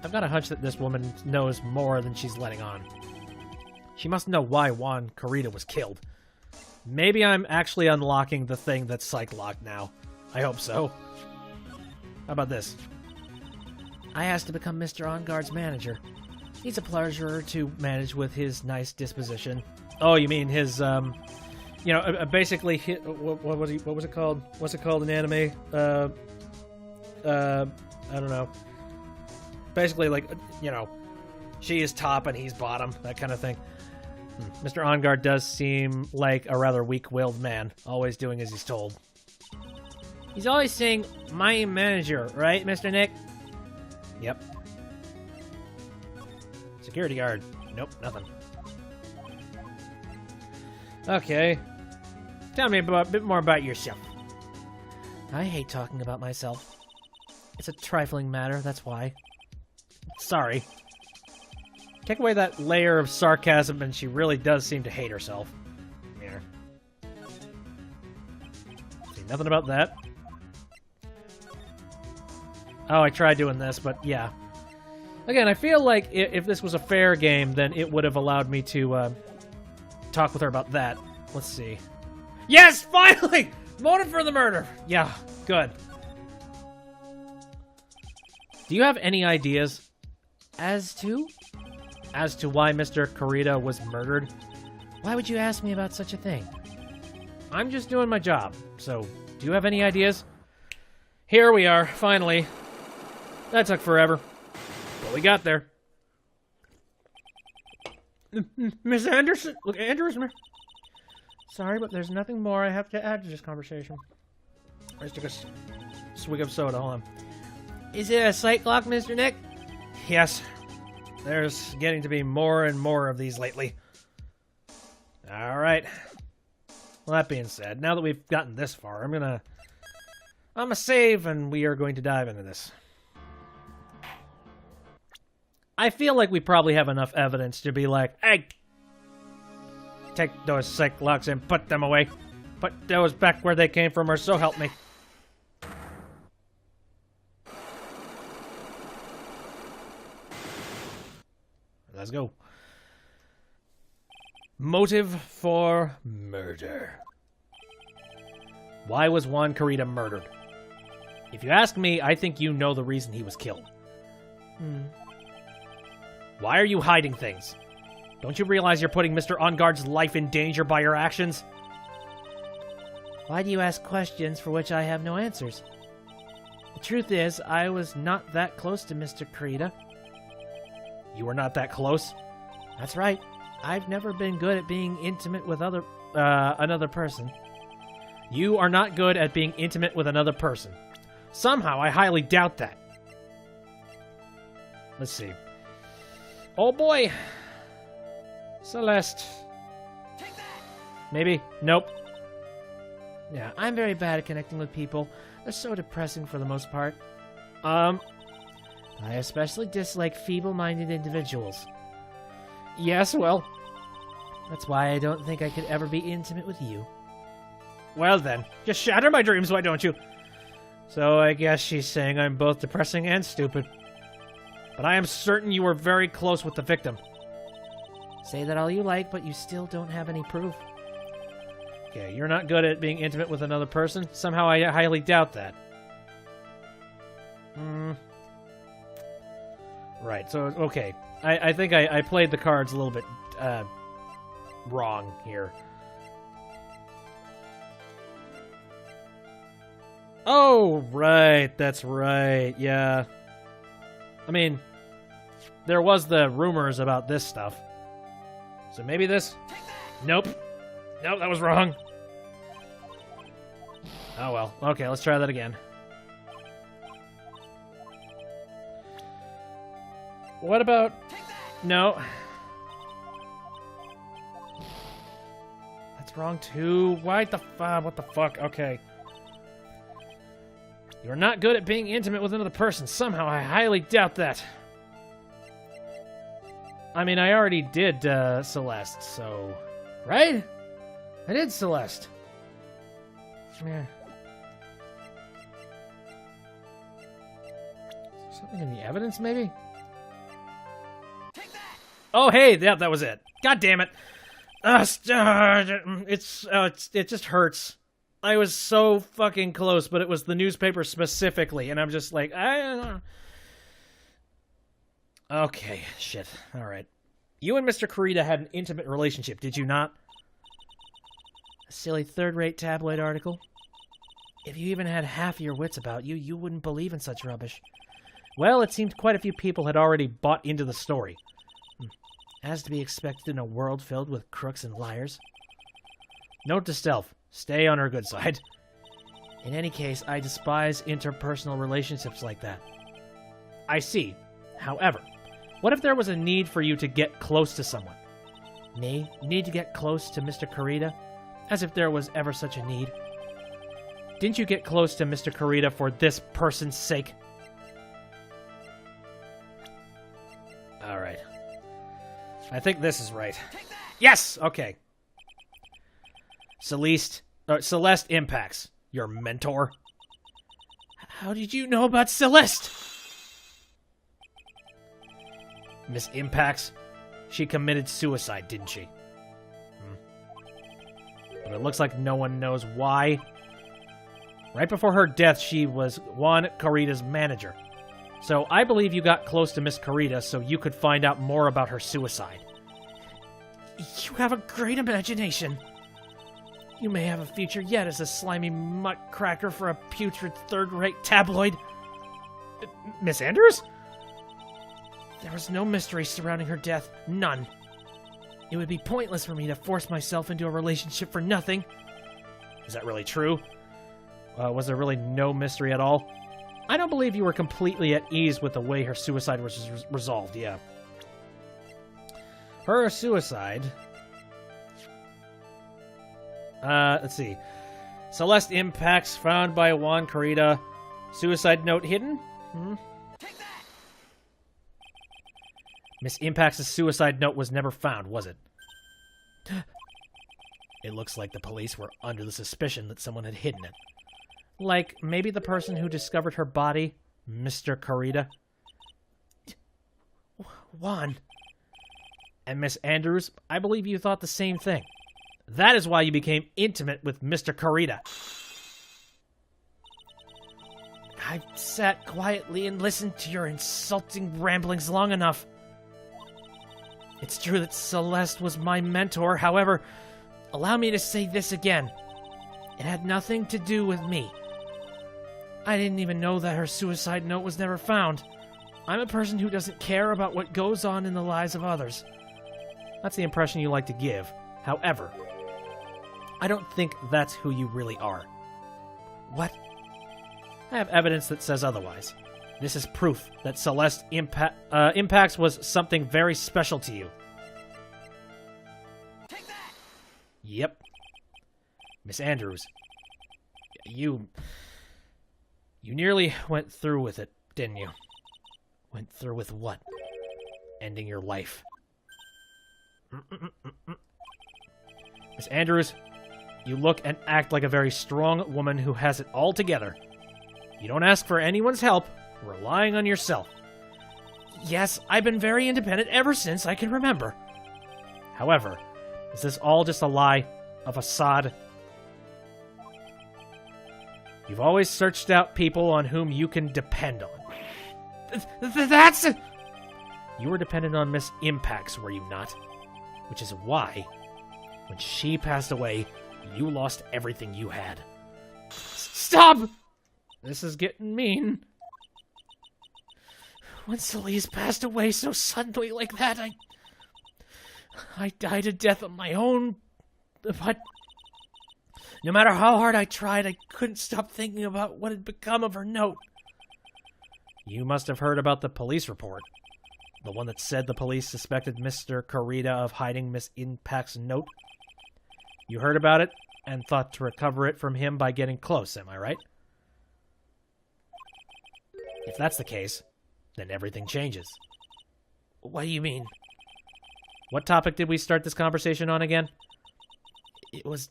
I've got a hunch that this woman knows more than she's letting on. She must know why Juan Kurita was killed. Maybe I'm actually unlocking the thing that's psych-locked now. I hope so. How about this? I asked to become Mr. On-Guard's manager. He's a pleasure to manage with his nice disposition. Oh, you mean his, basically, what was it called? What's it called in anime? I don't know. Basically, she is top and he's bottom, that kind of thing. Mr. On-Guard does seem like a rather weak-willed man, always doing as he's told. He's always saying, my manager, right, Mr. Nick? Yep. Security guard. Nope, nothing. Okay. Tell me a bit more about yourself. I hate talking about myself. It's a trifling matter, that's why. Sorry. Take away that layer of sarcasm and she really does seem to hate herself. Yeah. See, nothing about that. Oh, I tried doing this, but yeah. Again, I feel like if this was a fair game, then it would have allowed me to talk with her about that. Let's see. Yes, finally! Motive for the murder! Yeah, good. Do you have any ideas as to why Mr. Kurita was murdered? Why would you ask me about such a thing? I'm just doing my job, so do you have any ideas? Here we are, finally. That took forever, but we got there. Miss Anderson? Look, Anderson. Sorry, but there's nothing more I have to add to this conversation. I just took a swig of soda, hold on. Is it a sight clock, Mr. Nick? Yes. There's getting to be more and more of these lately. Alright. Well, that being said, now that we've gotten this far, I'm gonna save and we are going to dive into this. I feel like we probably have enough evidence to be like, hey, take those sight clocks and put them away. Put those back where they came from, or so help me. Let's go. Motive for murder. Why was Juan Kurita murdered? If you ask me, I think you know the reason he was killed. Why are you hiding things? Don't you realize you're putting Mr. Onguard's life in danger by your actions? Why do you ask questions for which I have no answers? The truth is, I was not that close to Mr. Kurita. You were not that close? That's right. I've never been good at being intimate with another person. You are not good at being intimate with another person. Somehow, I highly doubt that. Let's see. Oh boy. Celeste. Take that. Maybe. Nope. Yeah, I'm very bad at connecting with people. They're so depressing for the most part. I especially dislike feeble-minded individuals. Yes, well, that's why I don't think I could ever be intimate with you. Well then, just shatter my dreams, why don't you? So I guess she's saying I'm both depressing and stupid. But I am certain you were very close with the victim. Say that all you like, but you still don't have any proof. Okay, you're not good at being intimate with another person? Somehow I highly doubt that. Right, so, okay. I think I played the cards a little bit wrong here. Oh, right, that's right, yeah. I mean, there was the rumors about this stuff. So maybe this? Nope. Nope, that was wrong. Oh well. Okay, let's try that again. What about... No. That's wrong too. Why the what the fuck? Okay. You're not good at being intimate with another person. Somehow, I highly doubt that. I mean, I already did Celeste, so... Right? I did Celeste. Yeah. Something in the evidence, maybe? Oh, hey, yeah, that was it. God damn it. It just hurts. I was so fucking close, but it was the newspaper specifically, and I'm just like, I don't know. Okay, shit. All right. You and Mr. Kurita had an intimate relationship, did you not? A silly third-rate tabloid article. If you even had half your wits about you, you wouldn't believe in such rubbish. Well, it seemed quite a few people had already bought into the story. As to be expected in a world filled with crooks and liars. Note to self, stay on her good side. In any case, I despise interpersonal relationships like that. I see. However, what if there was a need for you to get close to someone? Me? Need to get close to Mr. Kurita? As if there was ever such a need. Didn't you get close to Mr. Kurita for this person's sake? I think this is right. Yes! Okay. Celeste Impacts, your mentor. How did you know about Celeste? Miss Impacts, she committed suicide, didn't she? But it looks like no one knows why. Right before her death, she was Juan Carita's manager. So I believe you got close to Miss Carita so you could find out more about her suicide. You have a great imagination. You may have a future yet as a slimy mutt cracker for a putrid third-rate tabloid. Miss Andrews? There was no mystery surrounding her death. None. It would be pointless for me to force myself into a relationship for nothing. Is that really true? Was there really no mystery at all? I don't believe you were completely at ease with the way her suicide was resolved, yeah. Her suicide... let's see. Celeste Impacts found by Juan Carita. Suicide note hidden? Take that! Miss Impacts' suicide note was never found, was it? It looks like the police were under the suspicion that someone had hidden it. Like, maybe the person who discovered her body, Mr. Carita. Juan. And Miss Andrews, I believe you thought the same thing. That is why you became intimate with Mr. Carita. I've sat quietly and listened to your insulting ramblings long enough. It's true that Celeste was my mentor, however, allow me to say this again. It had nothing to do with me. I didn't even know that her suicide note was never found. I'm a person who doesn't care about what goes on in the lives of others. That's the impression you like to give. However, I don't think that's who you really are. What? I have evidence that says otherwise. This is proof that Celeste Impacts was something very special to you. Take that! Yep. Miss Andrews, you nearly went through with it, didn't you? Went through with what? Ending your life. Miss Andrews, you look and act like a very strong woman who has it all together. You don't ask for anyone's help, relying on yourself. Yes, I've been very independent ever since I can remember. However, is this all just a lie, a facade? You've always searched out people on whom you can depend on. That's... You were dependent on Miss Impacts, were you not? Which is why, when she passed away, you lost everything you had. Stop! This is getting mean. When Celeste passed away so suddenly like that, I died a death of my own, but no matter how hard I tried, I couldn't stop thinking about what had become of her note. You must have heard about the police report. The one that said the police suspected Mr. Carita of hiding Miss Impact's note. You heard about it and thought to recover it from him by getting close, am I right? If that's the case, then everything changes. What do you mean? What topic did we start this conversation on again? It was,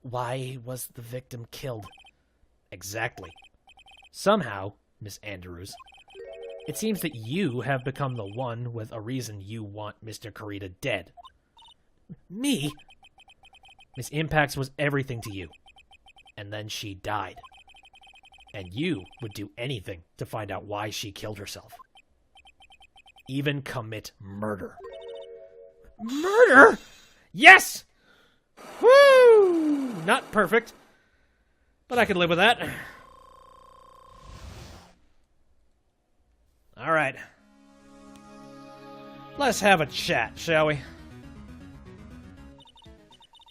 why was the victim killed? Exactly. Somehow, Miss Andrews, it seems that you have become the one with a reason you want Mr. Carita dead. Me? Miss Impacts was everything to you. And then she died. And you would do anything to find out why she killed herself. Even commit murder. Murder? Yes! Woo! Not perfect, but I could live with that. All right. Let's have a chat, shall we?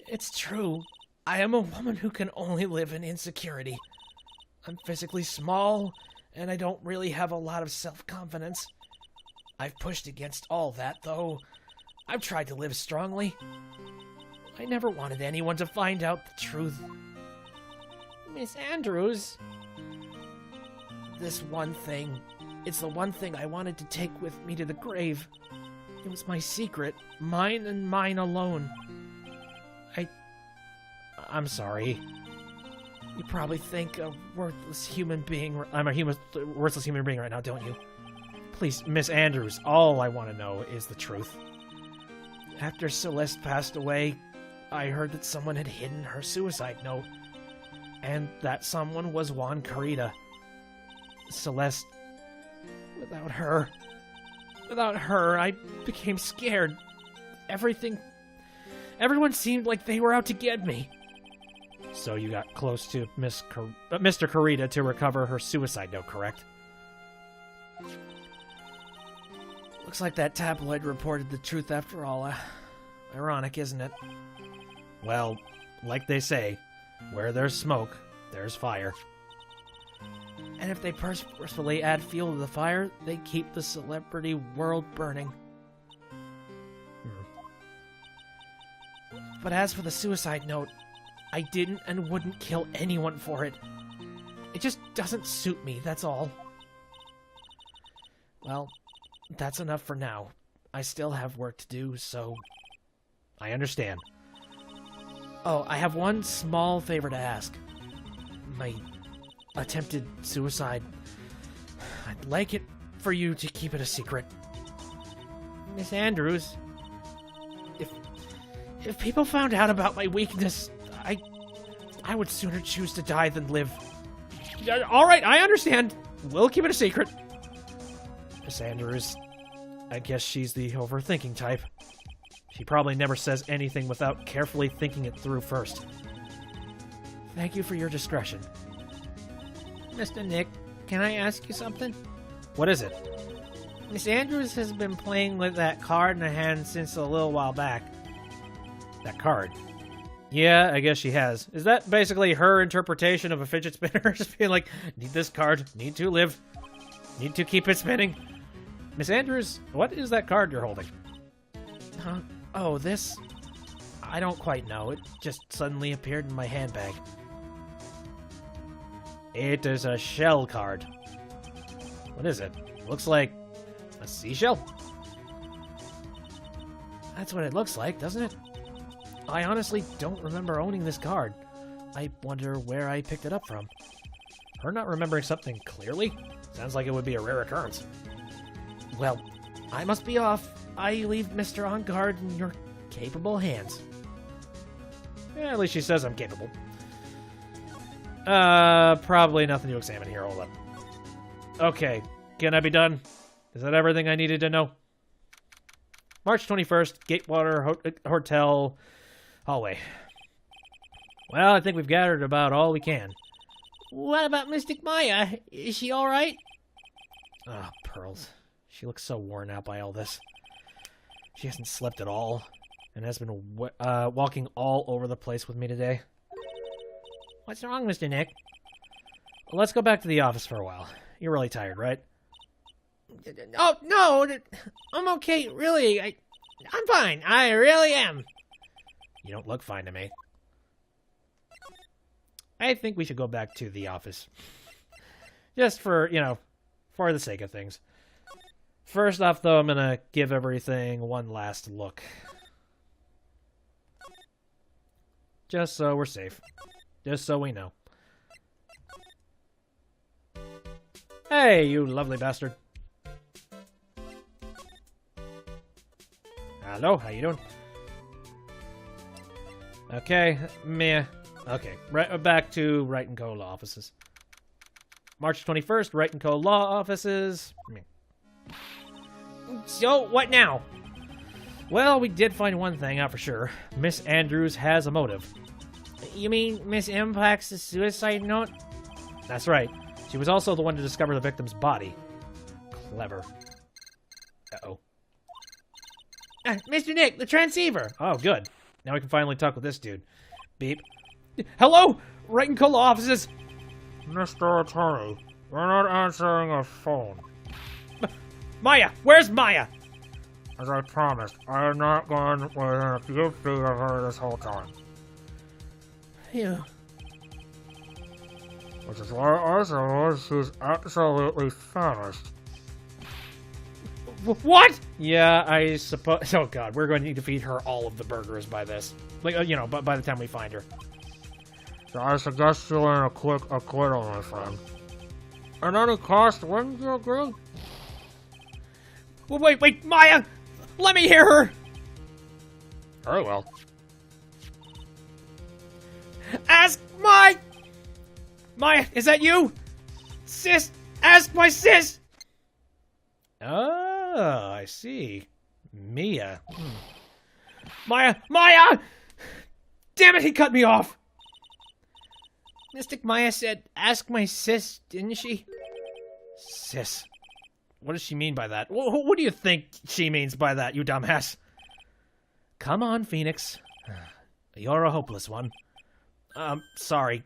It's true. I am a woman who can only live in insecurity. I'm physically small, and I don't really have a lot of self-confidence. I've pushed against all that, though. I've tried to live strongly. I never wanted anyone to find out the truth. Miss Andrews. This one thing, it's the one thing I wanted to take with me to the grave. It was my secret. Mine and mine alone. I'm sorry. You probably think a worthless human being... I'm a worthless human being right now, don't you? Please, Miss Andrews, all I want to know is the truth. After Celeste passed away, I heard that someone had hidden her suicide note. And that someone was Juan Carita. Celeste... Without her, I became scared. Everyone seemed like they were out to get me. So you got close to Mr. Carita to recover her suicide note, correct? Looks like that tabloid reported the truth after all. Ironic, isn't it? Well, like they say, where there's smoke, there's fire. And if they purposefully add fuel to the fire, they keep the celebrity world burning. But as for the suicide note, I didn't and wouldn't kill anyone for it. It just doesn't suit me, that's all. Well, that's enough for now. I still have work to do, so... I understand. Oh, I have one small favor to ask. My attempted suicide. I'd like it for you to keep it a secret. Miss Andrews, if people found out about my weakness, I would sooner choose to die than live. All right, I understand. We'll keep it a secret. Miss Andrews, I guess she's the overthinking type. She probably never says anything without carefully thinking it through first. Thank you for your discretion. Mr. Nick, can I ask you something? What is it? Miss Andrews has been playing with that card in her hand since a little while back. That card? Yeah, I guess she has. Is that basically her interpretation of a fidget spinner? Just being like, need this card, need to live, need to keep it spinning. Miss Andrews, what is that card you're holding? Oh, this? I don't quite know. It just suddenly appeared in my handbag. It is a shell card. What is it? Looks like a seashell? That's what it looks like, doesn't it? I honestly don't remember owning this card. I wonder where I picked it up from. Her not remembering something clearly? Sounds like it would be a rare occurrence. Well, I must be off. I leave Mr. On Guard in your capable hands. Yeah, at least she says I'm capable. Probably nothing to examine here. Hold up. Okay, can I be done? Is that everything I needed to know? March 21st, Gatewater Hotel hallway. Well, I think we've gathered about all we can. What about Mystic Maya? Is she all right? Oh, Pearls. She looks so worn out by all this. She hasn't slept at all, and has been walking all over the place with me today. What's wrong, Mr. Nick? Well, let's go back to the office for a while. You're really tired, right? Oh, no! I'm okay, really. I'm fine. I really am. You don't look fine to me. I think we should go back to the office. Just for, for the sake of things. First off, though, I'm gonna give everything one last look. Just so we're safe. Just so we know. Hey, you lovely bastard. Hello, how you doing? Okay, meh. Okay, right back to Wright & Co. Law Offices. March 21st, Wright & Co. Law Offices. Meh. So, what now? Well, we did find one thing out for sure. Miss Andrews has a motive. You mean Miss M packs the suicide note? That's right. She was also the one to discover the victim's body. Clever. Uh-oh. Mr. Nick, the transceiver! Oh, good. Now we can finally talk with this dude. Beep. Hello? Wright & Co. Law Offices! Mr. Attorney, we're not answering a phone. Maya! Where's Maya? As I promised, I am not going within a few feet of her this whole time. Phew. Which is why I suppose she's absolutely famished. What? Yeah, I suppose. Oh God, we're going to need to feed her all of the burgers by this. Like, you know, by the time we find her. I suggest you in a acquittal, my friend. At any cost, wouldn't you agree? Well, wait, Maya! Let me hear her! Very well. Ask Maya, is that you? Sis, ask my sis! Oh, I see. Mia. Maya! Damn it, he cut me off! Mystic Maya said, ask my sis, didn't she? Sis. What does she mean by that? What do you think she means by that, you dumbass? Come on, Phoenix. You're a hopeless one. Sorry.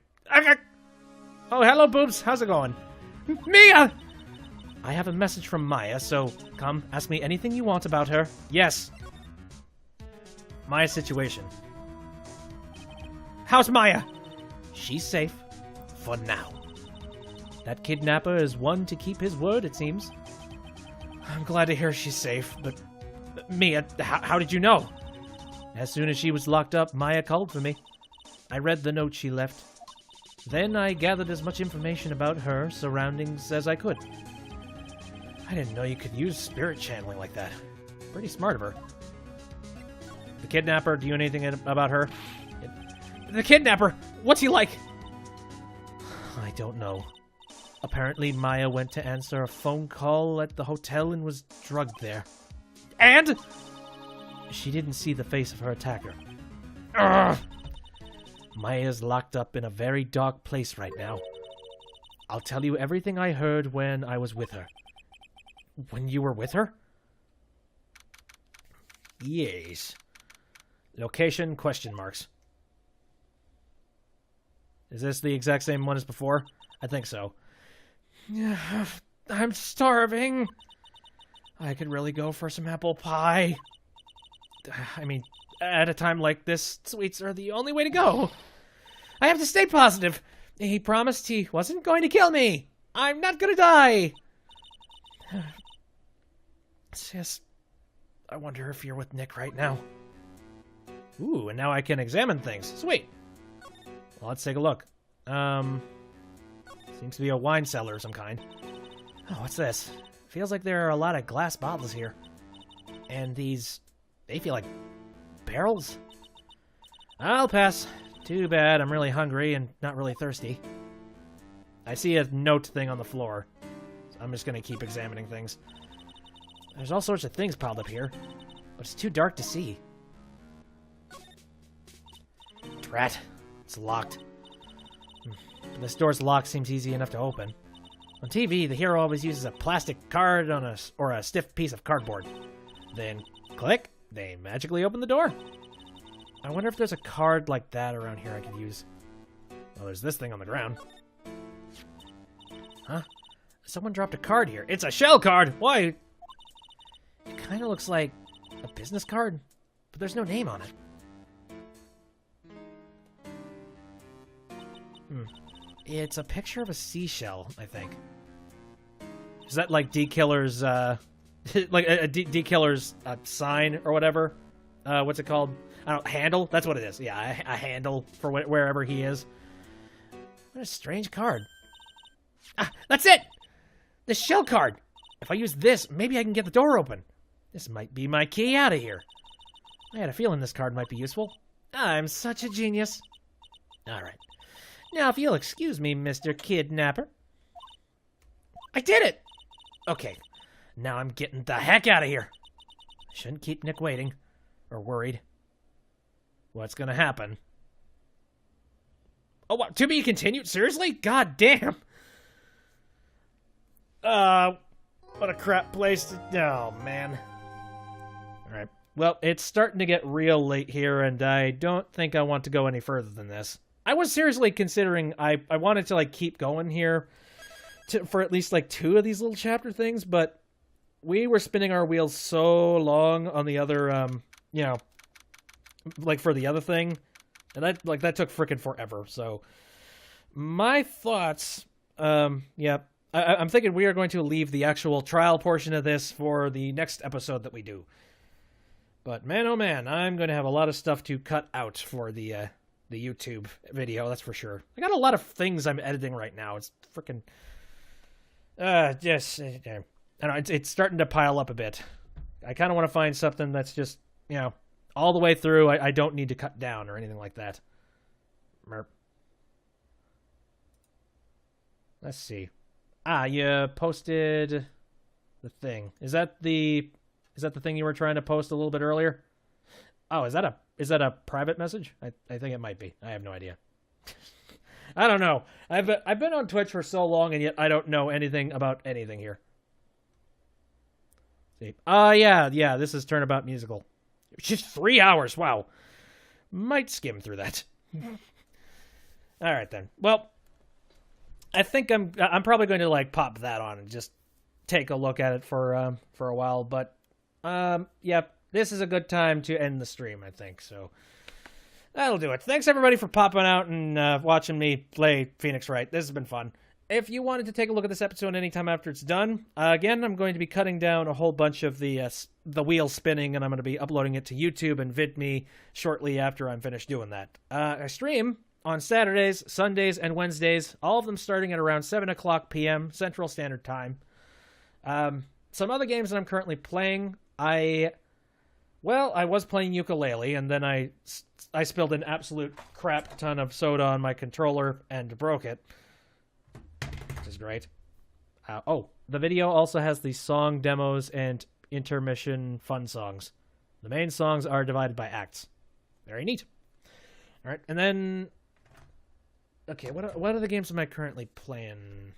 Oh, hello, Boobs. How's it going? Mia! I have a message from Maya, so come, ask me anything you want about her. Yes. Maya's situation. How's Maya? She's safe. For now. That kidnapper is one to keep his word, it seems. I'm glad to hear she's safe, but... Mia, how did you know? As soon as she was locked up, Maya called for me. I read the note she left. Then I gathered as much information about her surroundings as I could. I didn't know you could use spirit channeling like that. Pretty smart of her. The kidnapper, do you know anything about her? The kidnapper? What's he like? I don't know. Apparently, Maya went to answer a phone call at the hotel and was drugged there. And? She didn't see the face of her attacker. Ugh. Maya's locked up in a very dark place right now. I'll tell you everything I heard when I was with her. When you were with her? Yes. Location, question marks. Is this the exact same one as before? I think so. I'm starving. I could really go for some apple pie. I mean, at a time like this, sweets are the only way to go. I have to stay positive. He promised he wasn't going to kill me. I'm not gonna die. Sis, I wonder if you're with Nick right now. Ooh, and now I can examine things. Sweet. Well, let's take a look. Seems to be a wine cellar of some kind. Oh, what's this? Feels like there are a lot of glass bottles here. And these, they feel like barrels? I'll pass. Too bad, I'm really hungry and not really thirsty. I see a note thing on the floor. So I'm just gonna keep examining things. There's all sorts of things piled up here, but it's too dark to see. Drat. It's locked. But this door's lock seems easy enough to open. On TV, the hero always uses a plastic card or a stiff piece of cardboard. Then, click, they magically open the door. I wonder if there's a card like that around here I could use. Well, there's this thing on the ground. Huh? Someone dropped a card here. It's a shell card! Why? It kind of looks like a business card, but there's no name on it. It's a picture of a seashell, I think. Is that like D-Killer's, like a D-Killer's sign or whatever? What's it called? I don't know, handle? That's what it is. Yeah, a handle for wherever he is. What a strange card. Ah, that's it! The shell card! If I use this, maybe I can get the door open. This might be my key out of here. I had a feeling this card might be useful. I'm such a genius. Alright. Now, if you'll excuse me, Mr. Kidnapper. I did it! Okay. Now I'm getting the heck out of here. Shouldn't keep Nick waiting. Or worried. What's gonna happen? Oh, what? To be continued? Seriously? God damn! What a crap place to... Oh, man. Alright. Well, it's starting to get real late here, and I don't think I want to go any further than this. I was seriously considering... I wanted to, like, keep going here for at least, like, 2 of these little chapter things, but we were spinning our wheels so long on the other, you know, like, for the other thing, and that took frickin' forever, so... My thoughts, yeah... I'm thinking we are going to leave the actual trial portion of this for the next episode that we do. But man, oh man, I'm going to have a lot of stuff to cut out for the YouTube video, that's for sure. I got a lot of things I'm editing right now. It's freaking... just... I don't know, it's starting to pile up a bit. I kind of want to find something that's just, you know, all the way through. I don't need to cut down or anything like that. Merp. Let's see. You posted the thing. Is that the thing you were trying to post a little bit earlier? Oh, is that a private message? I think it might be. I have no idea. I don't know. I've been on Twitch for so long, and yet I don't know anything about anything here. See. Yeah, this is Turnabout Musical. It's just 3 hours. Wow. Might skim through that. All right then. Well, I think I'm probably going to like pop that on and just take a look at it for a while, but yeah, this is a good time to end the stream, I think. So that'll do it. Thanks everybody for popping out and watching me play Phoenix Wright. This has been fun. If you wanted to take a look at this episode anytime after it's done, again, I'm going to be cutting down a whole bunch of the wheel spinning, and I'm going to be uploading it to YouTube and VidMe shortly after I'm finished doing that. I stream on Saturdays, Sundays, and Wednesdays, all of them starting at around 7 o'clock p.m. Central Standard Time. Some other games that I'm currently playing, I was playing ukulele, and then I spilled an absolute crap ton of soda on my controller and broke it, which is great. The video also has the song demos and intermission fun songs. The main songs are divided by acts. Very neat. All right, and then... Okay, what other games am I currently playing?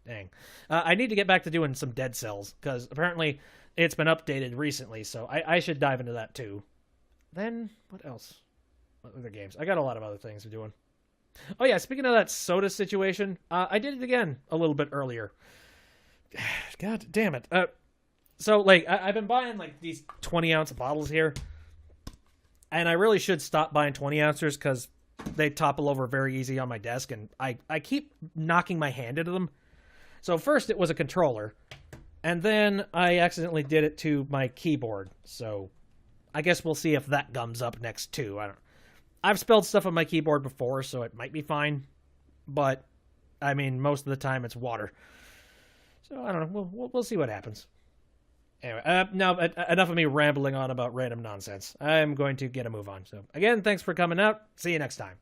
Dang. I need to get back to doing some Dead Cells, because apparently it's been updated recently, so I should dive into that too. Then, what else? What other games? I got a lot of other things to doing. Oh yeah, speaking of that soda situation, I did it again a little bit earlier. God damn it. So, like, I've been buying, like, these 20-ounce bottles here, and I really should stop buying 20-ouncers, because they topple over very easy on my desk, and I keep knocking my hand into them. So first it was a controller, and then I accidentally did it to my keyboard. So I guess we'll see if that gums up next too. I've spelled stuff on my keyboard before, so it might be fine. But I mean, most of the time it's water. So I don't know. We'll see what happens. Anyway, now enough of me rambling on about random nonsense. I'm going to get a move on. So again, thanks for coming out. See you next time.